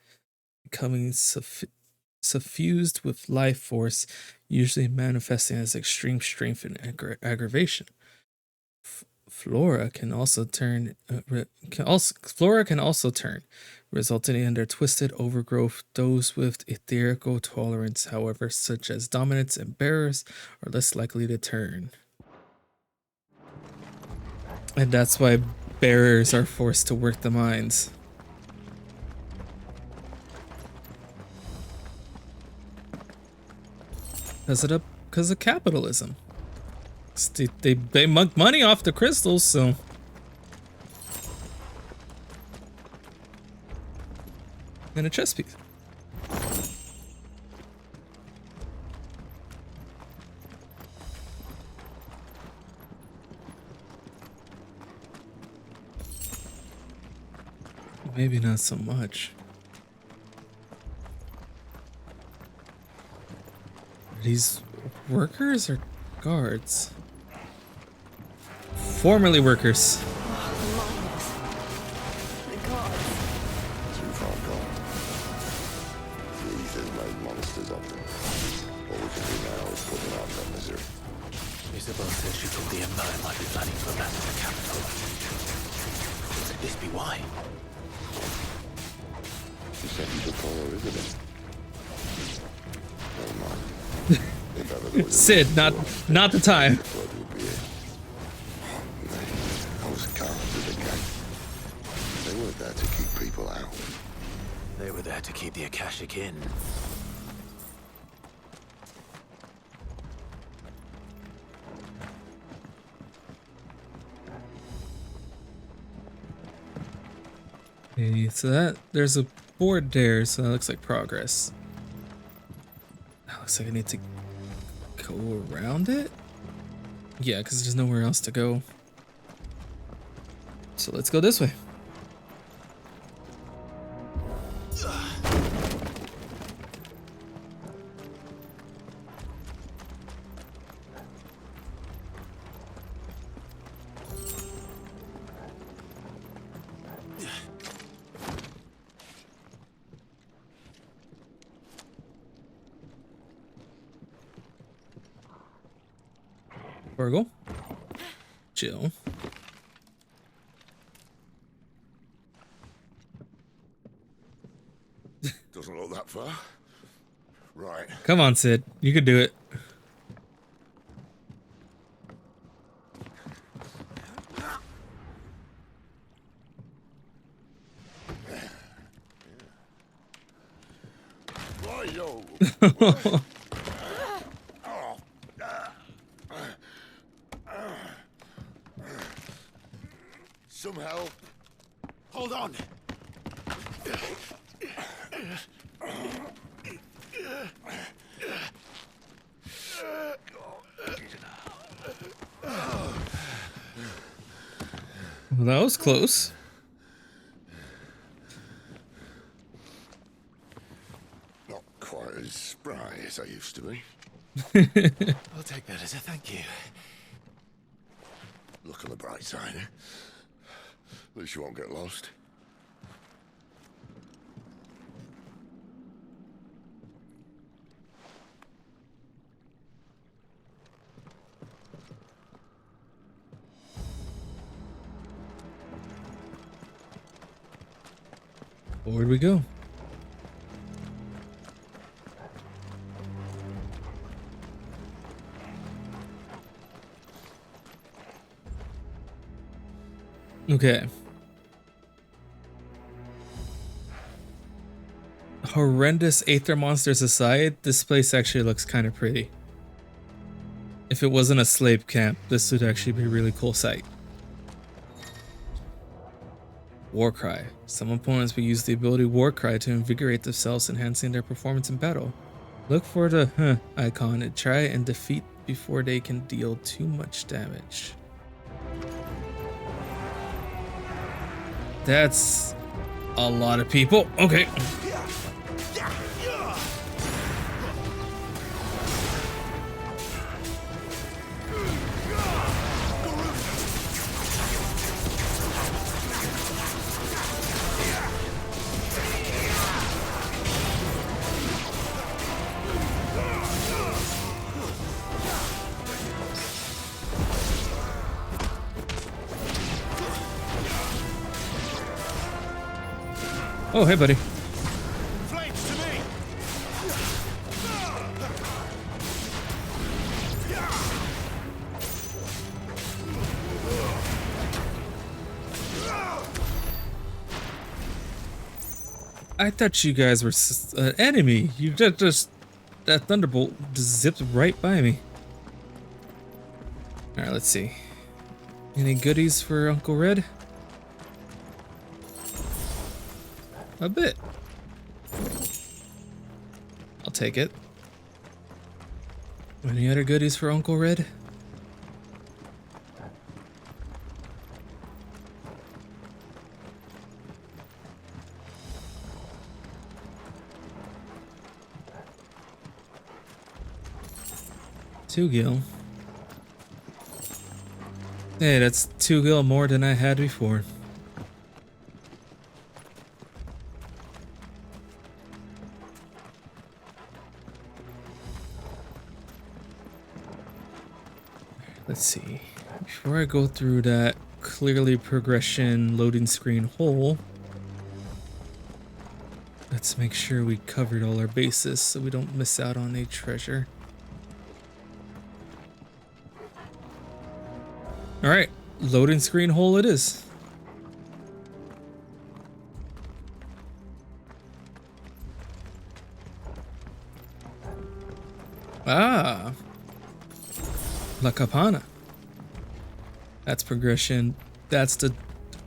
becoming suffused with life force, usually manifesting as extreme strength and aggravation. Flora can also turn, resulting in their twisted overgrowth. Those with etherical tolerance, however, such as dominants and bearers, are less likely to turn. And that's why bearers are forced to work the mines. Because of capitalism. They make money off the crystals, so. And a chess piece. Maybe not so much. Are these workers or guards? Formerly workers. Too far gone. The ether's made monsters of them. All we can do now is put them out of their misery. Isabel said she thought the Empire might be planning to abandon the capital. Could this be why? She second before, isn't it? Never mind. If ever there was a Sid, not the time. the flood would be it. Those guards at the gate. They weren't there to keep people out. They were there to keep the Akashic in. Okay, so there's a board there, so that looks like progress. That looks like I need to go around it? Yeah, because there's nowhere else to go. So let's go this way. Virgil. Chill. Doesn't look that far. Right. Come on, Sid. You can do it. Some help. Hold on. Well, that was close. Not quite as spry as I used to be. I'll take that as a thank you. Look on the bright side, eh? At least you won't get lost. Where'd we go? Okay. Horrendous aether monsters aside, this place actually looks kind of pretty. If it wasn't a slave camp, this would actually be a really cool sight. Warcry. Some opponents will use the ability Warcry to invigorate themselves, enhancing their performance in battle. Look for the icon and try and defeat before they can deal too much damage. That's a lot of people. Okay. Oh, hey, buddy. Flames to me. I thought you guys were an enemy. You just that thunderbolt just zipped right by me. All right, let's see. Any goodies for Uncle Red? A bit. I'll take it. Any other goodies for Uncle Red? Two gil. Hey, that's 2 gil more than I had before. Let's see. Before I go through that clearly progression loading screen hole, Let's make sure we covered all our bases so we don't miss out on a treasure. All right, loading screen hole it is. Ah, La Capana. That's progression. That's the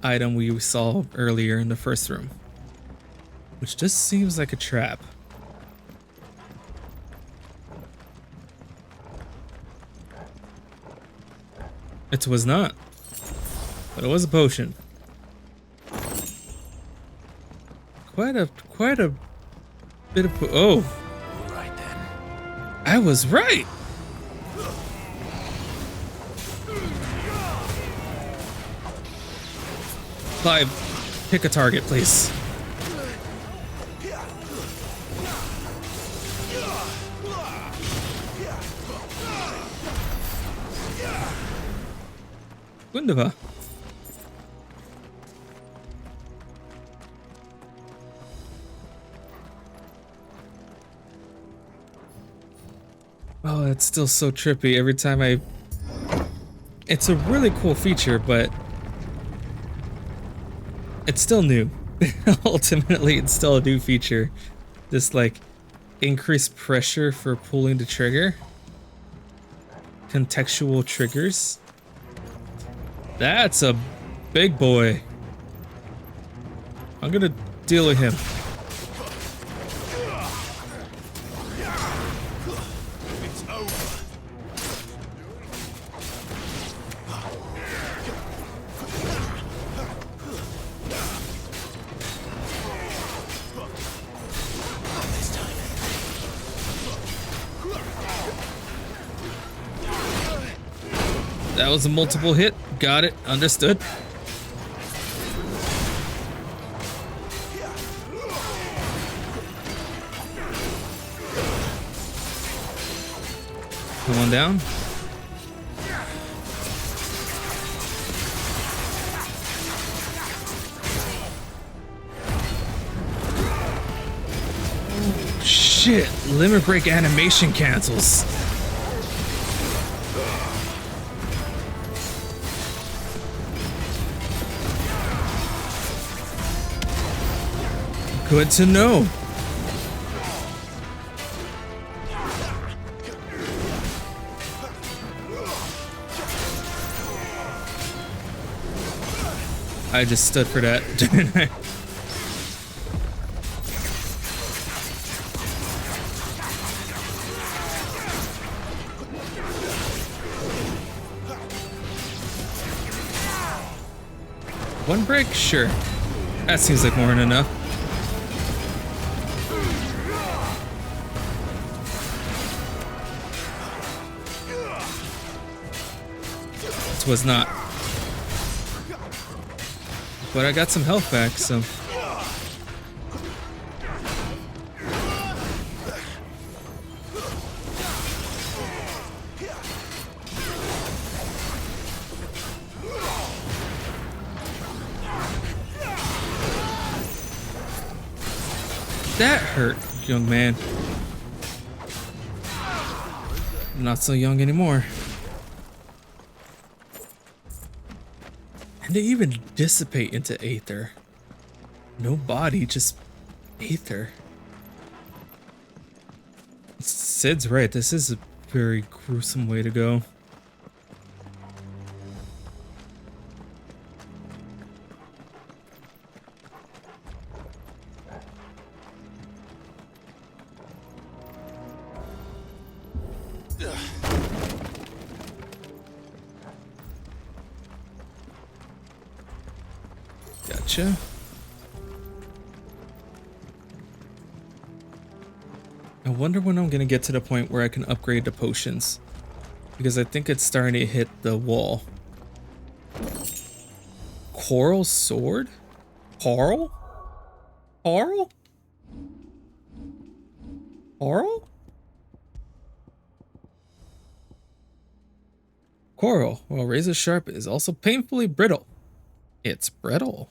item we saw earlier in the first room, which just seems like a trap. It was not, but it was a potion. Quite a bit of oh. All right then. I was right. Clive, pick a target, please. Wunderbar. Oh, it's still so trippy every time I... It's a really cool feature, but it's still new. Ultimately, it's still a new feature. This, like, increased pressure for pulling the trigger. Contextual triggers. That's a big boy. I'm gonna deal with him. It's over. That was a multiple hit. Got it. Understood. Come on down. Shit. Limit break animation cancels. Good to know. I just stood for that, didn't I? One break? Sure. That seems like more than enough. This was not. But I got some health back, so. That hurt, young man. Not so young anymore. And they even dissipate into aether. No body, just aether. Sid's right, this is a very gruesome way to go. Gotcha. I wonder when I'm gonna get to the point where I can upgrade the potions, because I think it's starting to hit the wall. Coral sword? Coral? Coral? Coral? Coral, while razor sharp, is also painfully brittle. It's brittle.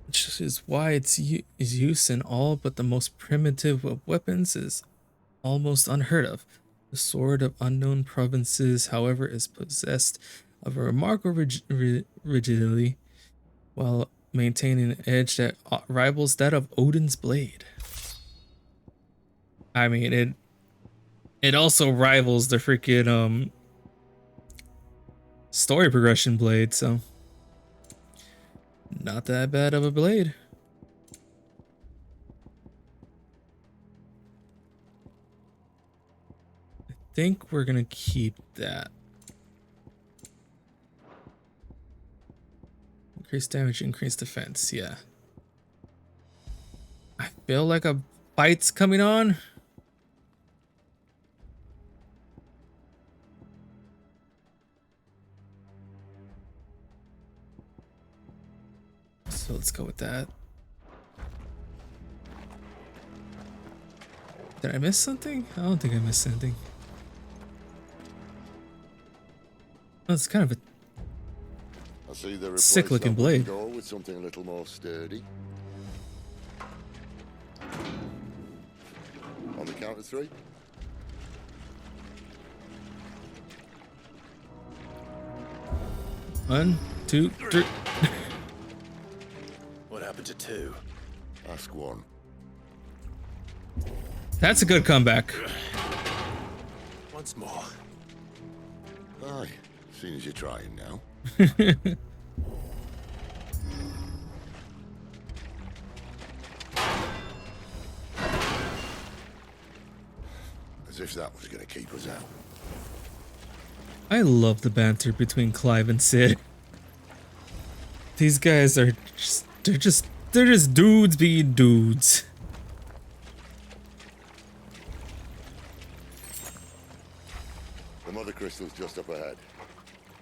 which is why its use in all but the most primitive of weapons is almost unheard of. The Sword of Unknown Provinces, however, is possessed of a remarkable rigidity while maintaining an edge that rivals that of Odin's blade. I mean, it also rivals the freaking story progression blade, so not that bad of a blade. I think we're gonna keep that. Increase damage, increase defense, yeah. I feel like a fight's coming on. So let's go with that. Did I miss something? I don't think I missed anything. Well, it's kind of I see they a sick looking blade. Door with something a little more sturdy. On the count of 3. One, 2, 3. What happened to 2? Ask 1. That's a good comeback. Once more. Aye, seeing as you're trying now. As if that was going to keep us out. I love the banter between Clive and Sid. These guys are just, they're just dudes being dudes. The mother crystal's just up ahead.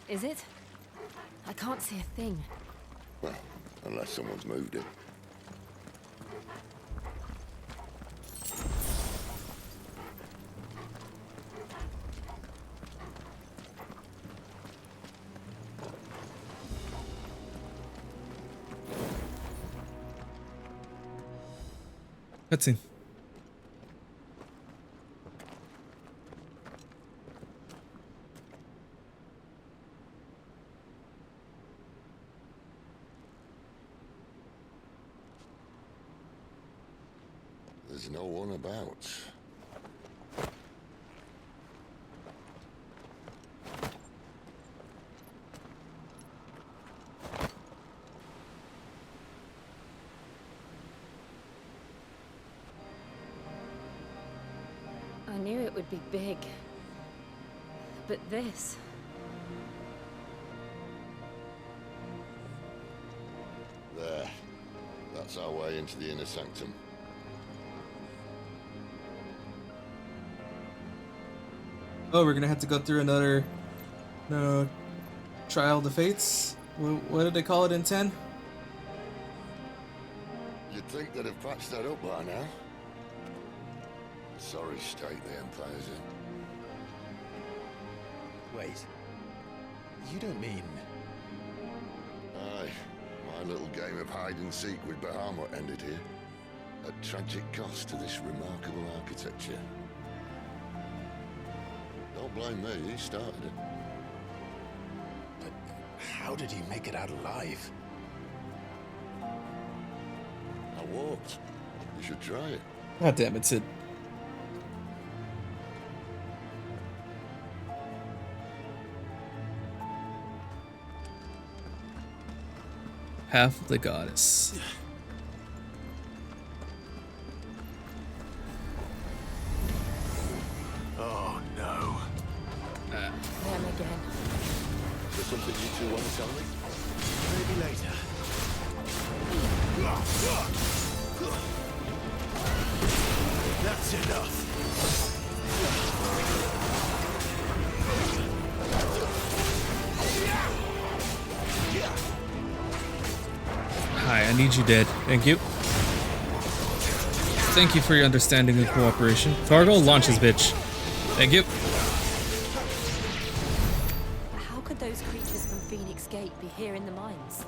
Is it? I can't see a thing. Well, unless someone's moved it. Cutscene. There's no one about. I knew it would be big. But this... There. That's our way into the inner sanctum. Oh, we're gonna have to go through another trial of the fates. What did they call it in 10? You'd think they'd have patched that up by now. Sorry state the Empire's in. Wait. You don't mean... Aye. My little game of hide-and-seek with Bahamut ended here. At tragic cost to this remarkable architecture. Don't blame me, he started it. But how did he make it out alive? I walked. You should try it. God damn it, Sid. Half of the goddess. Oh no. Them again. Is there something you two want to tell me? Maybe later. That's enough. Hi, I need you dead. Thank you. Thank you for your understanding and cooperation. Targo, launch his bitch. Thank you. How could those creatures from Phoenix Gate be here in the mines?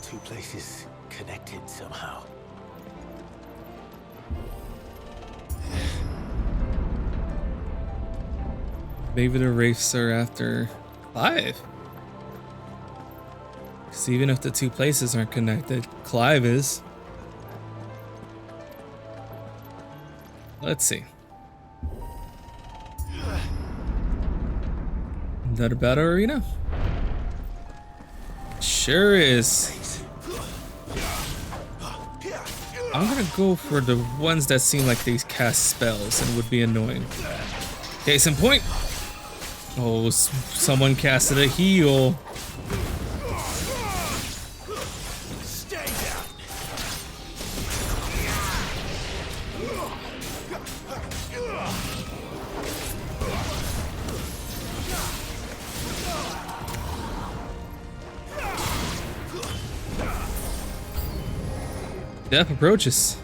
Two places connected somehow. Maybe the Wraiths are after Clive. Because even if the two places aren't connected, Clive is. Let's see. Is that a battle arena? Sure is. I'm gonna go for the ones that seem like they cast spells and would be annoying. Case in point. Oh, someone casted a heal. Stay down. Death approaches.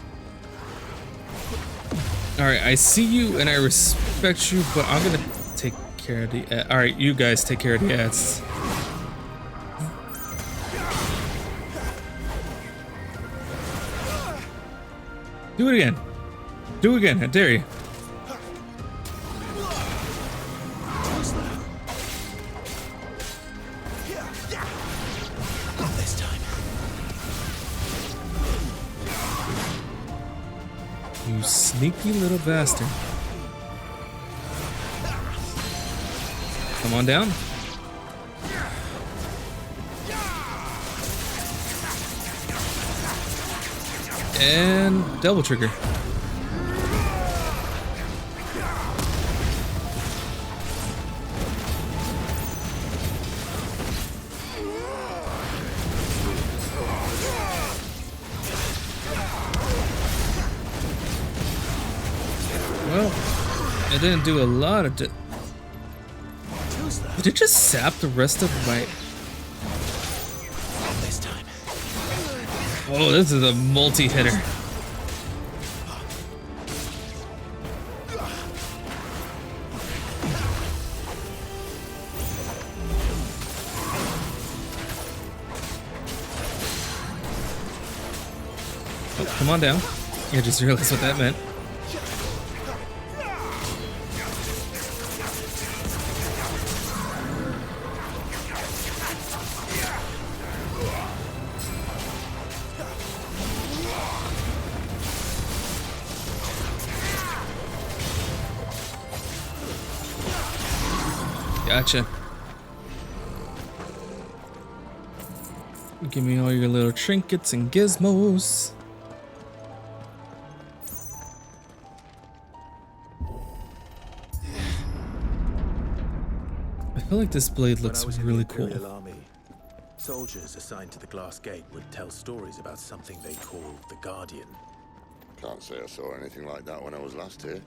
Alright, I see you and I respect you, but I'm gonna take care of the... Alright, you guys take care of the ads. Do it again. Do it again, I dare you. Not this time. You sneaky little bastard. Come on down. And double trigger. Well, it didn't do a lot of... Did it just sap the rest of my... This time. Oh, this is a multi-hitter. Oh, come on down. I just realized what that meant. Gotcha. Give me all your little trinkets and gizmos. I feel like this blade looks really cool. Army, soldiers assigned to the glass gate would tell stories about something they called the Guardian. Can't say I saw anything like that when I was last here.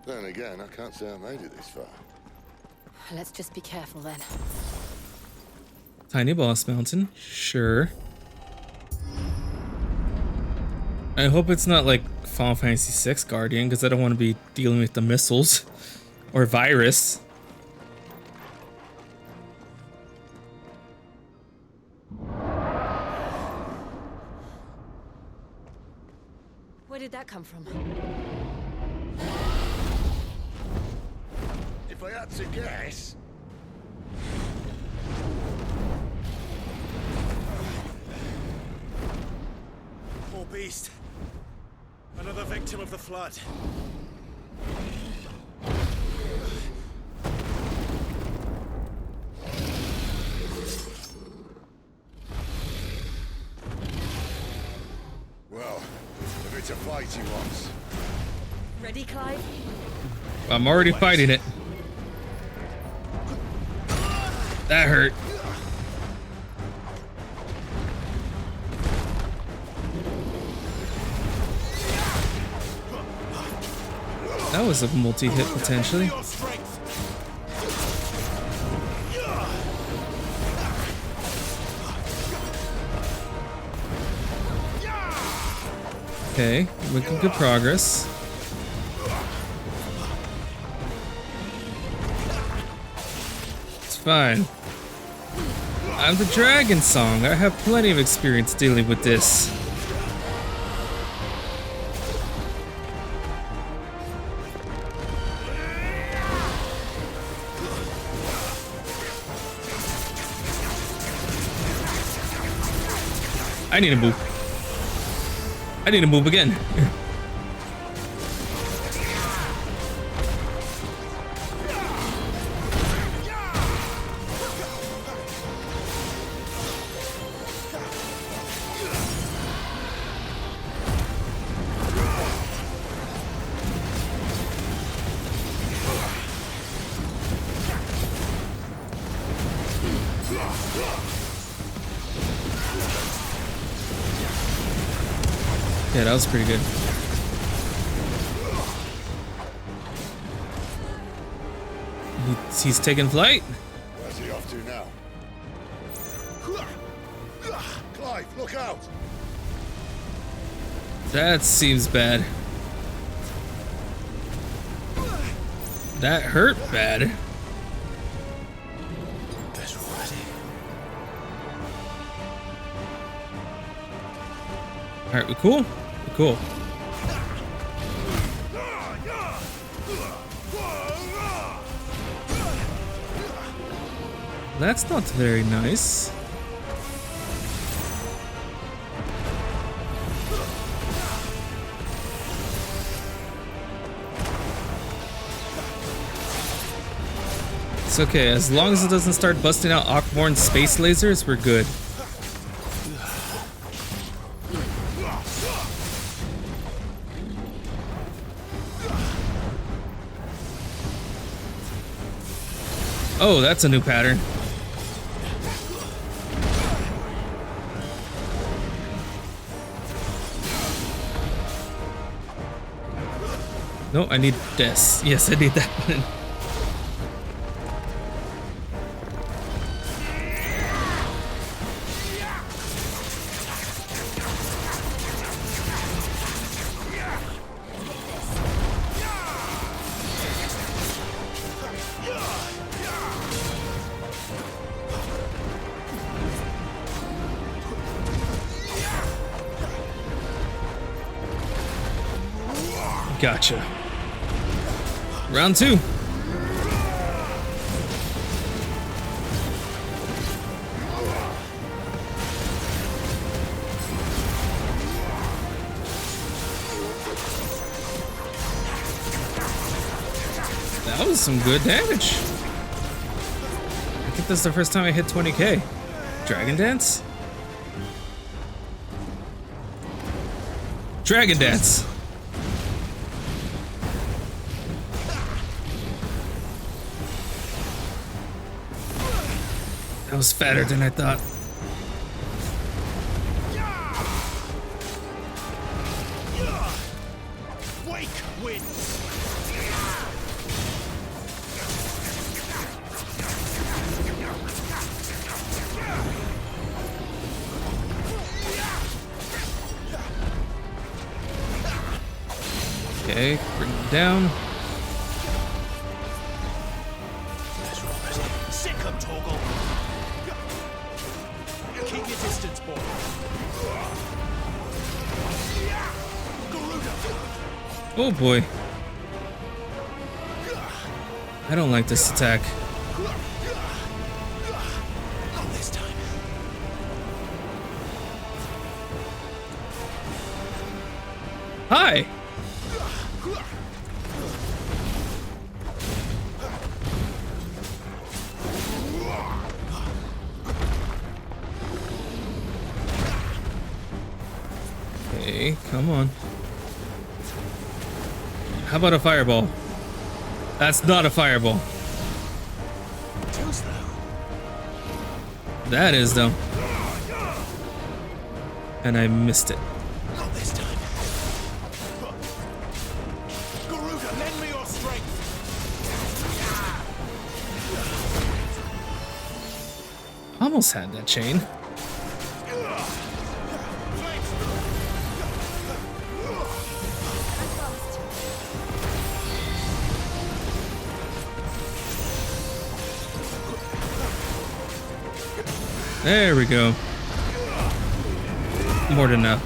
Then again, I can't say I made it this far. Let's just be careful then. Tiny boss mountain, sure. I hope it's not like Final Fantasy VI Guardian, because I don't want to be dealing with the missiles or virus. Where did that come from? If I had to guess... Poor beast. Another victim of the flood. Well, if it's a fight he wants. Ready, Clive? I'm already fighting it. That hurt. That was a multi-hit potentially. Okay, making good progress. It's fine. I'm the Dragon Song. I have plenty of experience dealing with this. I need to move. I need to move again. Yeah, that was pretty good. He's taking flight. Where's he off to now? Clive, look out! That seems bad. That hurt bad. Alright, we cool? We cool. That's not very nice. It's okay, as long as it doesn't start busting out Ockborn space lasers, we're good. Oh, that's a new pattern. No, I need this. Yes, I need that button. Gotcha. Round two. That was some good damage. I think that's the first time I hit 20k. Dragon Dance? Dragon Dance! That was fatter than I thought. Wake wins. Okay, bring it down. Sick 'em, Torgal. Keep your distance, boy. Oh boy. I don't like this attack. Not this time. Hi! Okay, come on. How about a fireball? That's not a fireball. Too slow. That is though. And I missed it. Not this time. Garuda, lend me your strength. Almost had that chain. There we go. More than enough.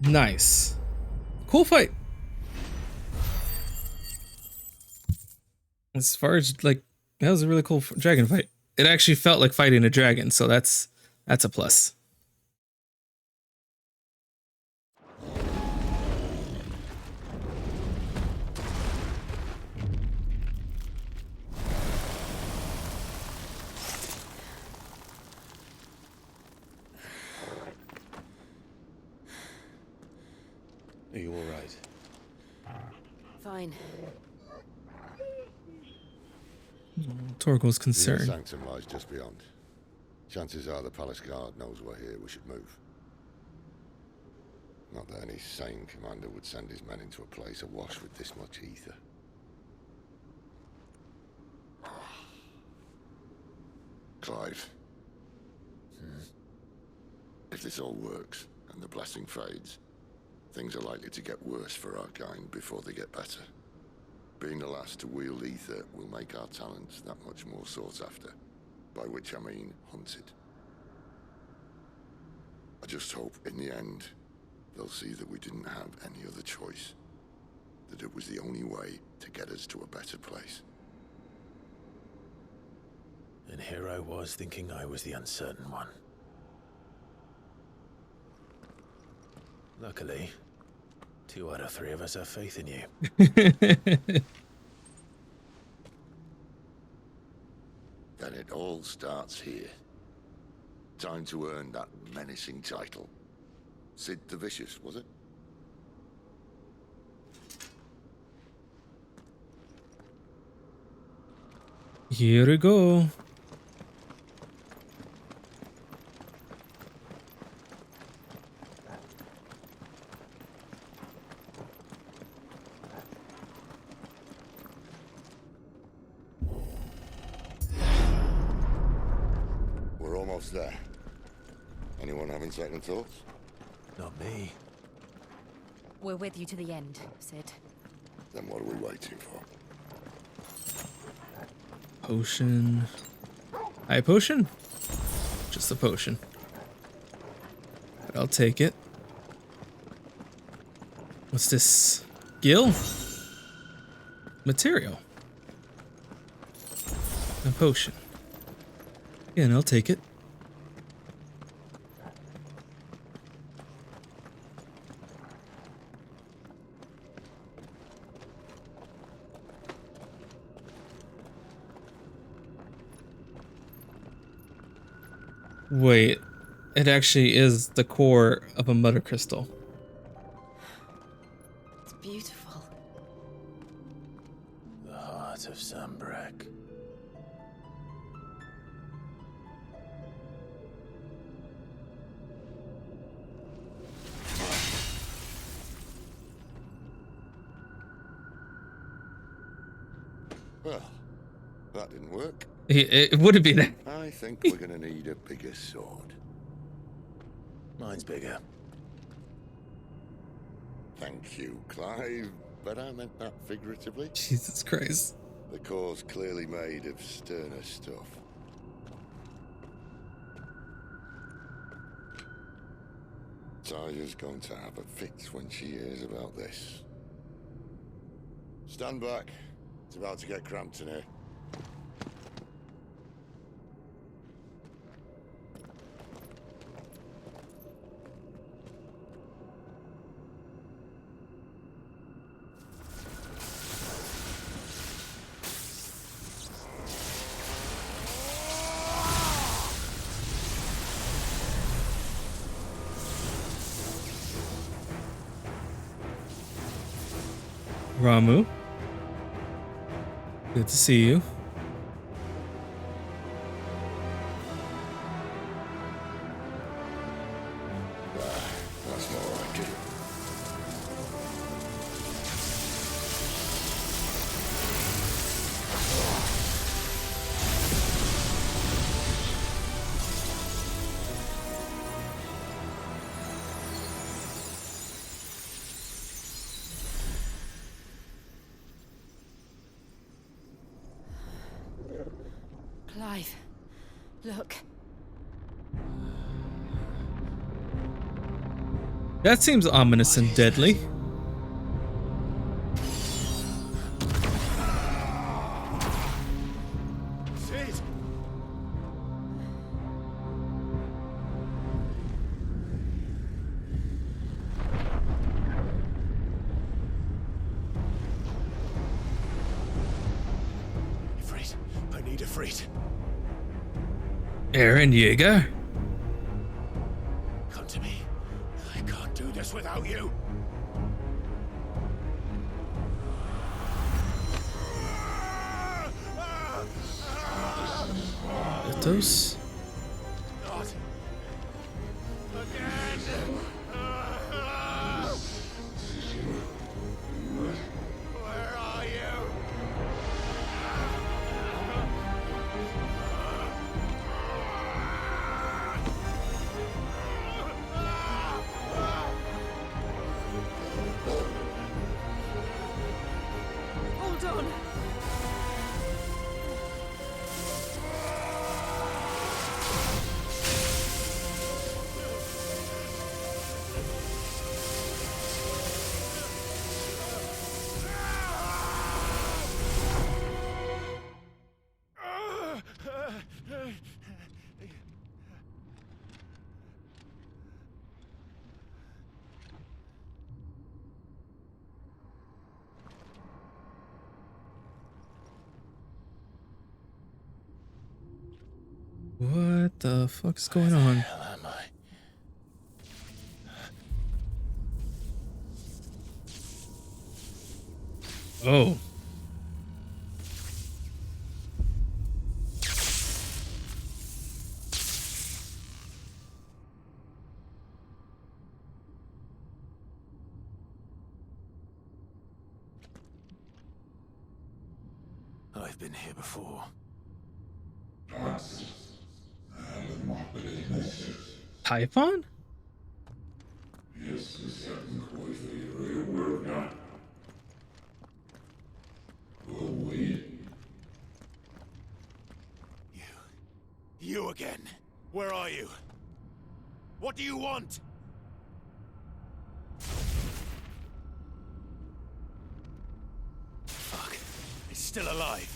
Nice. Cool fight. As far as like, that was a really cool dragon fight. It actually felt like fighting a dragon, so that's a plus. Are you all right? Fine. Torgo's The concerned. sanctum lies just beyond. Chances are the palace guard knows we're here. We should move. Not that any sane commander would send his men into a place awash with this much ether. Clive. If this all works, and the blessing fades, things are likely to get worse for our kind before they get better. Being the last to wield ether will make our talents that much more sought after, by which I mean hunted. I just hope, in the end, they'll see that we didn't have any other choice, that it was the only way to get us to a better place. And here I was thinking I was the uncertain one. Luckily, 2 out of 3 of us have faith in you. Then it all starts here. Time to earn that menacing title. Sid the Vicious, was it? Here we go. We're almost there. Anyone having second thoughts? Not me. We're with you to the end, Sid. Then what are we waiting for? Potion. High potion? Just a potion. But I'll take it. What's this? Gil? Material. A potion. Yeah, and I'll take it. Wait, it actually is the core of a mother crystal. It's beautiful. The heart of Songbirb. Well, that didn't work. It would have been that. I think we're gonna need a bigger sword. Mine's bigger. Thank you, Clive, but I meant that figuratively. Jesus Christ. The core's clearly made of sterner stuff. Taya's going to have a fit when she hears about this. Stand back. It's about to get cramped in here. Ramu. Good to see you. That's more like it. Alive. Look. That seems ominous and deadly. Sid! Ifrit, I need Ifrit. Aaron Yeager? Come to me. I can't do this without you. Those? Not again. Where are you? Hold on. What the fuck's going on? Oh. I've been here before. Typhon? You again. Where are you? What do you want? Fuck. He's still alive.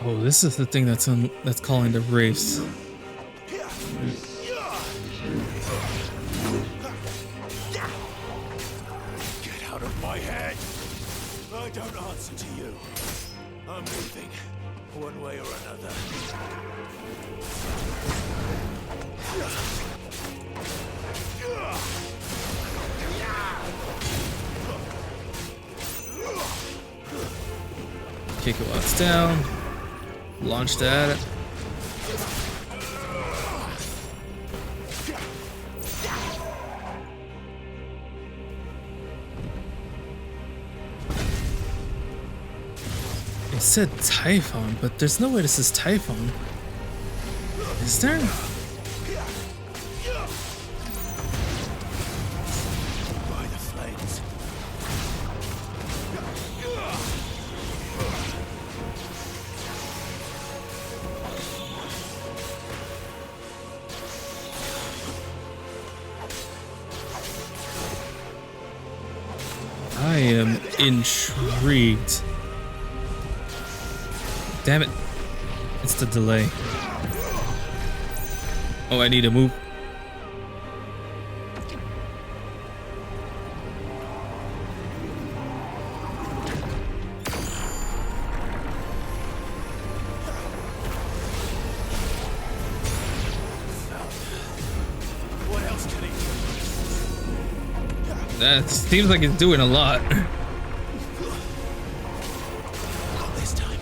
Oh, this is the thing that's calling the race. Get out of my head! I don't answer to you. I'm moving, one way or another. Kick it while it's down. Launched at it. It said Typhon, but there's no way this is Typhon. Is there? By the flames. I am intrigued. Damn it. It's the delay. Oh, I need to move. What else can he do? That seems like it's doing a lot. Not this time.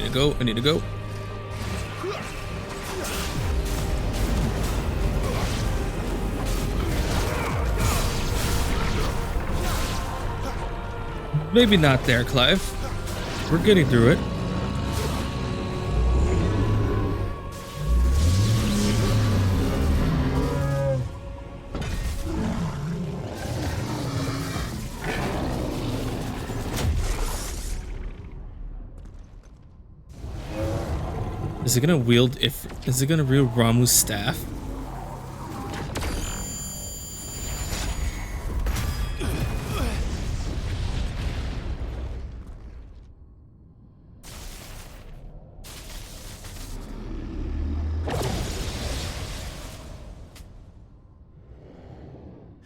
to go. I need to go. Maybe not there, Clive. We're getting through it. Is it gonna wield is it gonna wield Ramu's staff?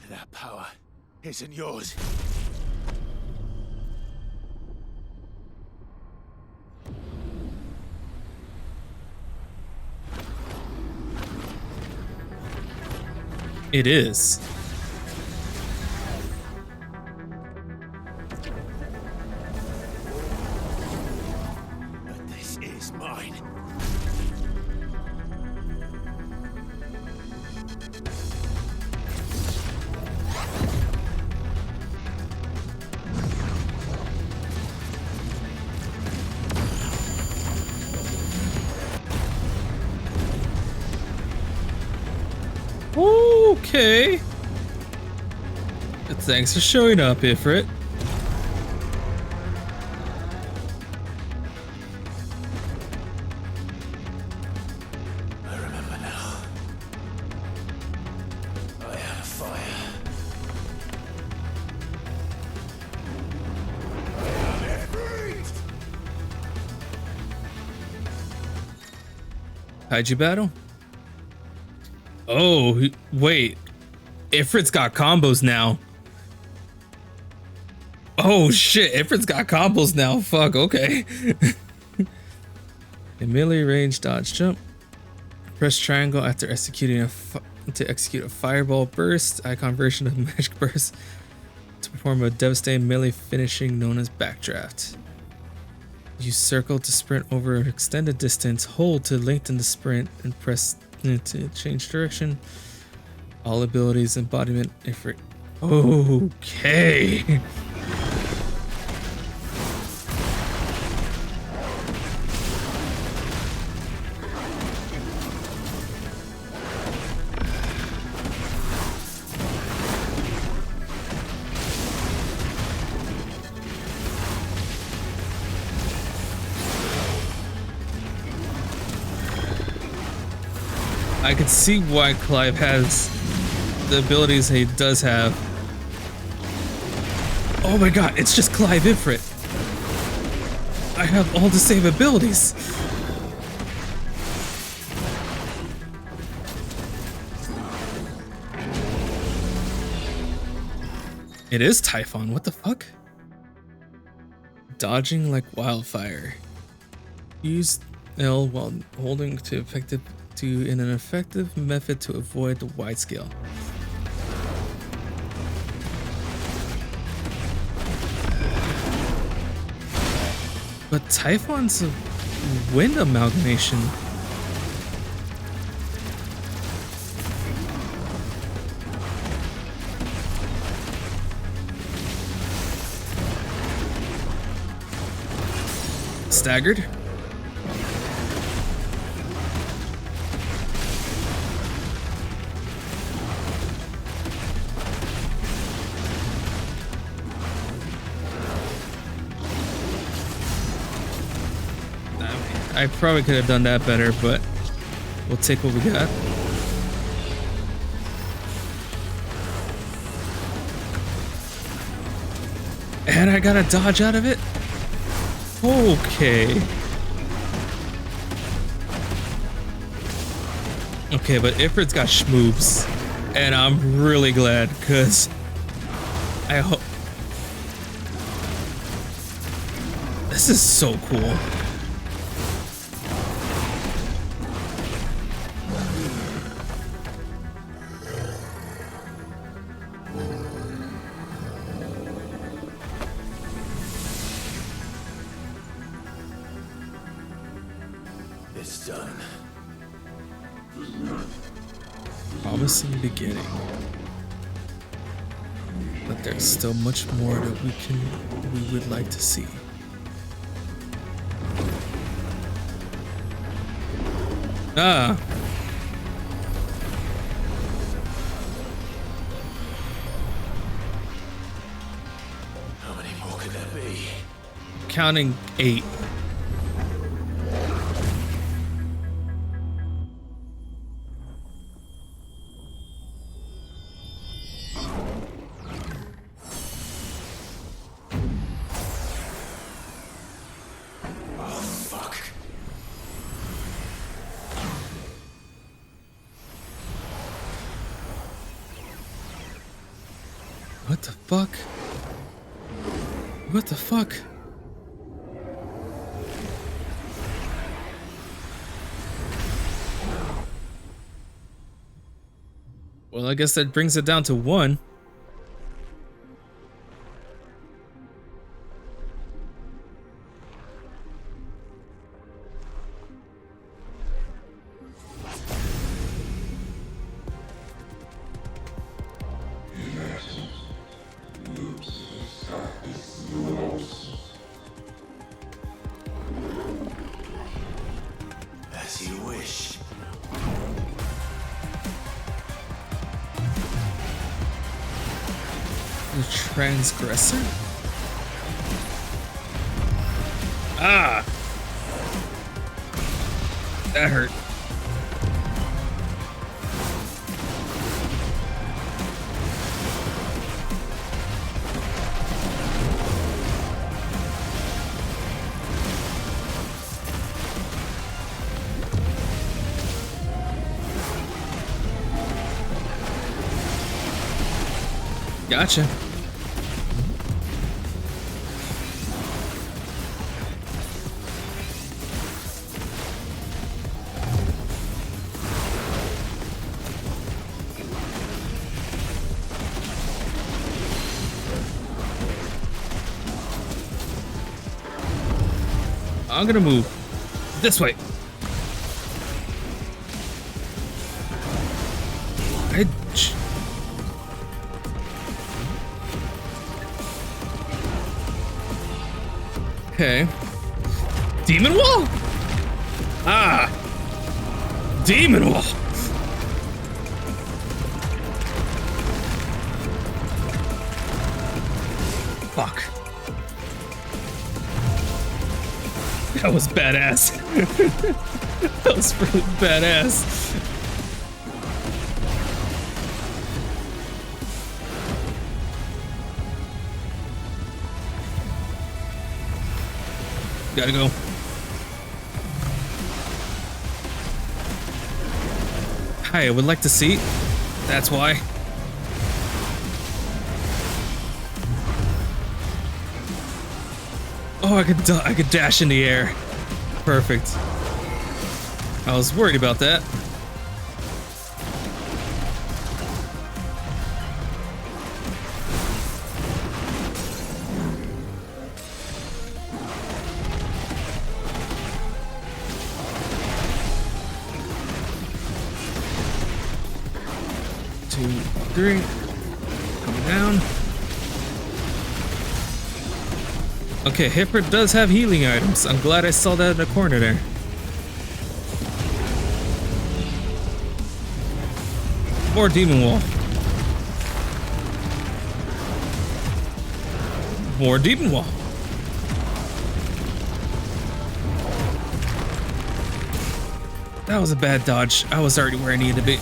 That power isn't yours. It is. But this is mine. Okay. Thanks for showing up, Ifrit. I remember now. I had a fire. I had it breathed. Kaiju battle? Oh, wait. Ifrit's got combos now. Oh shit, Ifrit's got combos now. Fuck, okay. A melee range dodge jump. Press triangle after executing to execute a fireball burst, icon version of magic burst, to perform a devastating melee finishing known as backdraft. Use circle to sprint over an extended distance, hold to lengthen the sprint, and press to change direction. All abilities embodiment Ifrit. Okay. I can see why Clive has the abilities he does have. Oh my god, it's just Clive Ifrit. I have all the same abilities. It is Typhon, what the fuck? Dodging like wildfire. Use L while holding in an effective method to avoid the wide scale. But Typhon's a wind amalgamation. Staggered. I probably could have done that better, but we'll take what we got. And I got a dodge out of it? Okay. Okay, but Ifrit's got schmoobs. And I'm really glad, because I hope... This is so cool. this stone. Promising beginning. But there's still much more that we would like to see. Ah. How many more could there be? Counting 8. What the fuck? What the fuck? Well, I guess that brings it down to 1. As you wish. The transgressor? Ah! That hurt. Gotcha. I'm gonna move this way. Okay. Demon wall? Ah. Demon wall. Fuck. That was badass. That was really badass. Gotta go. Hi, I would like to see. That's why. Oh, I could dash in the air. Perfect. I was worried about that. Three. Coming down. Okay, Hipper does have healing items. I'm glad I saw that in the corner there. More demon wall. More demon wall. That was a bad dodge. I was already where I needed to be.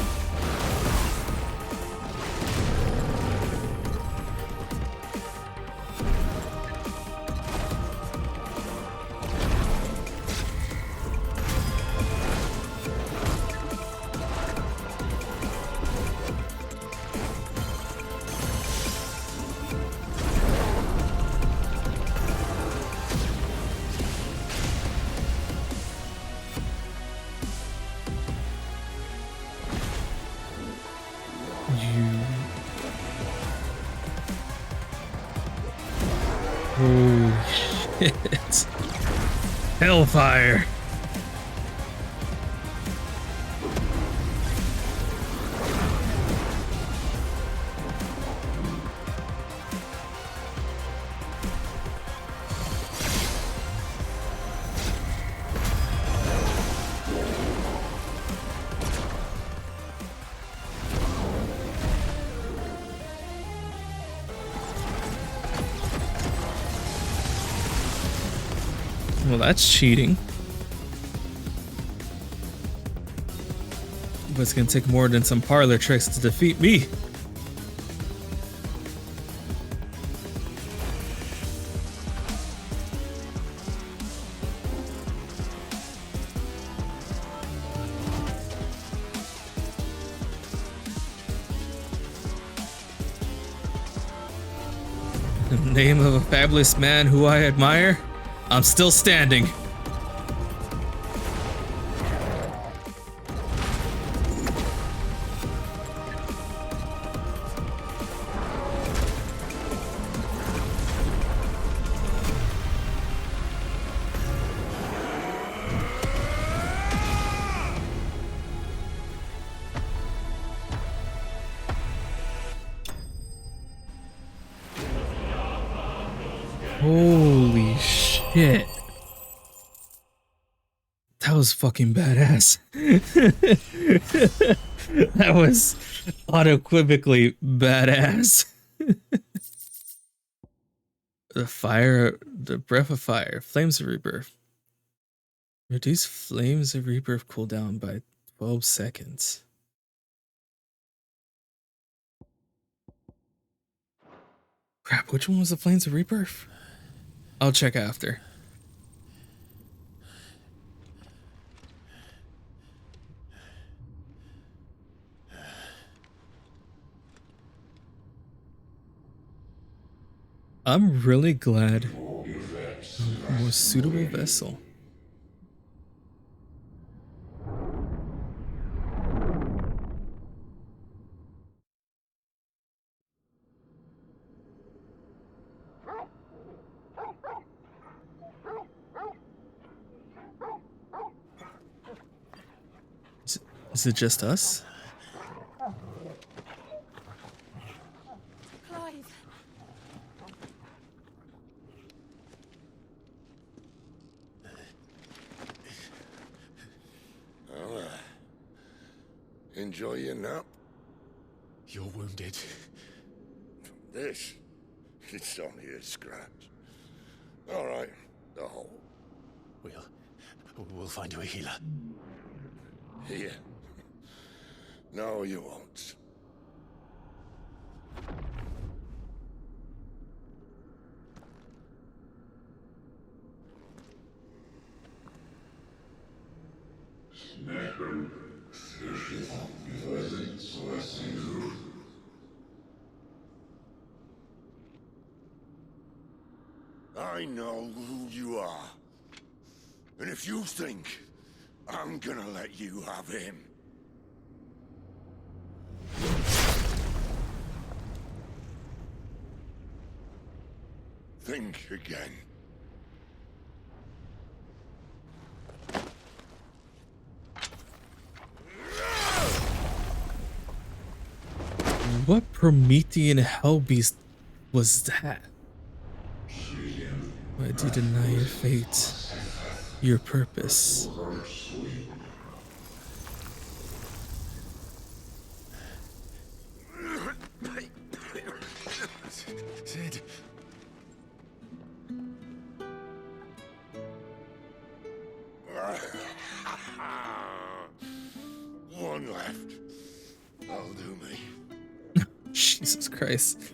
Oh shit. Hellfire. Well, that's cheating. But it's gonna take more than some parlor tricks to defeat me. In the name of a fabulous man who I admire, I'm still standing. Holy shit. That was fucking badass. That was unequivocally badass. The breath of fire, flames of rebirth. Reduce flames of rebirth cooldown by 12 seconds. Crap, which one was the flames of rebirth? I'll check after. I'm really glad a more suitable vessel. Is it just us? Clive. Well, enjoy your nap. You're wounded. This? It's only a scratch. All right, the hole. We'll find you a healer. Here? No, you won't. I know who you are. And if you think I'm gonna let you have him... think again. What Promethean hellbeast was that? Why do you deny your fate, your purpose? Sid. One left. That'll do me. Jesus Christ.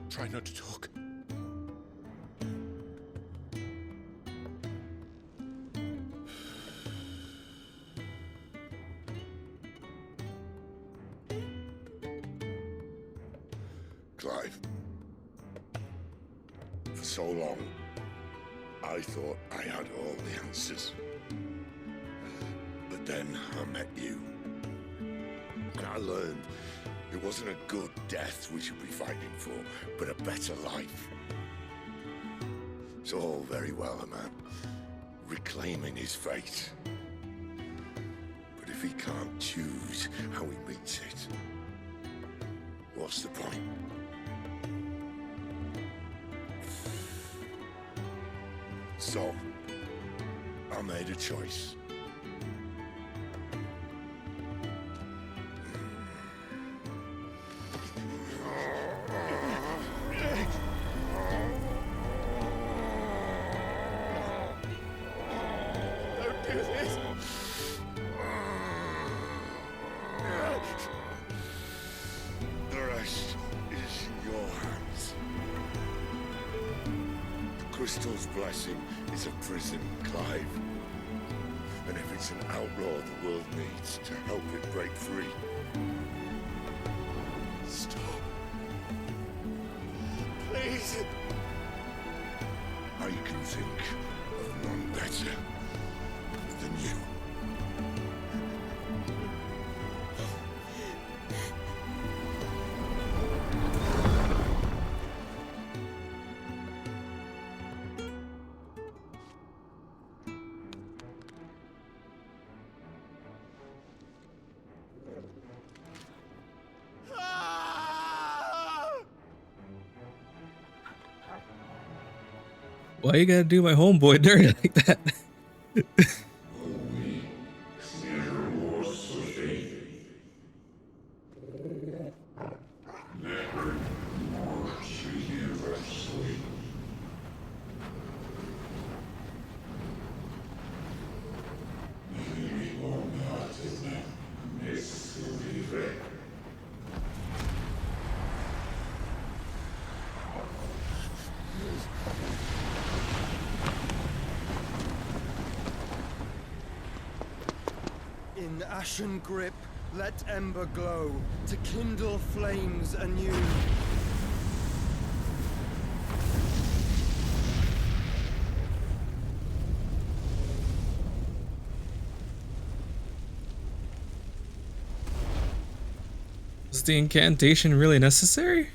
Try not to talk. Clive. For so long, I thought I had all the answers. But then I met you. And I learned it wasn't a good death we should be fighting for, but a better life. It's all very well, a man reclaiming his fate. But if he can't choose how he meets it, what's the point? So, I made a choice. The rest is in your hands. The crystal's blessing is a prison, Clive. And if it's an outlaw the world needs to help it break free. Stop. Please. I can think of none better than you. Why you gotta do my homeboy dirty like that? In ashen grip, let ember glow, to kindle flames anew. Was the incantation really necessary?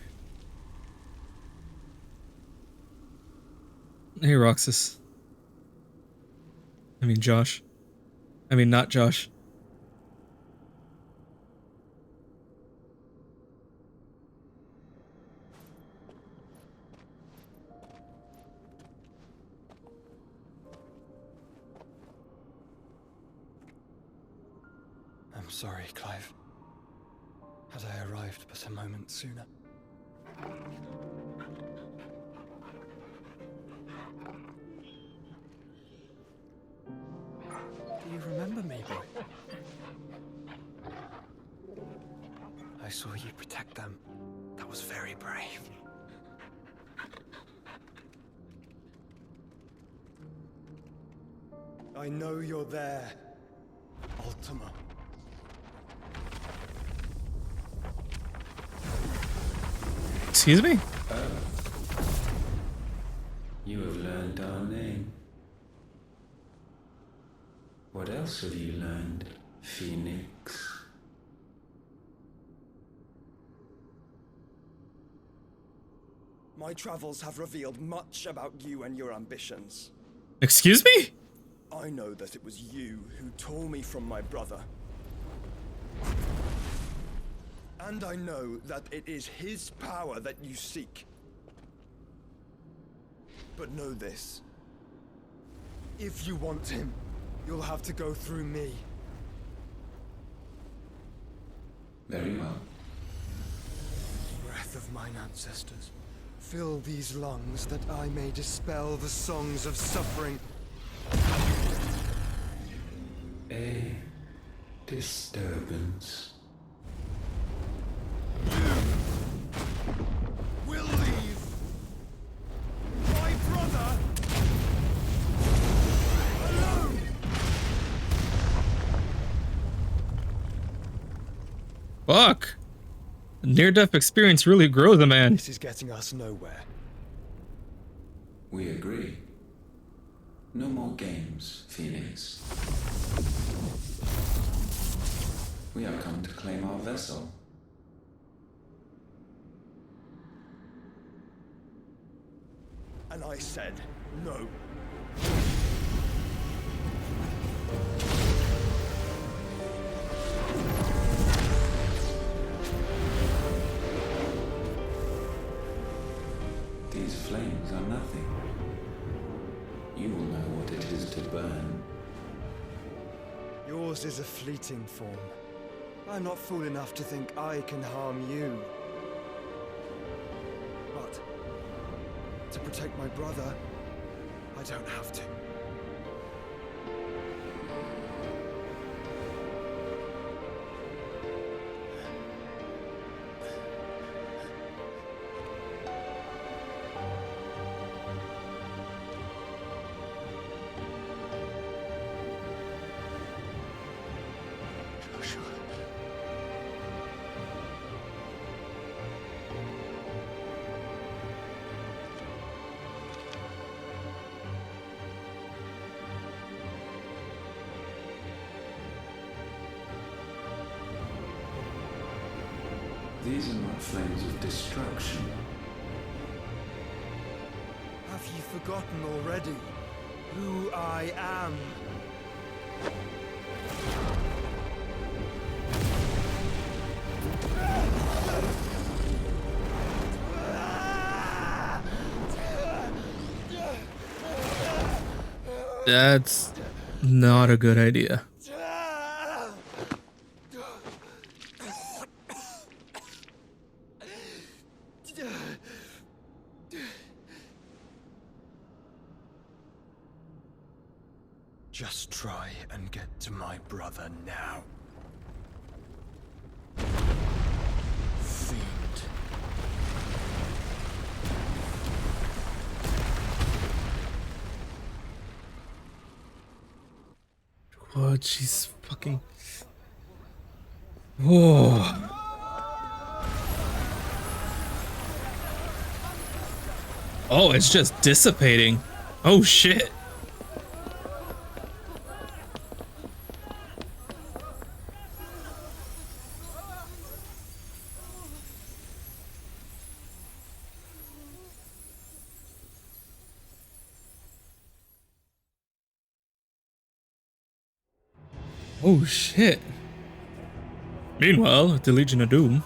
Hey, Roxas. I mean, Josh. I mean, not Josh. I'm sorry, Clive. Had I arrived but a moment sooner. Do you remember me, boy? I saw you protect them. That was very brave. I know you're there, Ultima. Excuse me? You have learned our name. What else have you learned, Phoenix? My travels have revealed much about you and your ambitions. Excuse me? I know that it was you who tore me from my brother. And I know that it is his power that you seek. But know this. If you want him, you'll have to go through me. Very well. Breath of mine ancestors, fill these lungs that I may dispel the songs of suffering. A disturbance. Will leave my brother alone. Fuck. Near-death experience really grows a man. This is getting us nowhere. We agree. No more games, Phoenix. We have come to claim our vessel. And I said no. These flames are nothing. You will know what it is to burn. Yours is a fleeting form. I'm not fool enough to think I can harm you. But to protect my brother, I don't have to. These are not flames of destruction. Have you forgotten already who I am? That's not a good idea. Just try and get to my brother now. Fiend. What? She's fucking. Whoa. Oh, it's just dissipating. Oh shit. Oh shit. Meanwhile, at the Legion of Doom.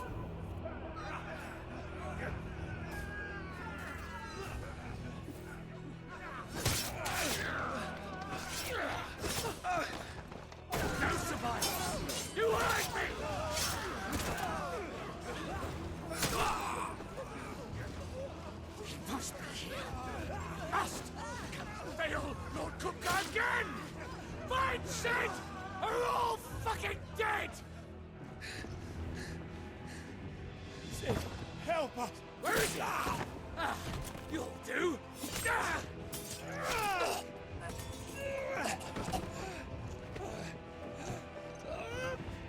Help us! Where is he? You'll do!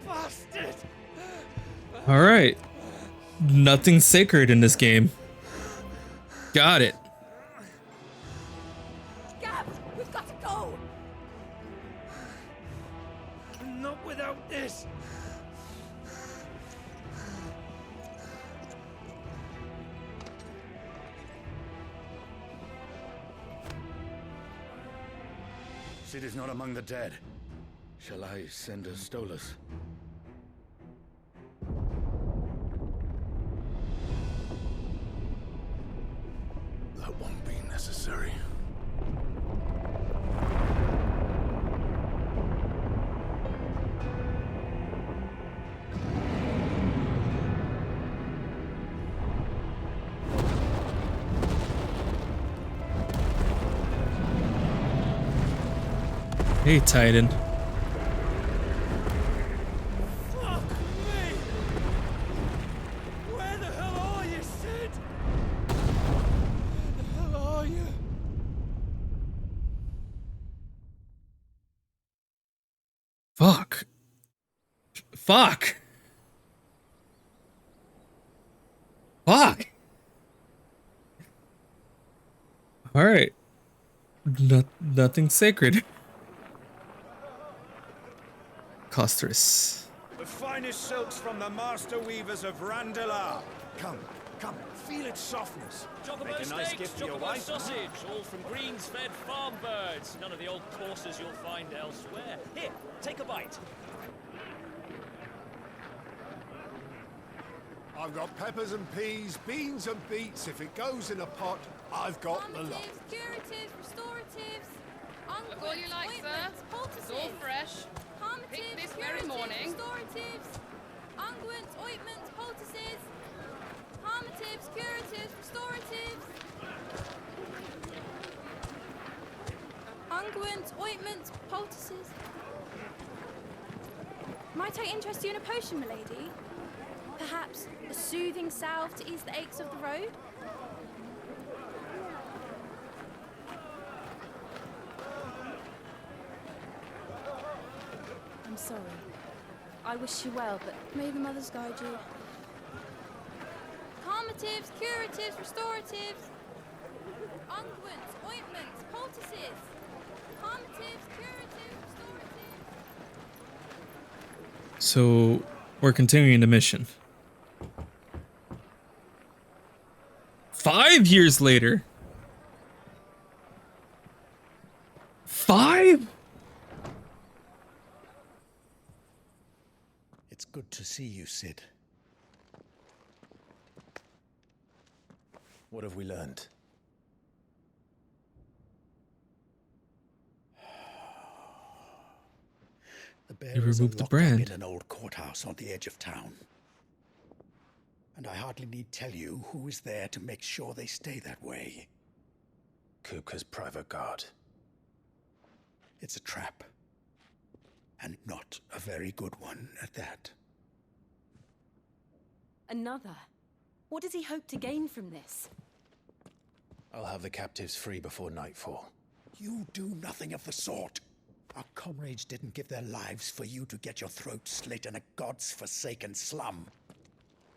Bastard! Alright. Nothing sacred in this game. Got it. Gab, we've got to go! Not without this! Sid is not among the dead. Shall I send a Stolas? That won't be necessary. Hey, Titan. Fuck me! Where the hell are you, Sid? Where the hell are you? Fuck. Fuck. Fuck. Alright. Nothing sacred. Costris. The finest silks from the master weavers of Randalar. Come, feel its softness. Chocobo Make a nice steaks, gift for your chocobo wife. sausage, all from greens-fed farm birds. None of the old courses you'll find elsewhere. Here, take a bite. I've got peppers and peas, beans and beets. If it goes in a pot, I've got the lot. Curatives, restoratives, Look all you like, sir. It's all fresh. Picked this very morning. Restoratives, unguents, ointments, poultices, harmatives, curatives, restoratives, unguents, ointments, poultices. Might I interest you in a potion, milady? Perhaps a soothing salve to ease the aches of the road? I'm sorry. I wish you well, but may the mothers guide you. Calmatives, curatives, restoratives, unguents, ointments, poultices. Calmatives, curatives, restoratives. So, we're continuing the mission. 5 years later. 5? It's good to see you, Sid. What have we learned? The You bearers are removed the locked up brand. in an old courthouse on the edge of town. And I hardly need tell you who is there to make sure they stay that way. Kupka's private guard. It's a trap. And not a very good one at that. Another? What does he hope to gain from this? I'll have the captives free before nightfall. You do nothing of the sort. Our comrades didn't give their lives for you to get your throat slit in a god's forsaken slum.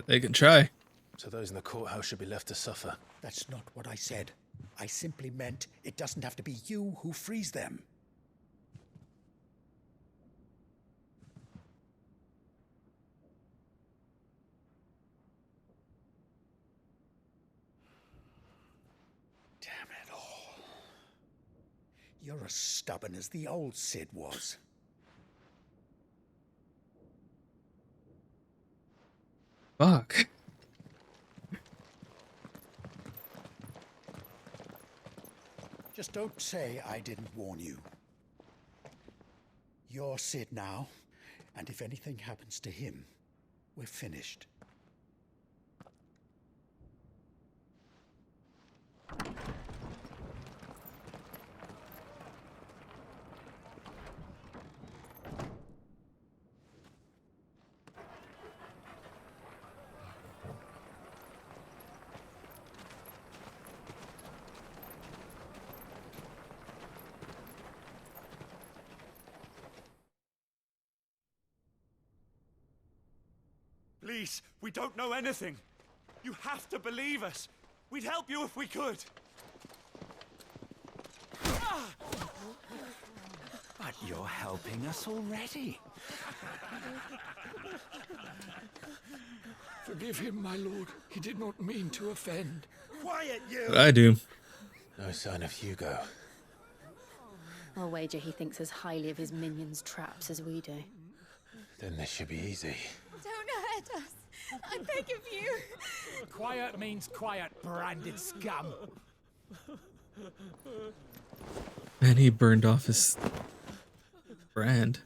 They can try. So those in the courthouse should be left to suffer. That's not what I said. I simply meant it doesn't have to be you who frees them. Damn it all. You're as stubborn as the old Sid was. Fuck. Just don't say I didn't warn you. You're Sid now, and if anything happens to him, we're finished. Please, we don't know anything. You have to believe us. We'd help you if we could. But you're helping us already. Forgive him, my lord. He did not mean to offend. Quiet, you! But I do. No sign of Hugo. I'll wager he thinks as highly of his minions' traps as we do. Then this should be easy. Don't hurt us. I beg of you. Quiet means quiet, branded scum. And he burned off his brand.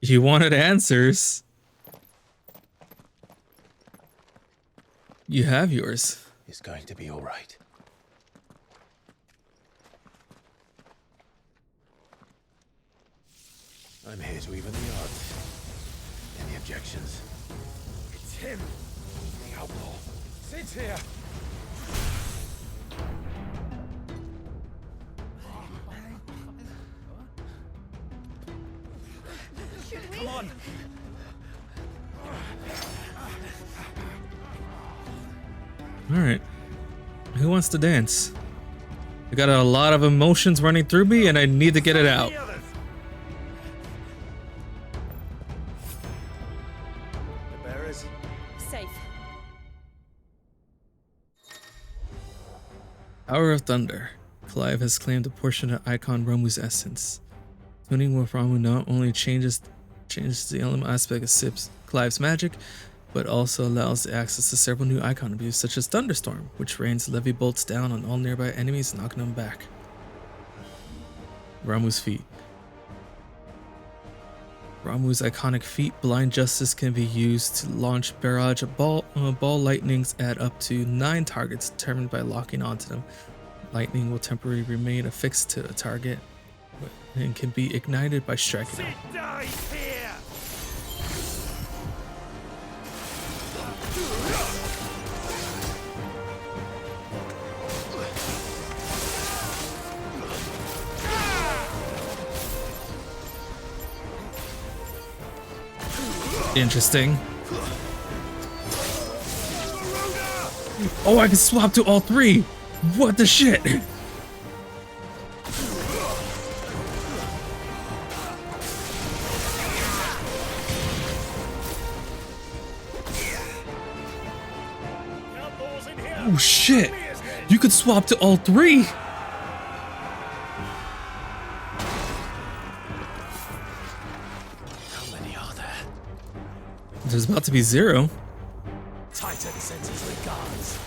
You wanted answers. You have yours. It's going to be all right. I'm here to even the odds. Any objections? It's him, the outlaw. Sid's here. Come on. All right. Who wants to dance? I got a lot of emotions running through me and I need to get it out. The bearers? Safe. Hour of Thunder. Clive has claimed a portion of Icon Romu's essence. Tuning with Romu not only changes the element aspect of Clive's magic, but also allows the access to several new icon abuse such as Thunderstorm, which rains levy bolts down on all nearby enemies, knocking them back. Ramu's feat. Ramu's iconic feat, Blind Justice, can be used to launch barrage of ball lightnings at up to 9 targets determined by locking onto them. Lightning will temporarily remain affixed to a target and can be ignited by striking them. Interesting. Oh, I can swap to all 3. What the shit? Oh shit! You could swap to all three! How many are there? There's about to be 0. Titan sends his regards.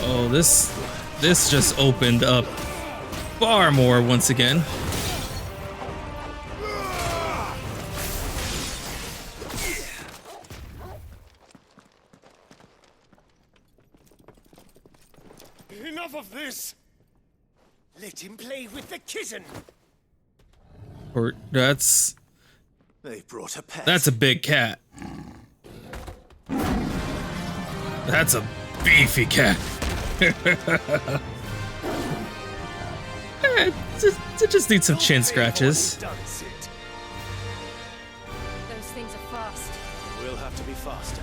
Oh, this just opened up far more once again. Enough of this! Let him play with the kitten! Or that's They brought a pet. a big cat. That's a beefy cat. It just needs some chin scratches. Those things are fast. We'll have to be faster.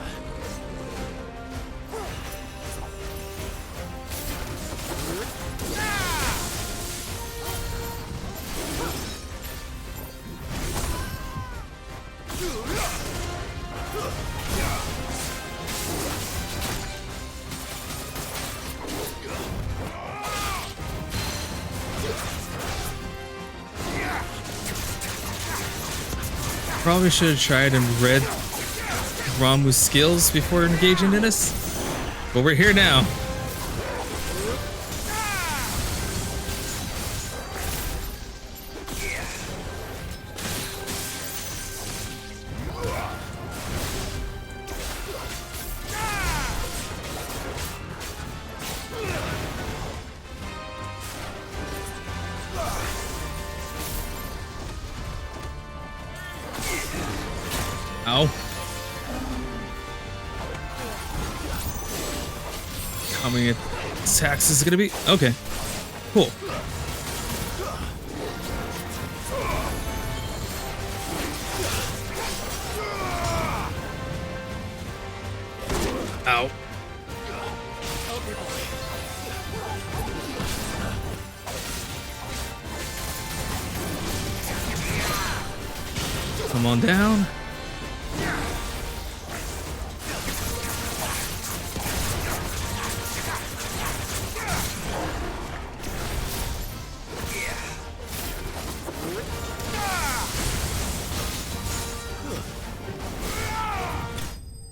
Probably should have tried and read Ramu's skills before engaging in this, but we're here now. Ow. How many attacks is it gonna be? Okay. Cool. Ow. Come on down.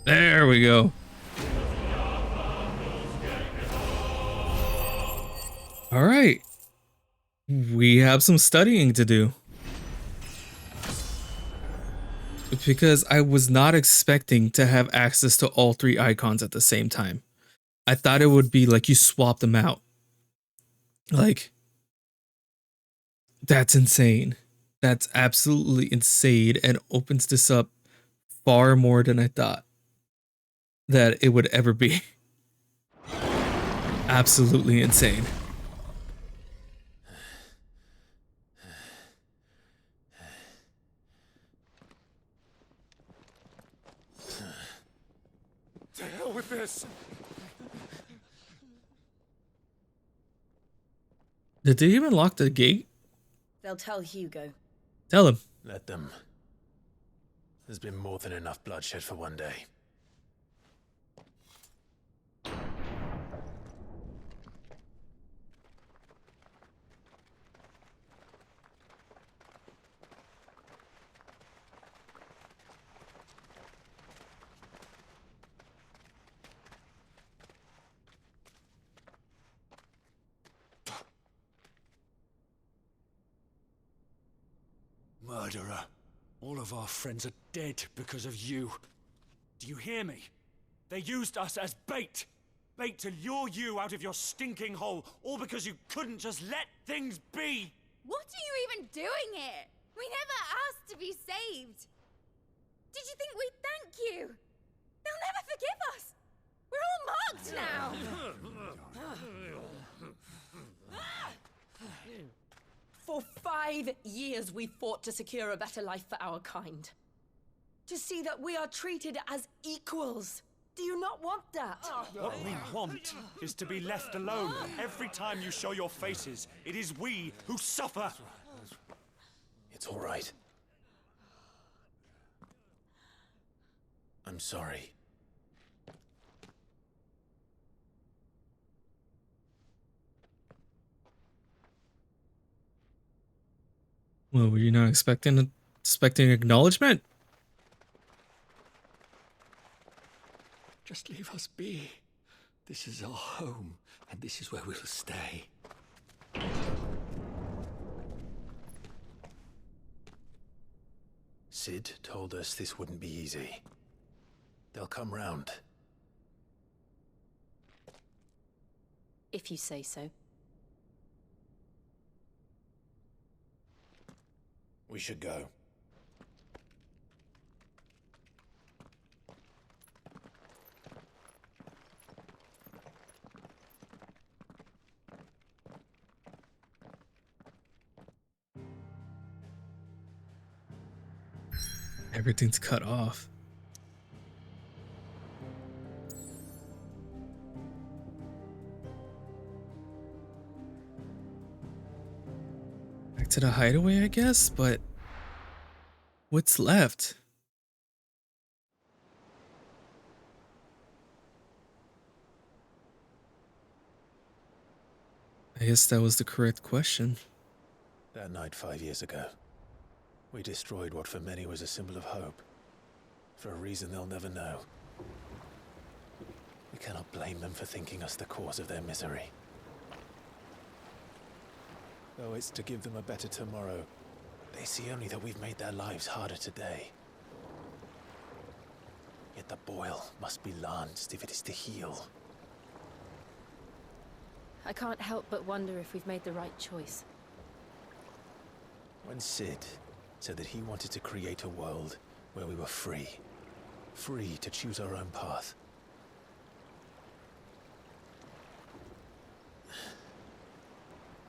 There we go. All right. We have some studying to do. Because I was not expecting to have access to all 3 icons at the same time. I thought it would be like you swap them out. Like, that's insane. That's absolutely insane and opens this up far more than I thought that it would ever be. Absolutely insane. To hell with this! Did they even lock the gate? They'll tell Hugo. Tell him. Let them. There's been more than enough bloodshed for one day. Murderer. All of our friends are dead because of you. Do you hear me? They used us as bait. Bait to lure you out of your stinking hole, all because you couldn't just let things be. What are you even doing here? We never asked to be saved. Did you think we'd thank you? They'll never forgive us. We're all marked now! For 5 years we fought to secure a better life for our kind. To see that we are treated as equals. Do you not want that? What we want is to be left alone. Every time you show your faces, it is we who suffer. It's all right. I'm sorry. Well, were you not expecting acknowledgement? Just leave us be. This is our home, and this is where we'll stay. Sid told us this wouldn't be easy. They'll come round. If you say so. We should go. Everything's cut off. Back to the hideaway, I guess, but what's left? I guess that was the correct question. That night 5 years ago, we destroyed what for many was a symbol of hope. For a reason they'll never know. We cannot blame them for thinking us the cause of their misery. Though it's to give them a better tomorrow, they see only that we've made their lives harder today. Yet the boil must be lanced if it is to heal. I can't help but wonder if we've made the right choice. When Sid said that he wanted to create a world where we were free. Free to choose our own path.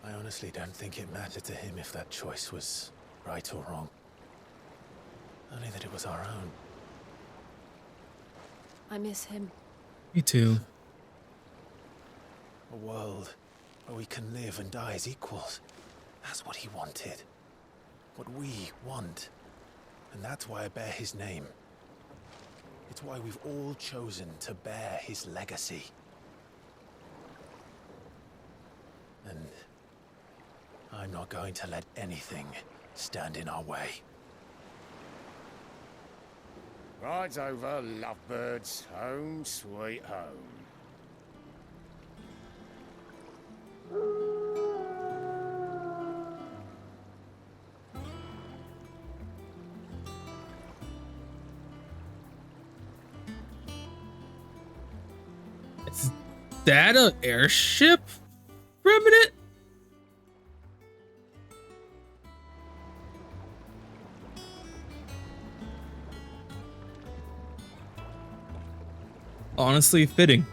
I honestly don't think it mattered to him if that choice was right or wrong. Only that it was our own. I miss him. Me too. A world where we can live and die as equals. That's what he wanted. What we want. And that's why I bear his name. It's why we've all chosen to bear his legacy. And I'm not going to let anything stand in our way. Rides over, lovebirds. Home, sweet home. Is that an airship remnant? Honestly fitting.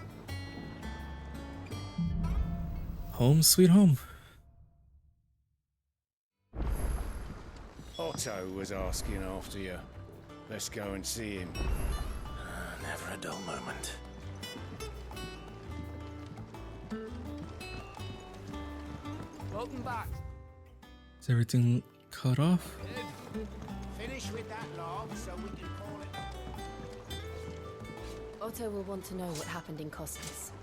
Home sweet home. Otto was asking after you. Let's go and see him. Never a dull moment. Welcome back. Is everything cut off? Finish with that log so we can call it. Otto will want to know what happened in Costas.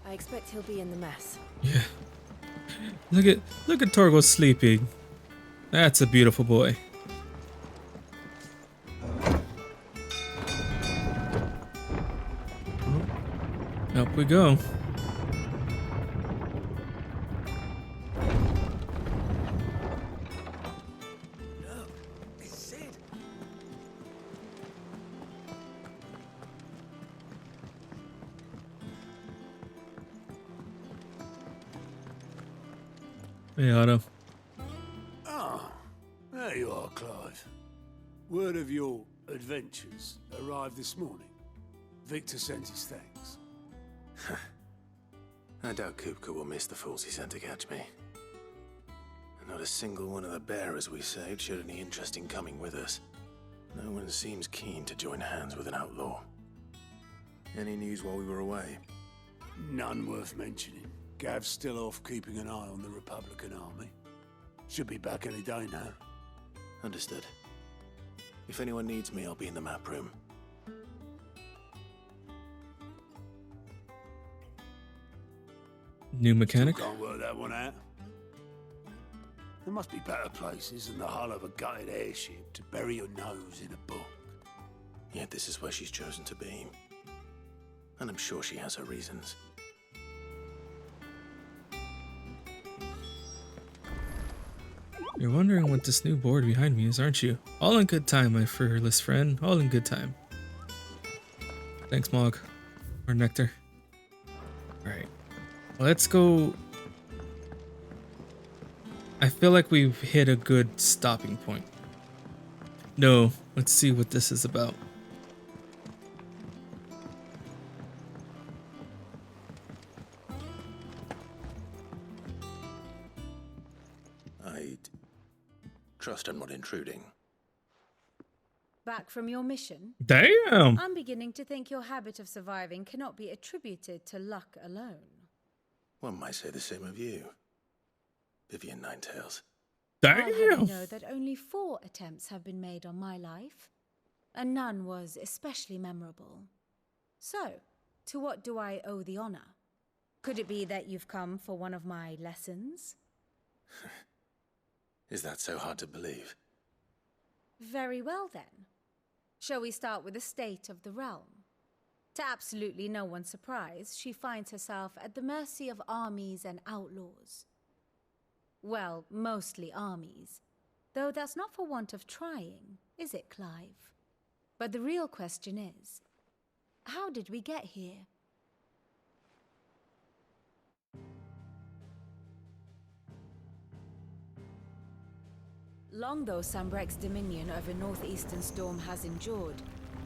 I expect he'll be in the mess. Yeah. Look at Torgo sleeping. That's a beautiful boy. Up we go. Hey, Otto. Ah, there you are, Clive. Word of your adventures arrived this morning. Victor sent his thanks. I doubt Kupka will miss the fools he sent to catch me. And not a single one of the bearers we saved showed any interest in coming with us. No one seems keen to join hands with an outlaw. Any news while we were away? None worth mentioning. Gav's still off keeping an eye on the Republican army. Should be back any day now. Understood. If anyone needs me, I'll be in the map room. New mechanic? Still can't work that one out. There must be better places than the hull of a gutted airship to bury your nose in a book. Yet this is where she's chosen to be. And I'm sure she has her reasons. You're wondering what this new board behind me is, aren't you? All in good time, my fearless friend. All in good time. Thanks, Mog. Or Nectar. Alright. Let's go. I feel like we've hit a good stopping point. No, let's see what this is about. I'd trust I'm not intruding. Back from your mission? Damn! I'm beginning to think your habit of surviving cannot be attributed to luck alone. One might say the same of you, Vivian Ninetails. I'll have you know that only 4 attempts have been made on my life, and none was especially memorable. So, to what do I owe the honor? Could it be that you've come for one of my lessons? Is that so hard to believe? Very well then. Shall we start with the state of the realm? To absolutely no one's surprise, she finds herself at the mercy of armies and outlaws. Well, mostly armies. Though that's not for want of trying, is it, Clive? But the real question is, how did we get here? Long though Sambrek's dominion over northeastern Storm has endured,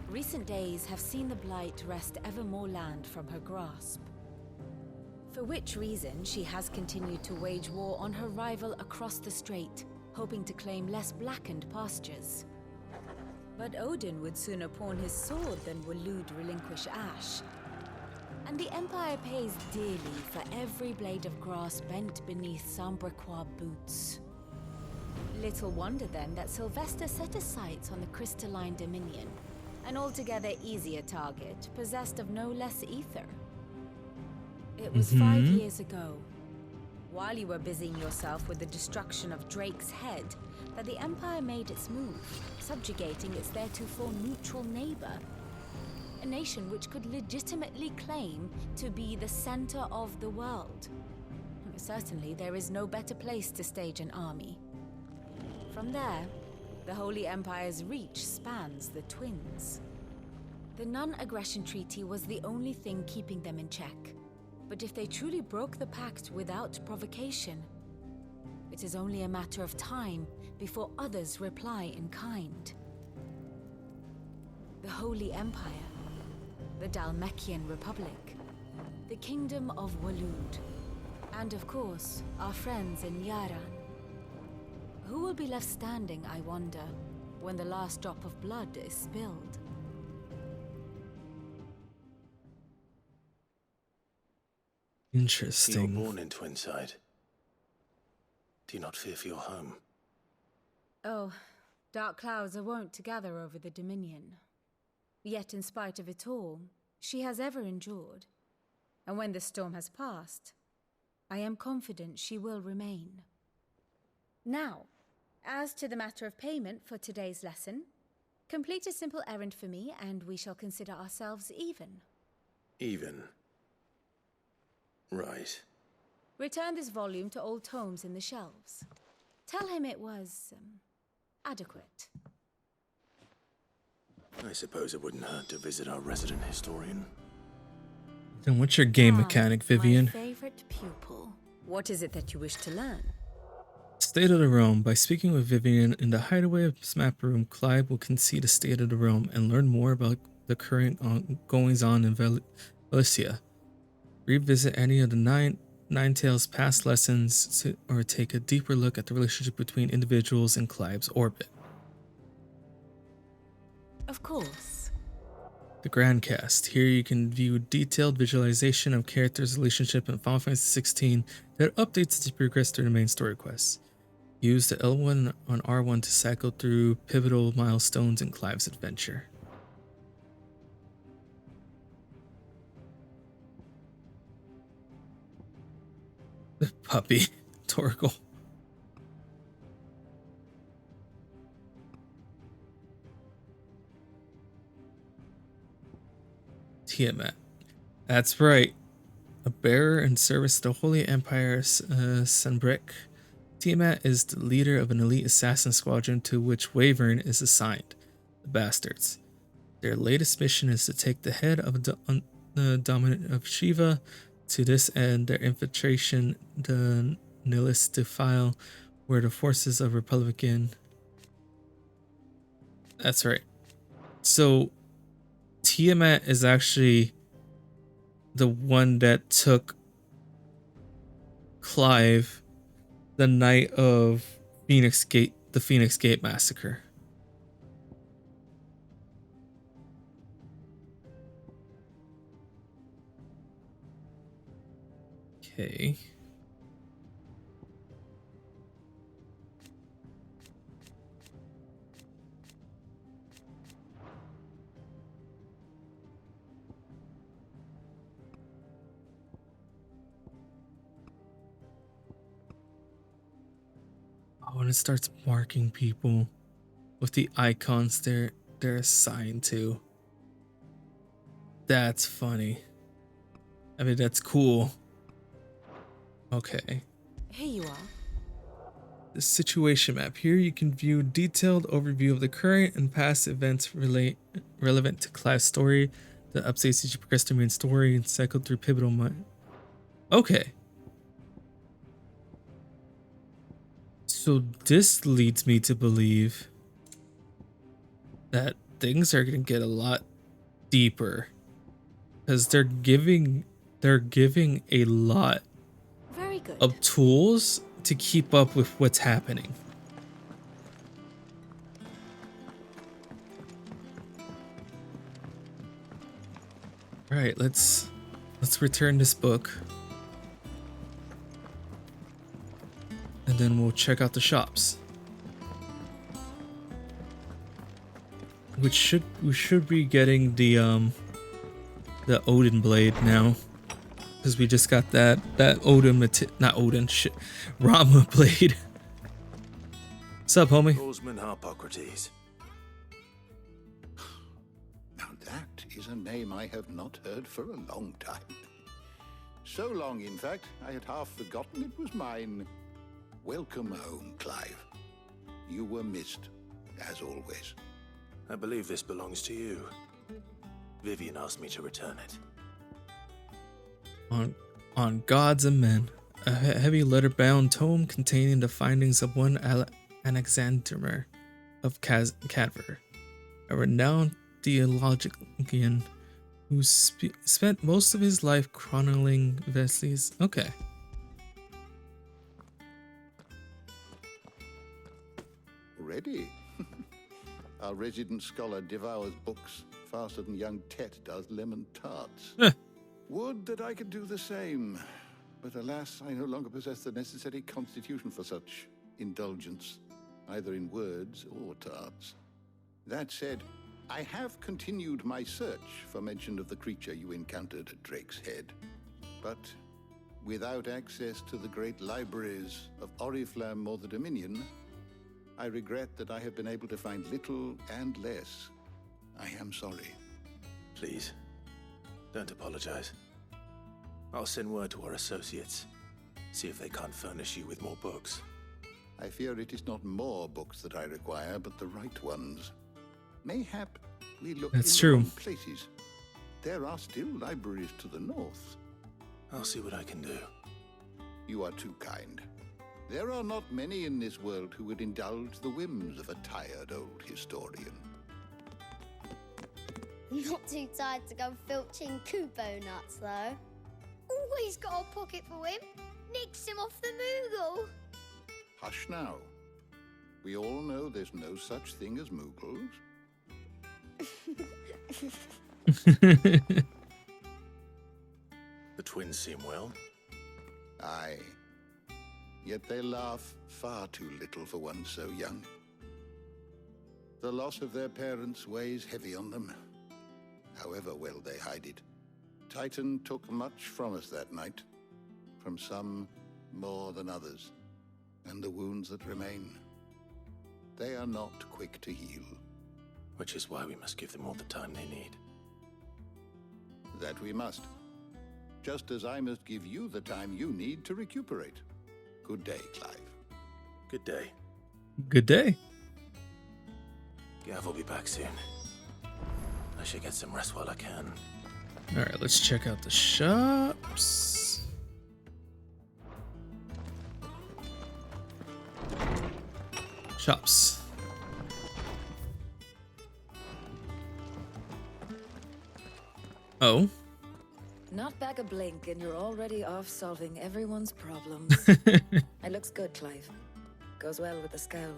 recent days have seen the Blight wrest ever more land from her grasp. For which reason she has continued to wage war on her rival across the strait, hoping to claim less blackened pastures. But Odin would sooner pawn his sword than Waloed relinquish Ash. And the Empire pays dearly for every blade of grass bent beneath Sambrequois boots. Little wonder then that Sylvester set his sights on the crystalline dominion, an altogether easier target, possessed of no less ether. It was 5 years ago, while you were busying yourself with the destruction of Drake's head, that the Empire made its move, subjugating its theretofore neutral neighbor. A nation which could legitimately claim to be the center of the world. Certainly, there is no better place to stage an army. From there, the Holy Empire's reach spans the Twins. The non-aggression treaty was the only thing keeping them in check. But if they truly broke the pact without provocation, it is only a matter of time before others reply in kind. The Holy Empire, the Dhalmekian Republic, the Kingdom of Waloed, and of course, our friends in Yaran. Who will be left standing, I wonder, when the last drop of blood is spilled? Interesting. You were born in Twinside. Do you not fear for your home? Oh, dark clouds are wont to gather over the Dominion. Yet in spite of it all, she has ever endured. And when the storm has passed, I am confident she will remain. Now, as to the matter of payment for today's lesson, complete a simple errand for me and we shall consider ourselves even. Even? Right. Return this volume to old tomes in the shelves. Tell him it was, adequate. I suppose it wouldn't hurt to visit our resident historian. Then what's your game mechanic, Vivian? My favorite pupil. What is it that you wish to learn? State of the Realm. By speaking with Vivian in the hideaway of this map room, Clive will concede a state of the realm and learn more about the current goings on in Valicia. Revisit any of the Nine Tails' past lessons or take a deeper look at the relationship between individuals in Clive's orbit. Of course. The Grand Cast. Here you can view detailed visualization of characters' relationship in Final Fantasy XVI that updates as you progress through the main story quests. Use the L1 on R1 to cycle through pivotal milestones in Clive's adventure. The puppy, Torgal. Tiamat. That's right. A bearer in service to the Holy Empire Sanbreque. Tiamat is the leader of an elite assassin squadron to which Wyvern is assigned, the Bastards. Their latest mission is to take the head of the dominant of Shiva. To this end, their infiltration the Nihilist defile, where the forces of Republican. That's right. So Tiamat is actually the one that took Clive the night of Phoenix Gate, the Phoenix Gate massacre. Okay. Oh, and it starts marking people with the icons they're assigned to. That's funny. I mean, that's cool. Okay. Here you are. The situation map. Here you can view detailed overview of the current and past events relevant to Clive's story, the updates as you progress through main story and cycle through pivotal Okay. So this leads me to believe that things are going to get a lot deeper because they're giving a lot Very good. of tools to keep up with what's happening. All right, let's return this book. And then we'll check out the shops. We should be getting the Odin blade now. Because we just got that Rama blade. What's up, homie? Orsman Harpocrates. Now that is a name I have not heard for a long time. So long, in fact, I had half forgotten it was mine. Welcome home, Clive. You were missed, as always. I believe this belongs to you. Vivian asked me to return it. On Gods and Men, a heavy letter-bound tome containing the findings of one Anaxandrimer of Cadver, a renowned theologian who spent most of his life chronicling Vesli's. Okay. Ready? Our resident scholar devours books faster than young Tet does lemon tarts. Would that I could do the same, but alas, I no longer possess the necessary constitution for such indulgence, either in words or tarts. That said, I have continued my search for mention of the creature you encountered at Drake's Head, but without access to the great libraries of Oriflamme or the Dominion, I regret that I have been able to find little and less. I am sorry. Please, don't apologize. I'll send word to our associates. See if they can't furnish you with more books. I fear it is not more books that I require, but the right ones. Mayhap we look That's in true. the wrong places. There are still libraries to the north. I'll see what I can do. You are too kind. There are not many in this world who would indulge the whims of a tired old historian. Not too tired to go filching Kubo nuts, though. Always got a pocket for him. Nicks him off the Moogle. Hush now. We all know there's no such thing as Moogles. The twins seem well. Aye. Yet they laugh far too little for one so young. The loss of their parents weighs heavy on them, however well they hide it. Titan took much from us that night, from some more than others, and the wounds that remain, they are not quick to heal. Which is why we must give them all the time they need. That we must. Just as I must give you the time you need to recuperate. Good day, Clive. Good day. Good day. Gav will be back soon. I should get some rest while I can. Alright, let's check out the shops. Shops. Oh. Not back a blink and you're already off solving everyone's problems. It looks good, Clive. Goes well with the scowl.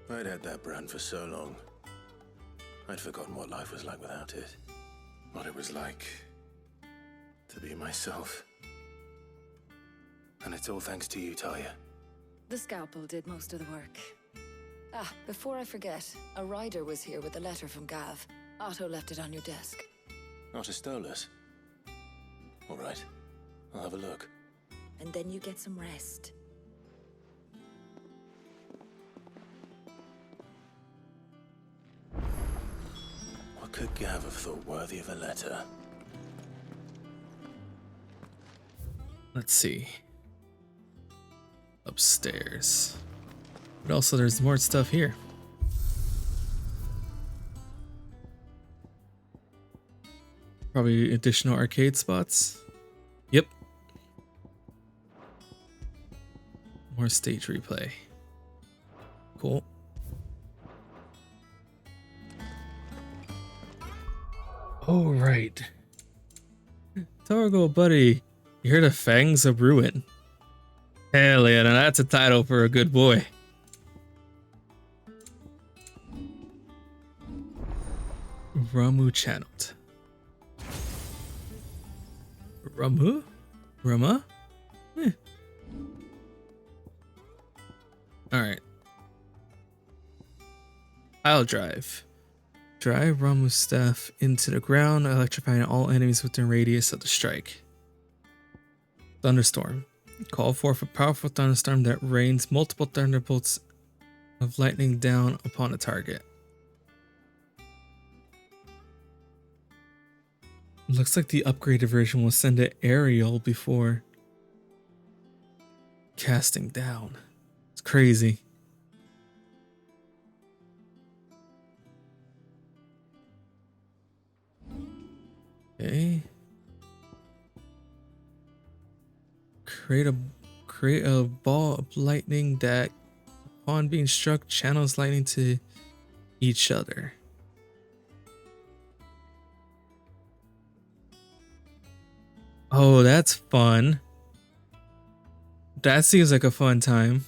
I'd had that brand for so long. I'd forgotten what life was like without it. What it was like to be myself. And it's all thanks to you, Talia. The scalpel did most of the work. Ah, before I forget, a rider was here with a letter from Gav. Otto left it on your desk. Not a stole us. All right, I'll have a look. And then you get some rest. What could Gav have thought worthy of a letter? Let's see. Upstairs. But also there's more stuff here. Probably additional arcade spots. Yep. More stage replay. Cool. Oh, right. Torgo, buddy. You heard of Fangs of Ruin? Hell yeah, now that's a title for a good boy. Ramu channeled. Ramu? Rama? Alright. I'll drive. Drive Ramu's staff into the ground, electrifying all enemies within radius of the strike. Thunderstorm. Call forth a powerful thunderstorm that rains multiple thunderbolts of lightning down upon a target. Looks like the upgraded version will send an aerial before casting down. It's crazy. Okay. Create a ball of lightning that, upon being struck, channels lightning to each other. Oh, that's fun. That seems like a fun time.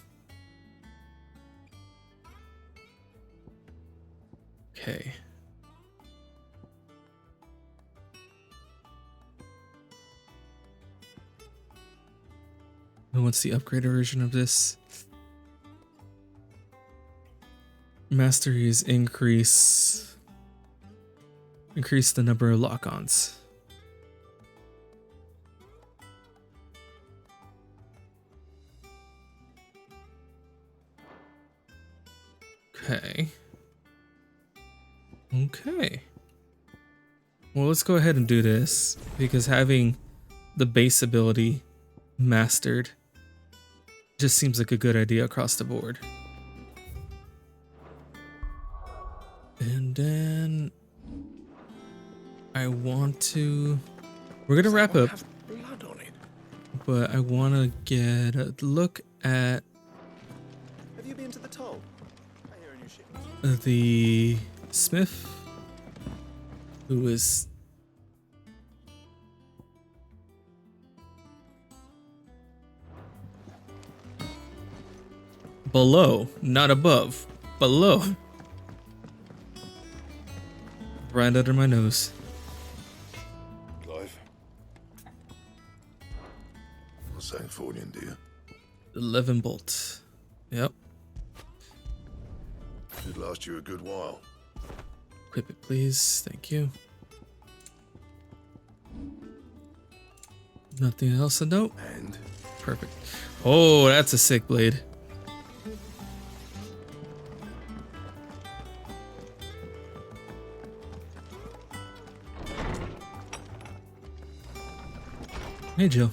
Okay. And what's the upgraded version of this? Mastery is increase the number of lock-ons. Okay. Okay. Well, let's go ahead and do this, because having the base ability mastered just seems like a good idea across the board. And then I want to... We're gonna wrap up, Blood on it. but I want to get a look at Have you been to the toll? I hear a new ship. the Smith. who is below, not above, below. Right under my nose. Clive. What's that for you, dear? 11 bolts. Yep. Should last you a good while. Equip it, please. Thank you. Nothing else to note? And? Perfect. Oh, that's a sick blade. Hey, Jill.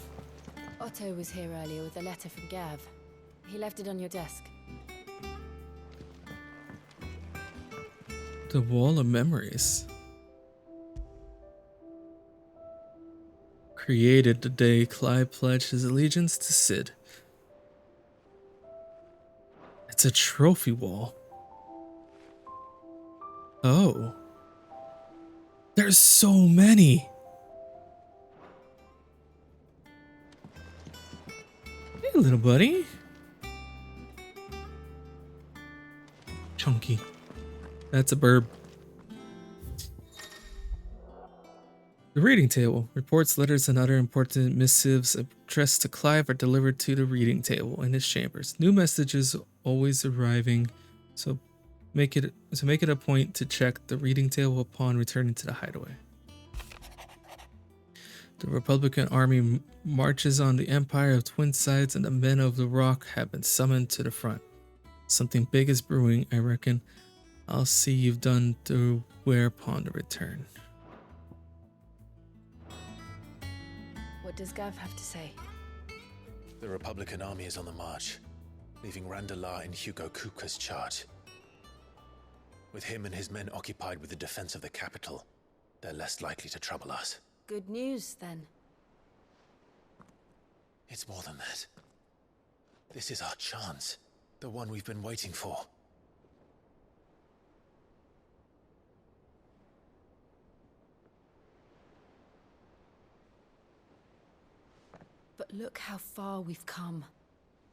Otto was here earlier with a letter from Gav. He left it on your desk. The Wall of Memories. Created the day Clive pledged his allegiance to Sid. It's a trophy wall. Oh. There's so many. Hey, little buddy. Chunky. That's a burb. The reading table. Reports, letters, and other important missives addressed to Clive are delivered to the reading table in his chambers. New messages always arriving, so make it a point to check the reading table upon returning to the hideaway. The Republican army marches on the Empire of Twin Sides, and the men of the Rock have been summoned to the front. Something big is brewing, I reckon. I'll see you've done the wear upon the return. What does Gav have to say? The Republican army is on the march, leaving Randalar in Hugo Kupka's charge. With him and his men occupied with the defense of the capital, they're less likely to trouble us. Good news, then. It's more than that. This is our chance, the one we've been waiting for. But look how far we've come.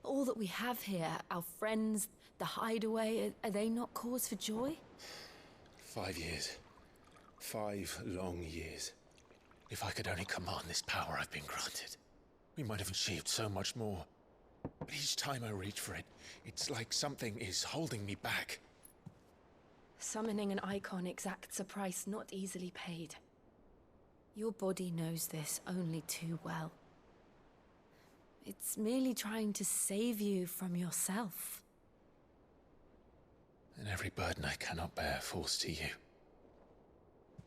All that we have here, our friends, the hideaway, are they not cause for joy? 5 years. 5 long years. If I could only command this power I've been granted, we might have achieved so much more. But each time I reach for it, it's like something is holding me back. Summoning an icon exacts a price not easily paid. Your body knows this only too well. It's merely trying to save you from yourself. And every burden I cannot bear falls to you.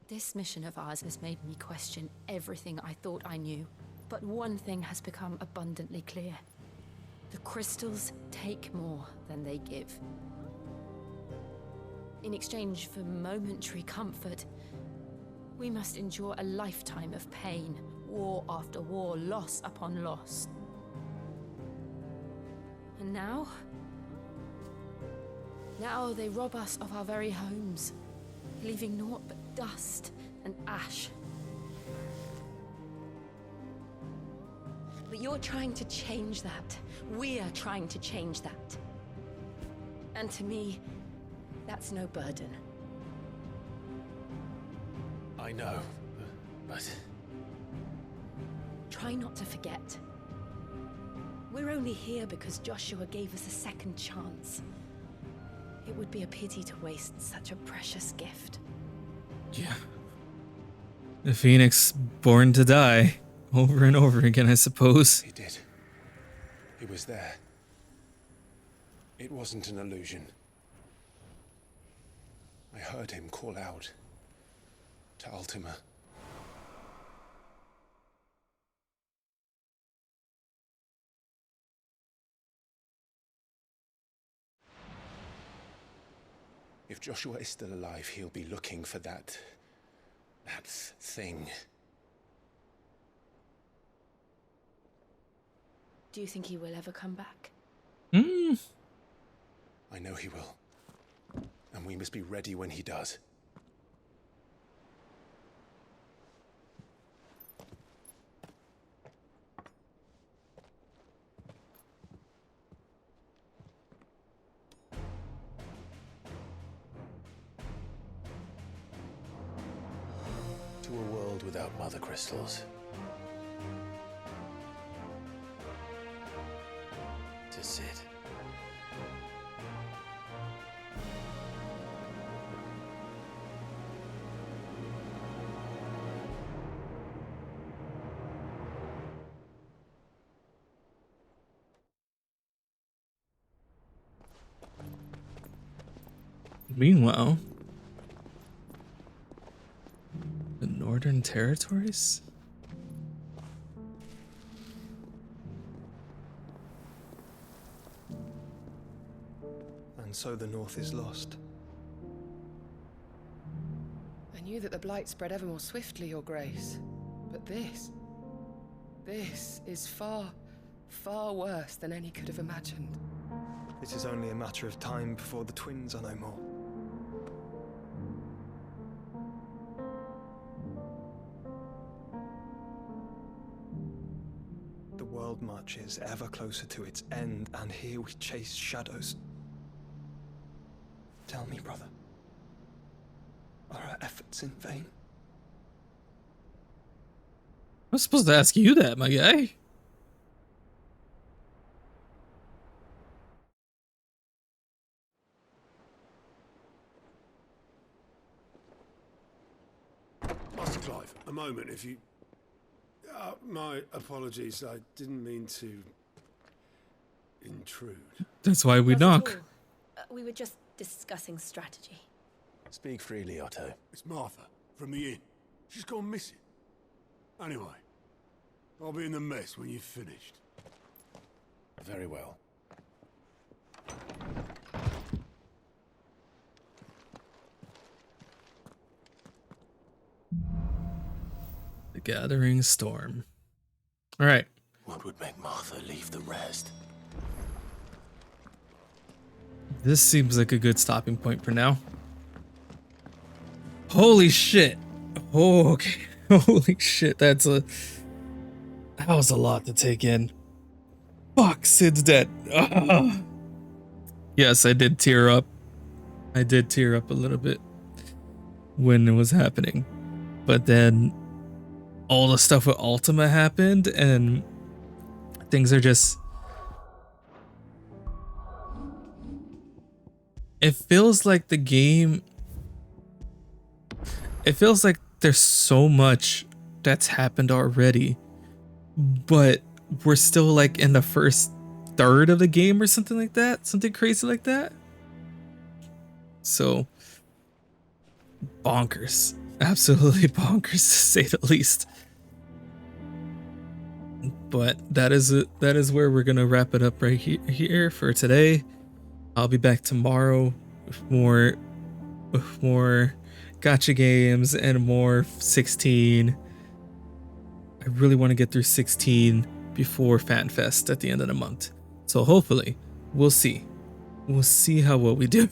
This mission of ours has made me question everything I thought I knew. But one thing has become abundantly clear. The crystals take more than they give. In exchange for momentary comfort, we must endure a lifetime of pain, war after war, loss upon loss. And now they rob us of our very homes, leaving naught but dust and ash. But you're trying to change that. We're trying to change that. And to me, that's no burden. I know, but... Try not to forget. We're only here because Joshua gave us a second chance. It would be a pity to waste such a precious gift. Yeah. The Phoenix born to die. Over and over again, I suppose. He did. He was there. It wasn't an illusion. I heard him call out to Ultima. If Joshua is still alive, he'll be looking for that thing. Do you think he will ever come back? I know he will. And we must be ready when he does. to a world without mother crystals. To Sid. Meanwhile, the Northern Territories? And so the North is lost. I knew that the blight spread ever more swiftly, Your Grace. But this is far, far worse than any could have imagined. It is only a matter of time before the twins are no more. The world marches ever closer to its end, and here we chase shadows. Tell me, brother, are our efforts in vain? I was supposed to ask you that, my guy. Master Clive, a moment, if you... my apologies, I didn't mean to... intrude. That's why we Not at knock. all. We were just discussing strategy. Speak freely, Otto. It's Martha, from the inn. She's gone missing. Anyway, I'll be in the mess when you've finished. Very well. The Gathering Storm. All right. What would make Martha leave the rest? This seems like a good stopping point for now. Holy shit. Oh, okay. Holy shit. That was a lot to take in. Fuck, Sid's dead. Ugh. Yes, I did tear up. I did tear up a little bit when it was happening. But then all the stuff with Ultima happened and things are just... It feels like the game... It feels like there's so much that's happened already, but we're still like in the first third of the game or something like that. Something crazy like that. So, bonkers. Absolutely bonkers to say the least. But that is it. That is where we're gonna wrap it up right here for today. I'll be back tomorrow with more gacha games and more 16. I really want to get through 16 before FanFest at the end of the month. So hopefully, we'll see. We'll see how well we do.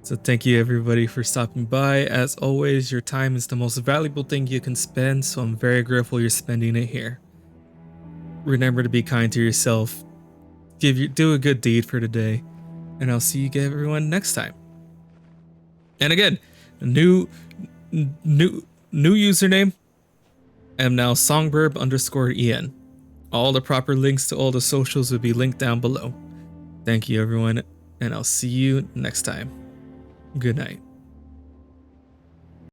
So thank you everybody for stopping by. As always, your time is the most valuable thing you can spend, so I'm very grateful you're spending it here. Remember to be kind to yourself. Do a good deed for today, and I'll see you everyone next time. And again, new username. I'm now Songbirb_en. All the proper links to all the socials will be linked down below. Thank you everyone, and I'll see you next time. Good night.